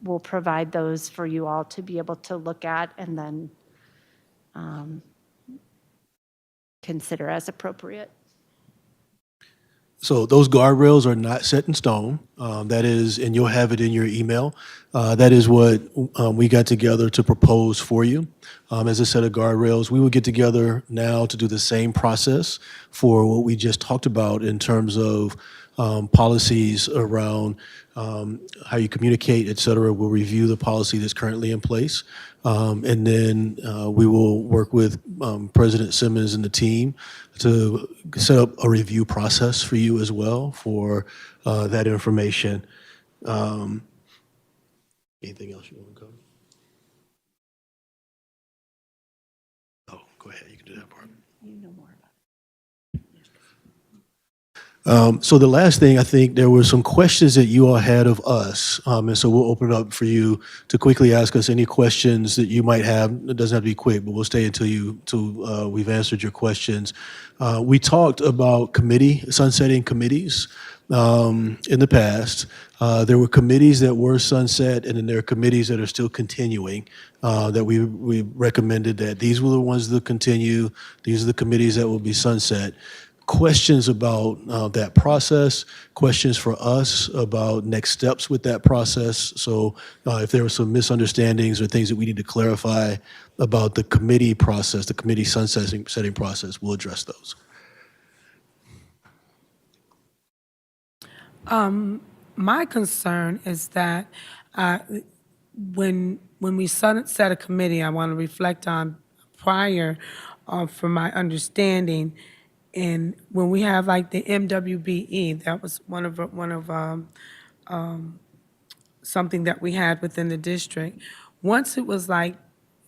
we'll provide those for you all to be able to look at and then consider as appropriate. So those guardrails are not set in stone. That is, and you'll have it in your email. That is what we got together to propose for you as a set of guardrails. We will get together now to do the same process for what we just talked about in terms of policies around how you communicate, et cetera. We'll review the policy that's currently in place. And then we will work with President Simmons and the team to set up a review process for you as well for that information. Anything else you want to cover? Oh, go ahead. You can do that part. You know more about So the last thing, I think there were some questions that you all had of us, and so we'll open it up for you to quickly ask us any questions that you might have. It doesn't have to be quick, but we'll stay until we've answered your questions. We talked about sunsetting committees in the past. There were committees that were sunset, and then there are committees that are still continuing. That we recommended that these were the ones that continue. These are the committees that will be sunset. Questions about that process, questions for us about next steps with that process. So if there were some misunderstandings or things that we need to clarify about the committee process, the committee setting process, we'll address those. My concern is that when we set a committee, I want to reflect on prior, from my understanding. And when we have like the MWBE, that was one of something that we had within the district. Once it was like,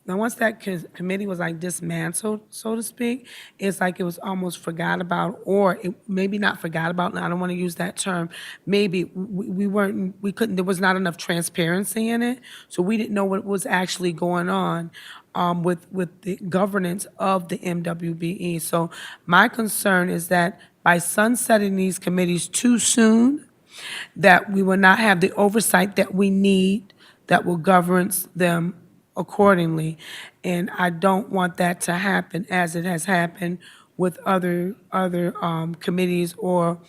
now once that committee was like dismantled, so to speak, it's like it was almost forgot about, or it maybe not forgot about. And I don't want to use that term. Maybe we couldn't. There was not enough transparency in it, so we didn't know what was actually going on. With the governance of the MWBE. So my concern is that by sunsetting these committees too soon, that we will not have the oversight that we need that will govern them accordingly. And I don't want that to happen as it has happened with other committees or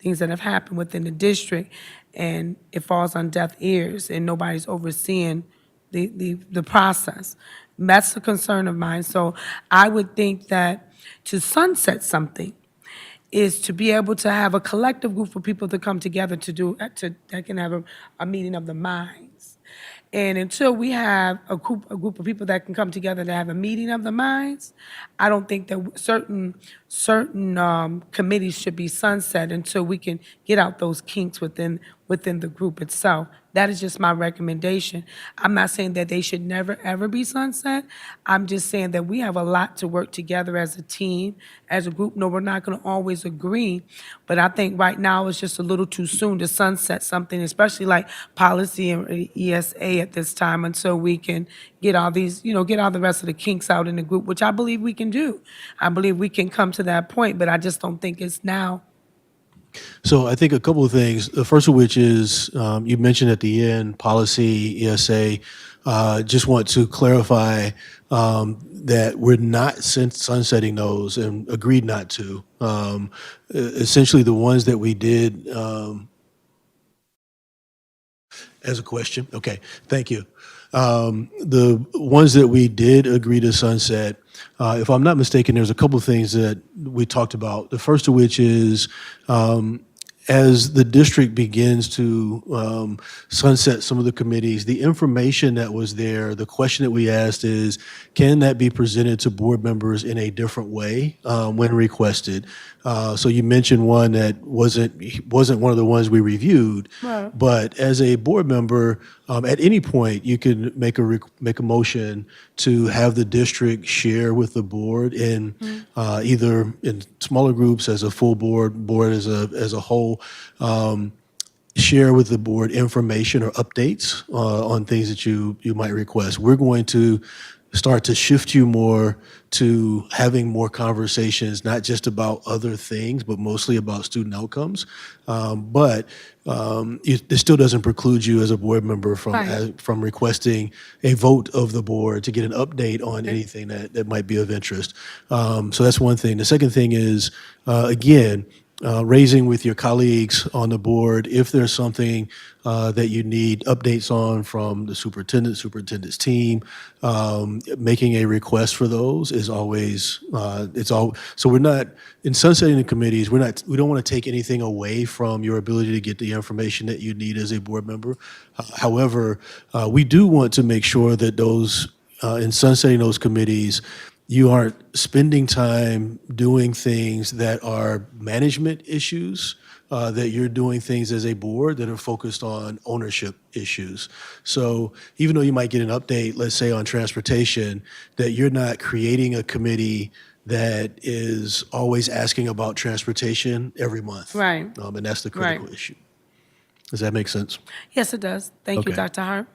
things that have happened within the district, and it falls on deaf ears and nobody's overseeing the process. And that's the concern of mine. So I would think that to sunset something is to be able to have a collective group of people to come together that can have a meeting of the minds. And until we have a group of people that can come together to have a meeting of the minds, I don't think that certain committees should be sunset until we can get out those kinks within the group itself. That is just my recommendation. I'm not saying that they should never, ever be sunset. I'm just saying that we have a lot to work together as a team, as a group. No, we're not going to always agree, but I think right now it's just a little too soon to sunset something, especially like policy and ESA at this time, until we can get all these, get all the rest of the kinks out in the group, which I believe we can do. I believe we can come to that point, but I just don't think it's now. So I think a couple of things. The first of which is you mentioned at the end policy, ESA. Just want to clarify that we're not sunsetting those and agreed not to. Essentially, the ones that we did as a question. Okay, thank you. The ones that we did agree to sunset, if I'm not mistaken, there's a couple of things that we talked about. The first of which is as the district begins to sunset some of the committees, the information that was there, the question that we asked is, can that be presented to board members in a different way when requested? So you mentioned one that wasn't one of the ones we reviewed, but as a board member, at any point you can make a motion to have the district share with the board in either in smaller groups as a full board as a whole. Share with the board information or updates on things that you might request. We're going to start to shift you more to having more conversations, not just about other things, but mostly about student outcomes. But it still doesn't preclude you as a board member from requesting a vote of the board to get an update on anything that might be of interest. So that's one thing. The second thing is, again, raising with your colleagues on the board if there's something that you need updates on from the superintendent's team, making a request for those is always so we're not in sunsetting the committees, we don't want to take anything away from your ability to get the information that you need as a board member. However, we do want to make sure that those in sunsetting those committees, you aren't spending time doing things that are management issues, that you're doing things as a board that are focused on ownership issues. So even though you might get an update, let's say on transportation, that you're not creating a committee that is always asking about transportation every month. Right. And that's the critical issue. Does that make sense? Yes, it does. Thank you, Okay. Dr. Hart.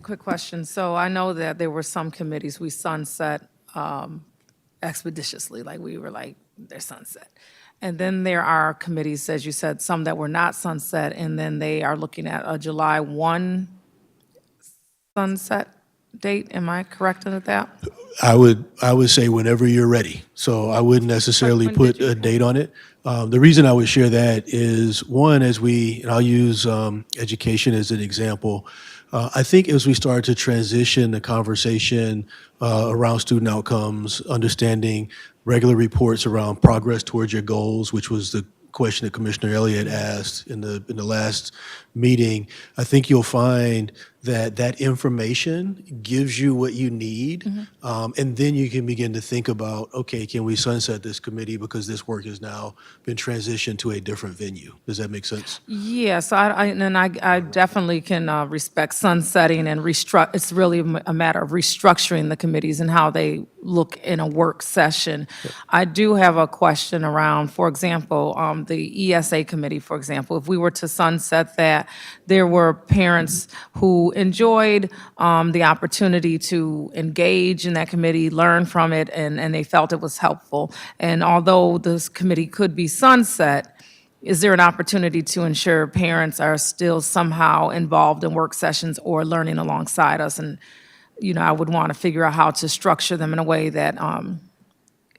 Quick question. So I know that there were some committees we sunset expeditiously, like we were like, they're sunset. And then there are committees, as you said, some that were not sunset, and then they are looking at a July 1 sunset date. Am I correct in that? I would say whenever you're ready. So I wouldn't necessarily When put did you- a date on it. The reason I would share that is, one, and I'll use education as an example. I think as we start to transition the conversation around student outcomes, understanding regular reports around progress towards your goals, which was the question that Commissioner Elliott asked in the last meeting, I think you'll find that information gives you what you need, and then you can begin to think about, okay, can we sunset this committee because this work has now been transitioned to a different venue? Does that make sense? Yes, I definitely can respect sunsetting and it's really a matter of restructuring the committees and how they look in a work session. I do have a question around, for example, the ESA committee, for example. If we were to sunset that, there were parents who enjoyed the opportunity to engage in that committee, learn from it, and they felt it was helpful. And although this committee could be sunset, is there an opportunity to ensure parents are still somehow involved in work sessions or learning alongside us? And, I would want to figure out how to structure them in a way that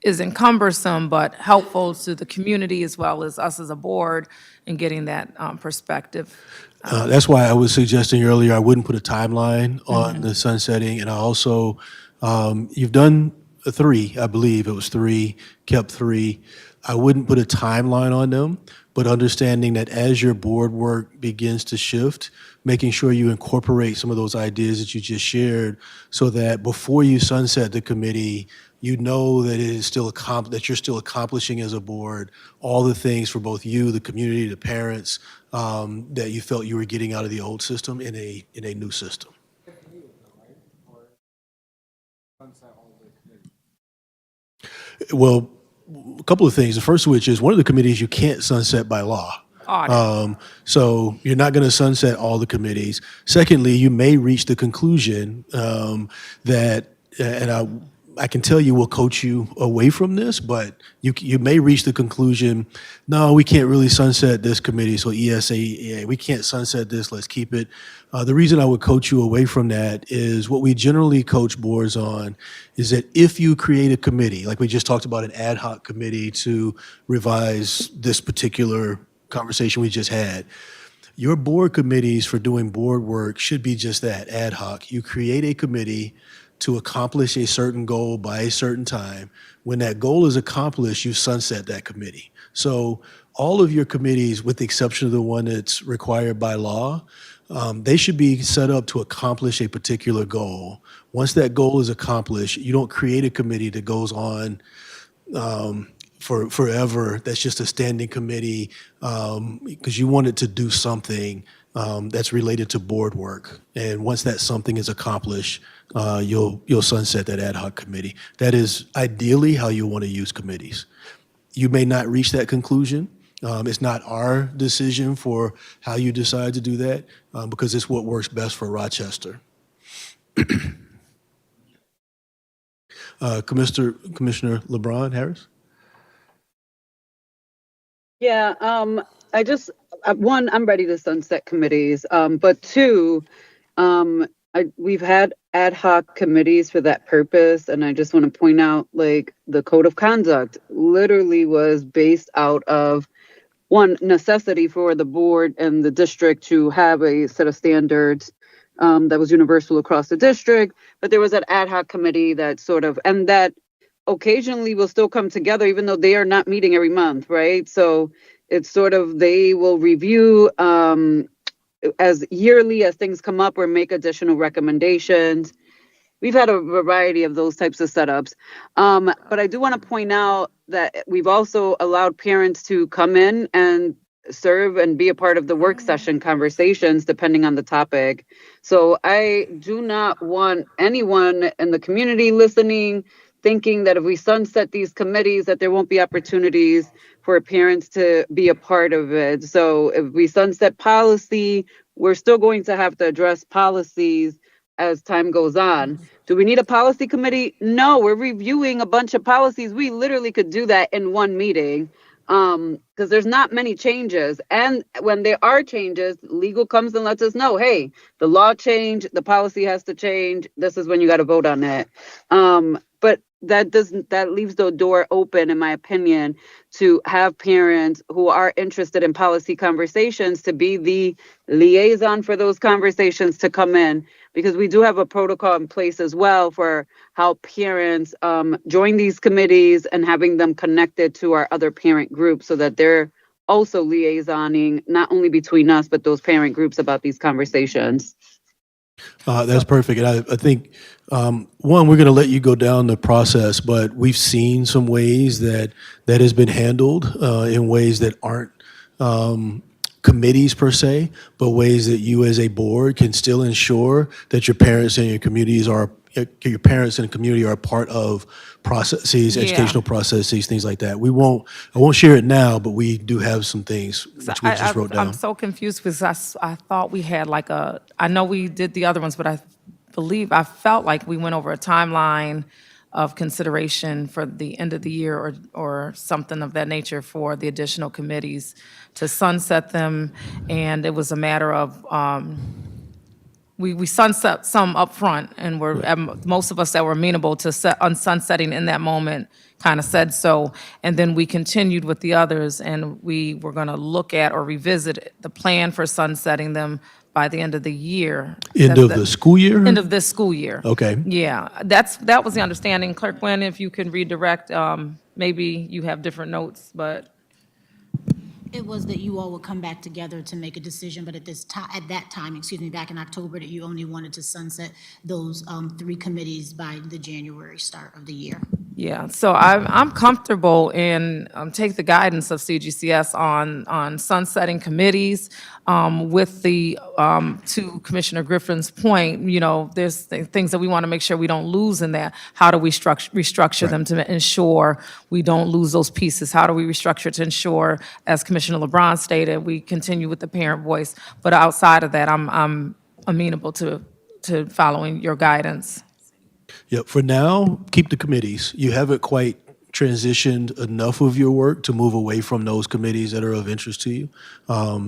isn't cumbersome, but helpful to the community as well as us as a board in getting that perspective. That's why I was suggesting earlier I wouldn't put a timeline on the sunsetting. And I also, you've done 3, I believe it was 3, kept 3. I wouldn't put a timeline on them, but understanding that as your board work begins to shift, making sure you incorporate some of those ideas that you just shared so that before you sunset the committee, you know that it is still that you're still accomplishing as a board all the things for both you, the community, the parents, that you felt you were getting out of the old system in a new system. Well, a couple of things. The first of which is one of the committees you can't sunset by law. So you're not going to sunset all the committees. Secondly, you may reach the conclusion that, and I can tell you we'll coach you away from this, but you may reach the conclusion, no, we can't really sunset this committee, so ESA, we can't sunset this, let's keep it. The reason I would coach you away from that is what we generally coach boards on is that if you create a committee, like we just talked about an ad hoc committee to revise this particular conversation we just had, your board committees for doing board work should be just that, ad hoc. You create a committee to accomplish a certain goal by a certain time. When that goal is accomplished, you sunset that committee. So all of your committees, with the exception of the one that's required by law, they should be set up to accomplish a particular goal. Once that goal is accomplished, you don't create a committee that goes on for forever. That's just a standing committee because you want it to do something that's related to board work. And once that something is accomplished, you'll sunset that ad hoc committee. That is ideally how you want to use committees. You may not reach that conclusion. It's not our decision for how you decide to do that because it's what works best for Rochester. Commissioner LeBron Harris? Yeah, I just, one, I'm ready to sunset committees, but two, we've had ad hoc committees for that purpose, and I just want to point out, like, the code of conduct literally was based out of one necessity for the board and the district to have a set of standards that was universal across the district, but there was an ad hoc committee that sort of, and that occasionally will still come together, even though they are not meeting every month, right? So it's sort of, they will review as yearly as things come up or make additional recommendations. We've had a variety of those types of setups. But I do want to point out that we've also allowed parents to come in and serve and be a part of the work session conversations, depending on the topic. So I do not want anyone in the community listening thinking that if we sunset these committees, that there won't be opportunities for parents to be a part of it. So if we sunset policy, we're still going to have to address policies as time goes on. Do we need a policy committee? No, we're reviewing a bunch of policies. We literally could do that in one meeting because there's not many changes. And when there are changes, legal comes and lets us know, hey, the law changed, the policy has to change. This is when you got to vote on that. But that leaves the door open, in my opinion, to have parents who are interested in policy conversations to be the liaison for those conversations to come in, because we do have a protocol in place as well for how parents join these committees and having them connected to our other parent groups so that they're also liaisoning not only between us, but those parent groups about these conversations. That's perfect. And I think, one, we're going to let you go down the process, but we've seen some ways that has been handled in ways that aren't committees per se, but ways that you as a board can still ensure that your parents and your communities are your parents and the community are a part of processes, educational processes, things like that. I won't share it now, but we do have some things which we just wrote down. I'm so confused because I thought we had like I know we did the other ones, but I felt like we went over a timeline of consideration for the end of the year or something of that nature for the additional committees to sunset them. And it was a matter of, we sunset some up front, and most of us that were amenable to sunsetting in that moment kind of said so. And then we continued with the others, and we were going to look at or revisit the plan for sunsetting them by the end of the year. End of the school year? End of this school year. Okay. Yeah, that was the understanding. Clerk Nguyen, if you can redirect, maybe you have different notes, but. It was that you all would come back together to make a decision, but at that time, back in October, that you only wanted to sunset those 3 committees by the January start of the year. Yeah, so I'm comfortable in take the guidance of CGCS on sunsetting committees with the to Commissioner Griffin's point. You know, there's things that we want to make sure we don't lose in that. How do we restructure them to ensure we don't lose those pieces? How do we restructure to ensure, as Commissioner LeBron stated, we continue with the parent voice? But outside of that, I'm amenable to following your guidance. Yeah, for now, keep the committees. You haven't quite transitioned enough of your work to move away from those committees that are of interest to you.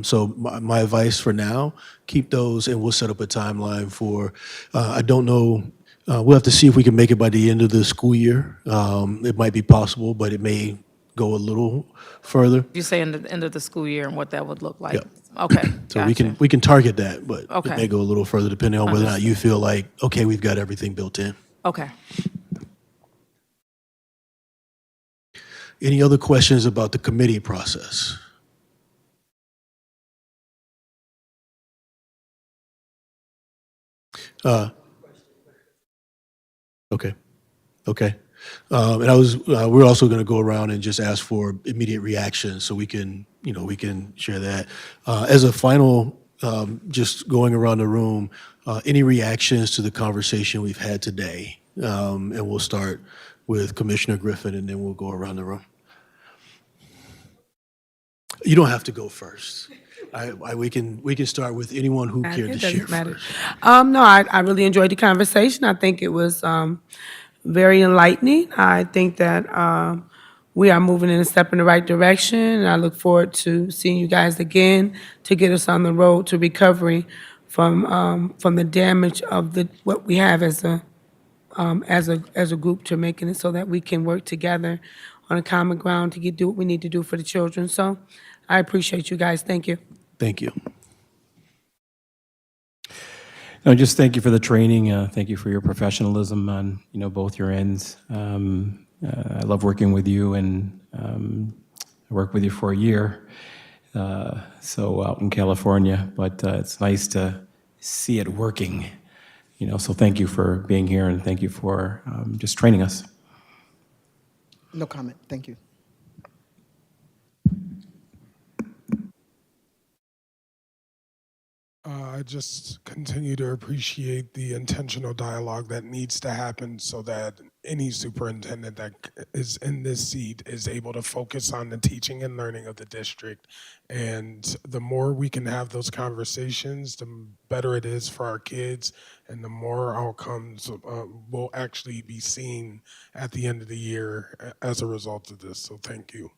So my advice for now, keep those, and we'll set up a timeline for, I don't know, we'll have to see if we can make it by the end of the school year. It might be possible, but it may go a little further. You say in the end of the school year and what that would look like? Yep. Okay, So gotcha. we can target that, but Okay. it may go a little further depending on whether or not you feel like, okay, we've got everything built in. Okay. Any other questions about the committee process? Okay, okay. And I was, we're also going to go around and just ask for immediate reactions so we can, we can share that. As a final, just going around the room, any reactions to the conversation we've had today? And we'll start with Commissioner Griffin, and then we'll go around the room. You don't have to go first. We can start with anyone who cared to share first. No, I really enjoyed the conversation. I think it was very enlightening. I think that we are moving in a step in the right direction, and I look forward to seeing you guys again to get us on the road to recovery from the damage of what we have as a group, to making it so that we can work together on a common ground to do what we need to do for the children. So I appreciate you guys. Thank you. Thank you. No, just thank you for the training. Thank you for your professionalism on, both your ends. I love working with you, and I worked with you for a year, so out in California, but it's nice to see it working, so thank you for being here, and thank you for just training us. No comment. Thank you. I just continue to appreciate the intentional dialogue that needs to happen so that any superintendent that is in this seat is able to focus on the teaching and learning of the district. And the more we can have those conversations, the better it is for our kids, and the more outcomes will actually be seen at the end of the year as a result of this. So thank you.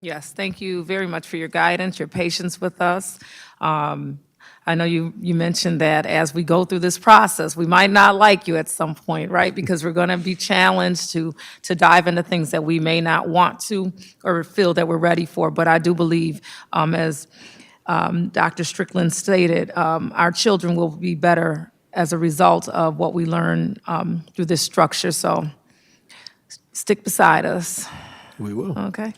Yes, thank you very much for your guidance, your patience with us. I know you mentioned that as we go through this process, we might not like you at some point, right? Because we're going to be challenged to dive into things that we may not want to or feel that we're ready for. But I do believe, as Dr. Strickland stated, our children will be better as a result of what we learn through this structure. So stick beside us. We will. Okay.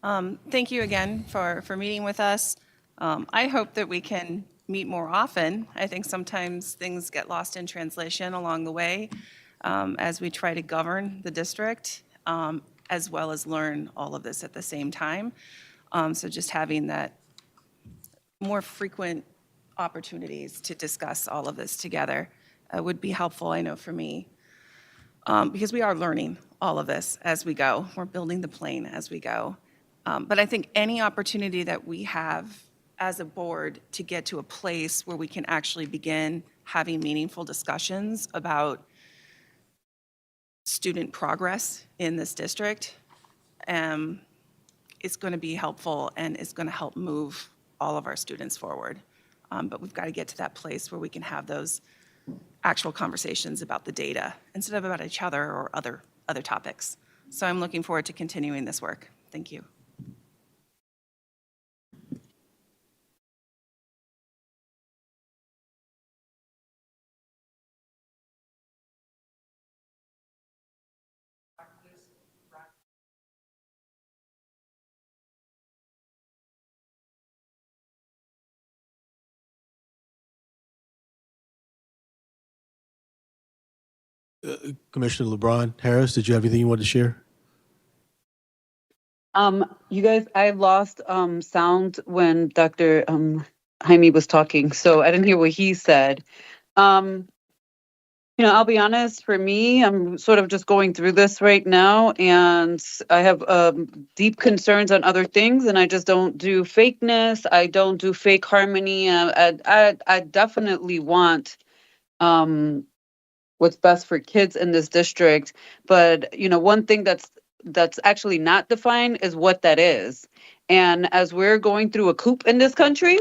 Thank you again for meeting with us. I hope that we can meet more often. I think sometimes things get lost in translation along the way as we try to govern the district, as well as learn all of this at the same time. So just having that more frequent opportunities to discuss all of this together would be helpful, I know, for me, because we are learning all of this as we go. We're building the plane as we go. But I think any opportunity that we have as a board to get to a place where we can actually begin having meaningful discussions about student progress in this district is going to be helpful and is going to help move all of our students forward. But we've got to get to that place where we can have those actual conversations about the data instead of about each other or other topics. So I'm looking forward to continuing this work. Thank you. Commissioner LeBron Harris, did you have anything you wanted to share? You guys, I lost sound when Dr. Jaime was talking, so I didn't hear what he said. I'll be honest, for me, I'm sort of just going through this right now, and I have deep concerns on other things, and I just don't do fakeness. I don't do fake harmony. I definitely want what's best for kids in this district. But, one thing that's actually not defined is what that is. And as we're going through a coup in this country,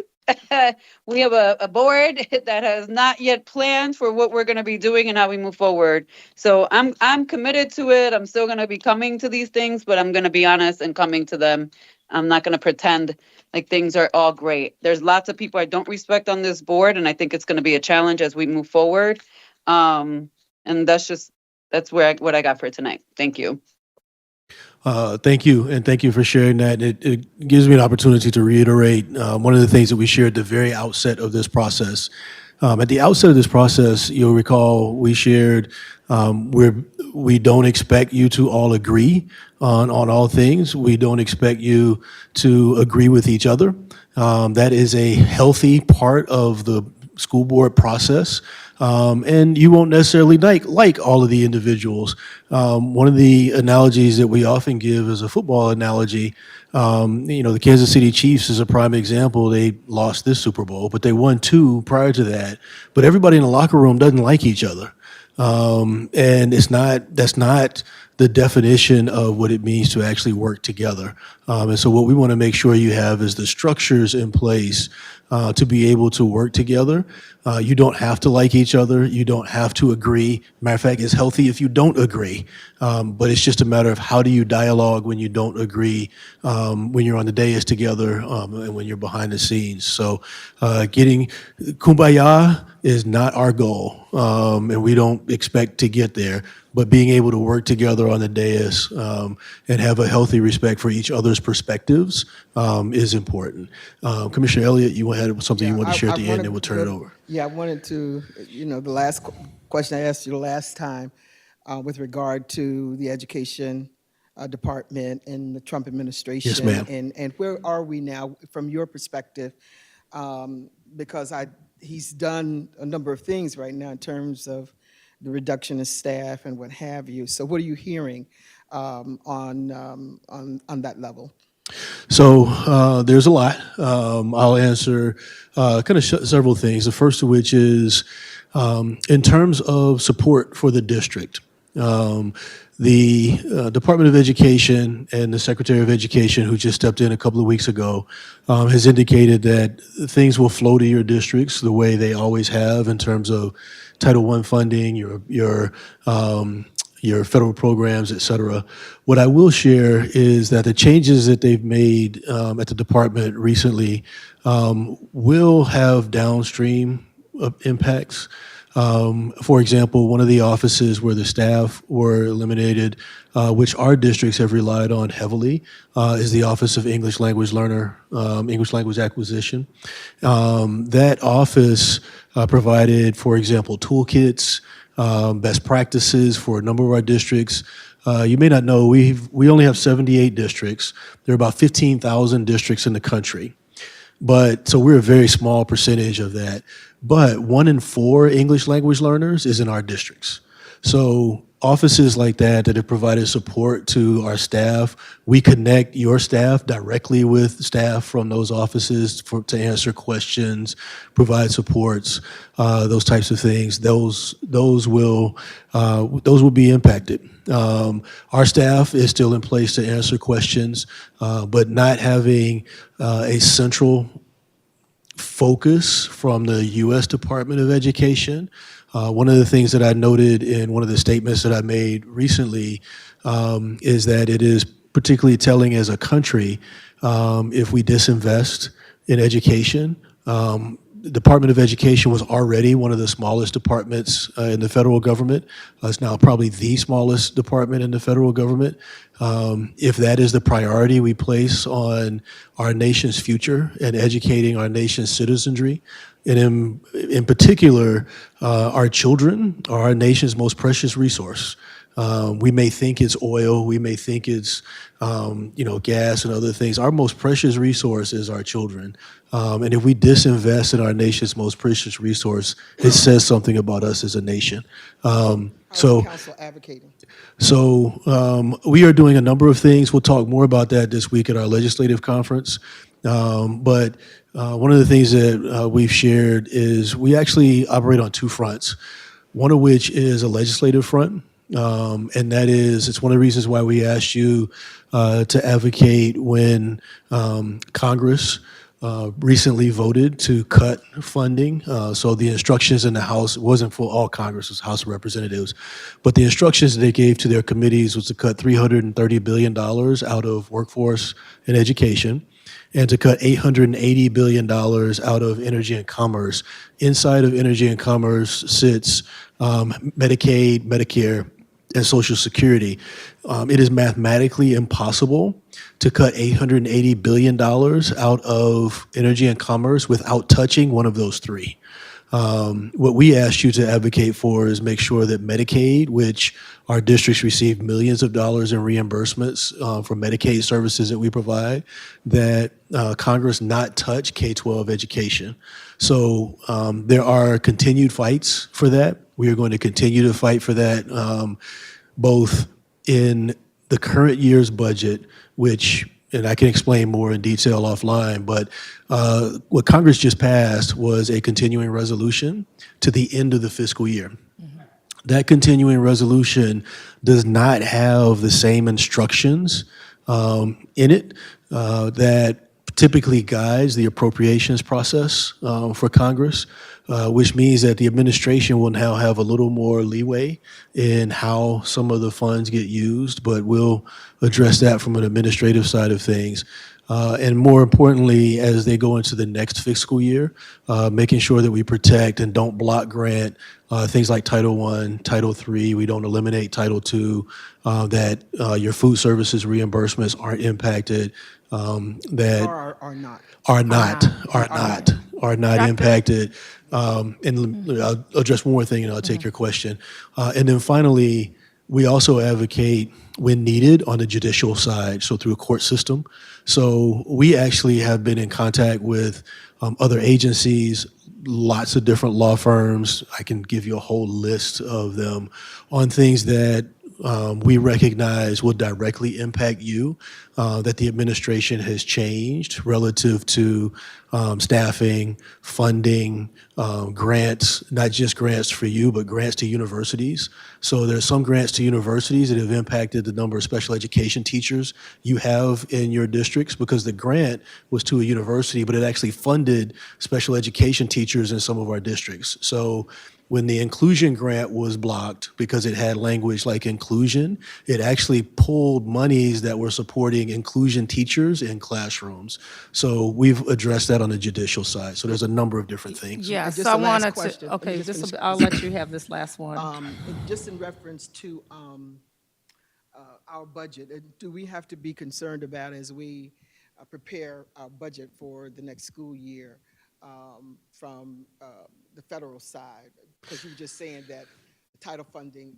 we have a board that has not yet planned for what we're going to be doing and how we move forward. So I'm committed to it. I'm still going to be coming to these things, but I'm going to be honest and coming to them. I'm not going to pretend like things are all great. There's lots of people I don't respect on this board, and I think it's going to be a challenge as we move forward. And that's what I got for tonight. Thank you. Thank you, and thank you for sharing that. It gives me an opportunity to reiterate one of the things that we shared at the very outset of this process. At the outset of this process, you'll recall we shared we don't expect you to all agree on all things. We don't expect you to agree with each other. That is a healthy part of the school board process. And you won't necessarily like all of the individuals. One of the analogies that we often give is a football analogy. The Kansas City Chiefs is a prime example. They lost this Super Bowl, but they won 2 prior to that. But everybody in the locker room doesn't like each other. And that's not the definition of what it means to actually work together. And so what we want to make sure you have is the structures in place to be able to work together. You don't have to like each other. You don't have to agree. Matter of fact, it's healthy if you don't agree. But it's just a matter of how do you dialogue when you don't agree, when you're on the dais together, and when you're behind the scenes. So getting kumbaya is not our goal, and we don't expect to get there. But being able to work together on the dais and have a healthy respect for each other's perspectives is important. Commissioner Elliott, you had something you wanted to share at the end, and we'll turn it over. Yeah, I wanted to, the last question I asked you the last time with regard to the education department and the Trump administration. Yes, ma'am. And where are we now from your perspective? Because he's done a number of things right now in terms of the reduction of staff and what have you. So what are you hearing on that level? So there's a lot. I'll answer kind of several things. The first of which is in terms of support for the district. The Department of Education and the Secretary of Education, who just stepped in a couple of weeks ago, has indicated that things will flow to your districts the way they always have in terms of Title I funding, your federal programs, et cetera. What I will share is that the changes that they've made at the department recently will have downstream impacts. For example, one of the offices where the staff were eliminated, which our districts have relied on heavily, is the Office of English Language Learner, English Language Acquisition. That office provided, for example, toolkits, best practices for a number of our districts. You may not know, we only have 78 districts. There are about 15,000 districts in the country. So we're a very small percentage of that. But 1 in 4 English language learners is in our districts. So offices like that have provided support to our staff. We connect your staff directly with staff from those offices to answer questions, provide supports, those types of things. Those will be impacted. Our staff is still in place to answer questions, but not having a central focus from the U.S. Department of Education. One of the things that I noted in one of the statements that I made recently is that it is particularly telling as a country if we disinvest in education. The Department of Education was already one of the smallest departments in the federal government. It's now probably the smallest department in the federal government. If that is the priority we place on our nation's future and educating our nation's citizenry, and in particular, our children are our nation's most precious resource. We may think it's oil, we may think it's gas and other things. Our most precious resource is our children. And if we disinvest in our nation's most precious resource, it says something about us as a nation. How is the council advocating? So we are doing a number of things. We'll talk more about that this week at our legislative conference. But one of the things that we've shared is we actually operate on 2 fronts, one of which is a legislative front. And that is, it's one of the reasons why we asked you to advocate when Congress recently voted to cut funding. So the instructions in the House, it wasn't for all Congress, it was House of Representatives, but the instructions they gave to their committees was to cut $330 billion out of workforce and education, and to cut $880 billion out of energy and commerce. Inside of energy and commerce sits Medicaid, Medicare, and Social Security. It is mathematically impossible to cut $880 billion out of energy and commerce without touching one of those three. What we asked you to advocate for is make sure that Medicaid, which our districts receive millions of dollars in reimbursements for Medicaid services that we provide, that Congress not touch K-12 education. So there are continued fights for that. We are going to continue to fight for that, both in the current year's budget, which, and I can explain more in detail offline, but what Congress just passed was a continuing resolution to the end of the fiscal year. That continuing resolution does not have the same instructions in it that typically guides the appropriations process for Congress, which means that the administration will now have a little more leeway in how some of the funds get used, but we'll address that from an administrative side of things. And more importantly, as they go into the next fiscal year, making sure that we protect and don't block grant things like Title I, Title III, we don't eliminate Title II, that your food services reimbursements aren't impacted, that are not impacted. And I'll address one more thing and I'll take your question. And then finally, we also advocate when needed on the judicial side, so through a court system. So we actually have been in contact with other agencies, lots of different law firms. I can give you a whole list of them on things that we recognize will directly impact you, that the administration has changed relative to staffing, funding, grants, not just grants for you, but grants to universities. So there's some grants to universities that have impacted the number of special education teachers you have in your districts, because the grant was to a university, but it actually funded special education teachers in some of our districts. So when the inclusion grant was blocked because it had language like inclusion, it actually pulled monies that were supporting inclusion teachers in classrooms. So we've addressed that on the judicial side. So there's a number of different things. Yes, just I a last wanted question. to, Let me okay, just this, finish. I'll let you have this last one. Just in reference to our budget, do we have to be concerned about as we prepare our budget for the next school year from the federal side? Because you were just saying that the title funding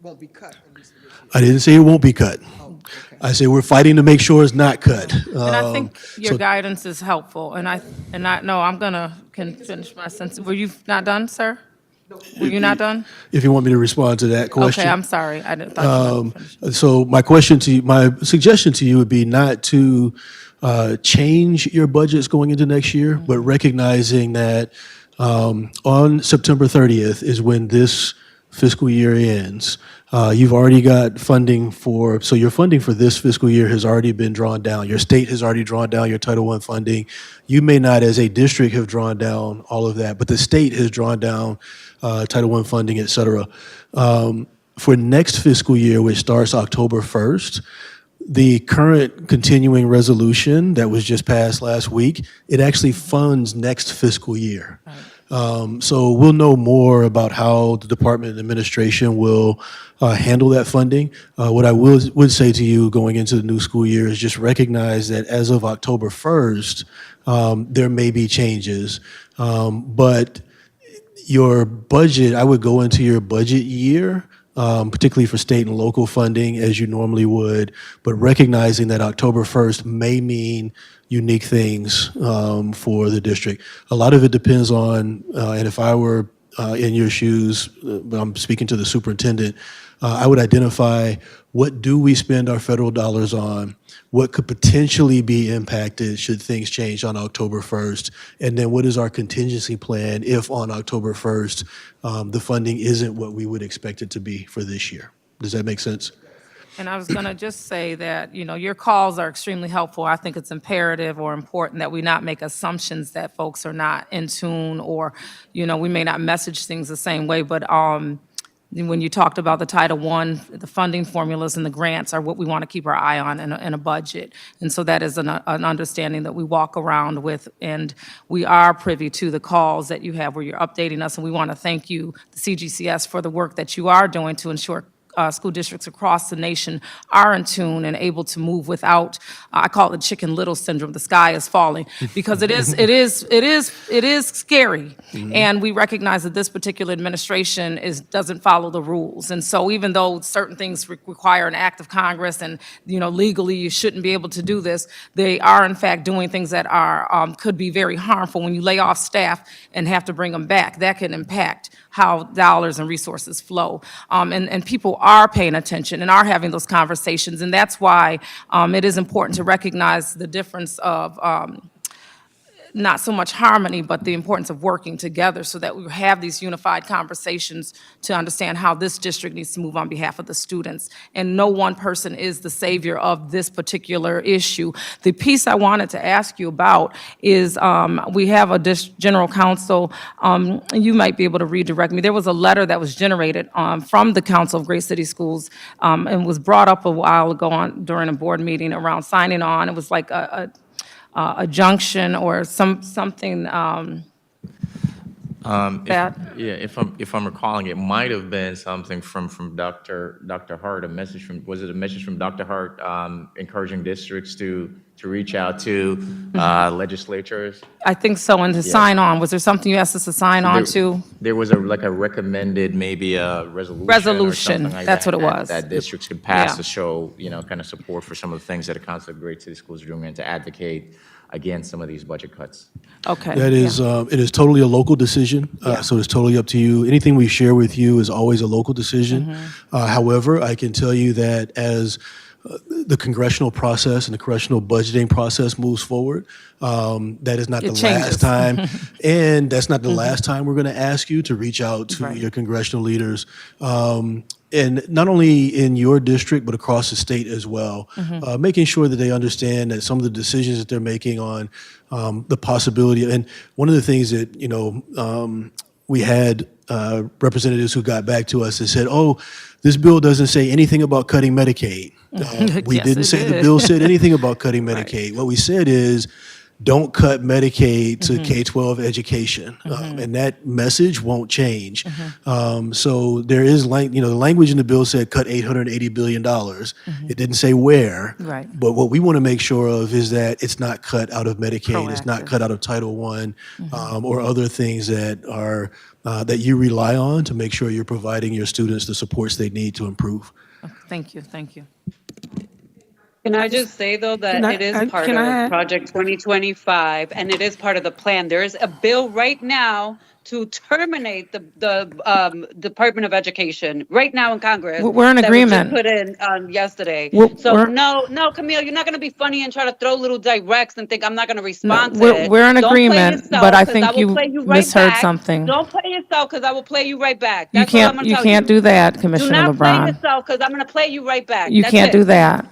won't be cut, at least for this year. I didn't say it won't be cut. Oh, okay. I say we're fighting to make sure it's not cut. And I think your so- guidance is helpful, and no, I'm can finish my sentence. Were you not done, sir? Were you not done? If you want me to respond to that question. Okay, I'm sorry, I didn't thought you were finished. So my suggestion to you would be not to change your budgets going into next year, but recognizing that on September 30th is when this fiscal year ends. You've already got funding so your funding for this fiscal year has already been drawn down. Your state has already drawn down your Title I funding. You may not, as a district, have drawn down all of that, but the state has drawn down Title I funding, et cetera. For next fiscal year, which starts October 1st, the current continuing resolution that was just passed last week, it actually funds next fiscal year. So we'll know more about how the department and administration will handle that funding. What I would say to you going into the new school year is just recognize that as of October 1st, there may be changes, but your budget, I would go into your budget year, particularly for state and local funding, as you normally would, but recognizing that October 1st may mean unique things for the district. A lot of it depends on, and if I were in your shoes, but I'm speaking to the superintendent, I would identify what do we spend our federal dollars on, what could potentially be impacted should things change on October 1st, and then what is our contingency plan if on October 1st the funding isn't what we would expect it to be for this year. Does that make sense? And I was going to just say that, your calls are extremely helpful. I think it's imperative or important that we not make assumptions that folks are not in tune, or, we may not message things the same way, but when you talked about the Title I, the funding formulas and the grants are what we want to keep our eye on in a budget. And so that is an understanding that we walk around with, and we are privy to the calls that you have where you're updating us, and we want to thank you, the CGCS, for the work that you are doing to ensure school districts across the nation are in tune and able to move without, I call it Chicken Little syndrome, the sky is falling, because it is scary. And we recognize that this particular administration doesn't follow the rules. And so even though certain things require an act of Congress and, legally you shouldn't be able to do this, they are in fact doing things that are, could be very harmful. When you lay off staff and have to bring them back, that can impact how dollars and resources flow. And people are paying attention and are having those conversations, and that's why it is important to recognize the difference of not so much harmony, but the importance of working together so that we have these unified conversations to understand how this district needs to move on behalf of the students. And no one person is the savior of this particular issue. The piece I wanted to ask you about is we have a general counsel, you might be able to redirect me. There was a letter that was generated from the Council of Great City Schools and was brought up a while ago during a board meeting around signing on. It was like a junction or something that. If I'm recalling, it might have been something from Dr. Hart, was it a message from Dr. Hart encouraging districts to reach out to legislatures? I think so, and to sign on. Was there something you asked us to sign on to? There was a recommended, maybe a resolution or something like that's that, what it was. that districts could pass Yeah. to show, kind of support for some of the things that the Council of Great City Schools are doing and to advocate against some of these budget cuts. Okay. That is, it is totally a local decision, so it's totally up to you. Anything we share with you is always a local decision. However, I can tell you that as the congressional process and the congressional budgeting process moves forward, that is not the last time, and that's not the last time we're going to ask you to reach out to your congressional leaders, and not only in your district, but across the state as well, making sure that they understand that some of the decisions that they're making on the possibility, and one of the things that, we had representatives who got back to us and said, oh, this bill doesn't say anything about cutting Medicaid. We Yes, didn't it say the did. bill said anything about cutting Medicaid. What we said is, don't cut Medicaid to K-12 education, and that message won't change. So there is, the language in the bill said cut $880 billion. It didn't say where. Right. But what we want to make sure of is that it's not cut out of Medicaid, it's not Proactive. cut out of Title I, or other things that are that you rely on to make sure you're providing your students the supports they need to improve. Thank you, thank you. Can I just say, though, that Can I- it is can part I- of Project 2025, and it is part of the plan. There is a bill right now to terminate the Department of Education, right now in Congress. We're in that was just agreement. put in yesterday. We're- So we're- no, Camille, you're not going to be funny and try to throw little directs and think I'm not going to respond to we're- it. we're in Don't play agreement, yourself, but I 'cause think will you play you right misheard back. something. Don't play yourself, because I will play you right back. You That's all I'm can't, gonna you tell can't do that, Do Commissioner not play LeBron. yourself, because I'm going to play you right back. You That's can't it. do that.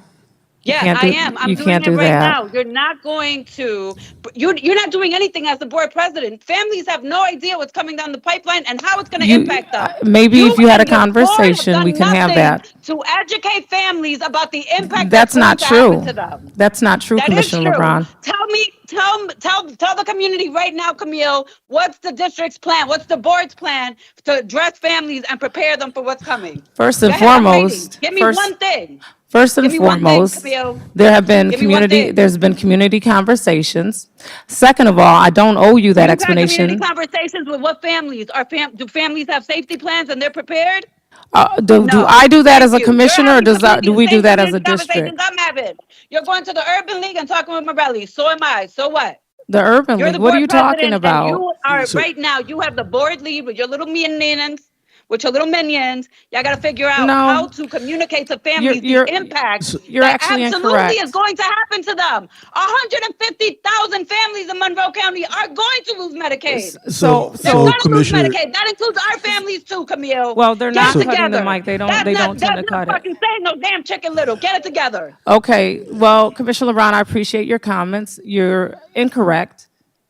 Yeah, can't I do- am. I'm you doing can't it do right that. now. You're not going to, you're not doing anything as the board president. Families have no idea what's coming down the pipeline and how it's going to You- impact them. maybe if you had a and your board have conversation, done we can have nothing that. To educate families about the impact That's not going to happen true. to them. That's not true, That is Commissioner true. LeBron. Tell the community right now, Camille, what's the district's plan? What's the board's plan to address families and prepare them for what's coming? First and Go ahead, I'm waiting. foremost, Give me first- one thing. First and Give me one thing, foremost, Camille. there have been Give me one thing. there's been community conversations. Second of all, I don't owe you that You've had explanation. community conversations with what families? Do families have safety plans and they're prepared? Do No. I do that as a Thank you. commissioner, or You're do having we do same that as a community conversations district? I'm having. You're going to the Urban League and talking with Morelli. So am I. So what? The Urban You're League, the what are board you talking president, and about? you are right now. You have the board lead with your little minions. With your little minions, y'all got to figure out No. how to communicate to families You're- the impact you're that actually absolutely incorrect. is going to happen to them. 150,000 families in Monroe County are going to lose Medicaid. So, They're going to lose Commissioner, Medicaid. That includes our families too, Camille. Well, they're Get not it cutting the together. mic. They don't tend to That's cut not it. fucking saying no damn Chicken Little. Get it together. Okay, well, Commissioner LeBron, I appreciate your comments. You're incorrect.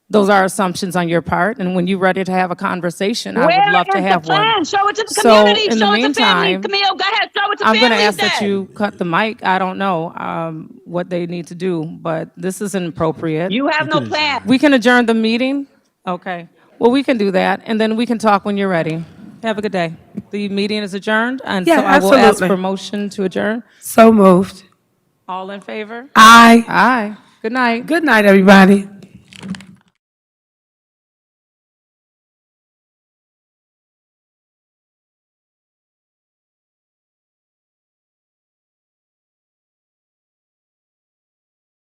Those are assumptions on your part, and when you're ready to have a conversation, I would Where love to is the have one. plan? Show it to the So, community. in the Show it to families. meantime, Camille, go ahead. Show it to I'm going to families ask that then. you cut the mic. I don't know what they need to do, but this isn't appropriate. You have no plan. We can adjourn the meeting? Okay. Well, we can do that, and then we can talk when you're ready. Have a good day. The meeting is adjourned, and so Yeah, I will ask absolutely. for motion to adjourn. So moved. All in favor? Aye. Aye. Good night. Good night, everybody.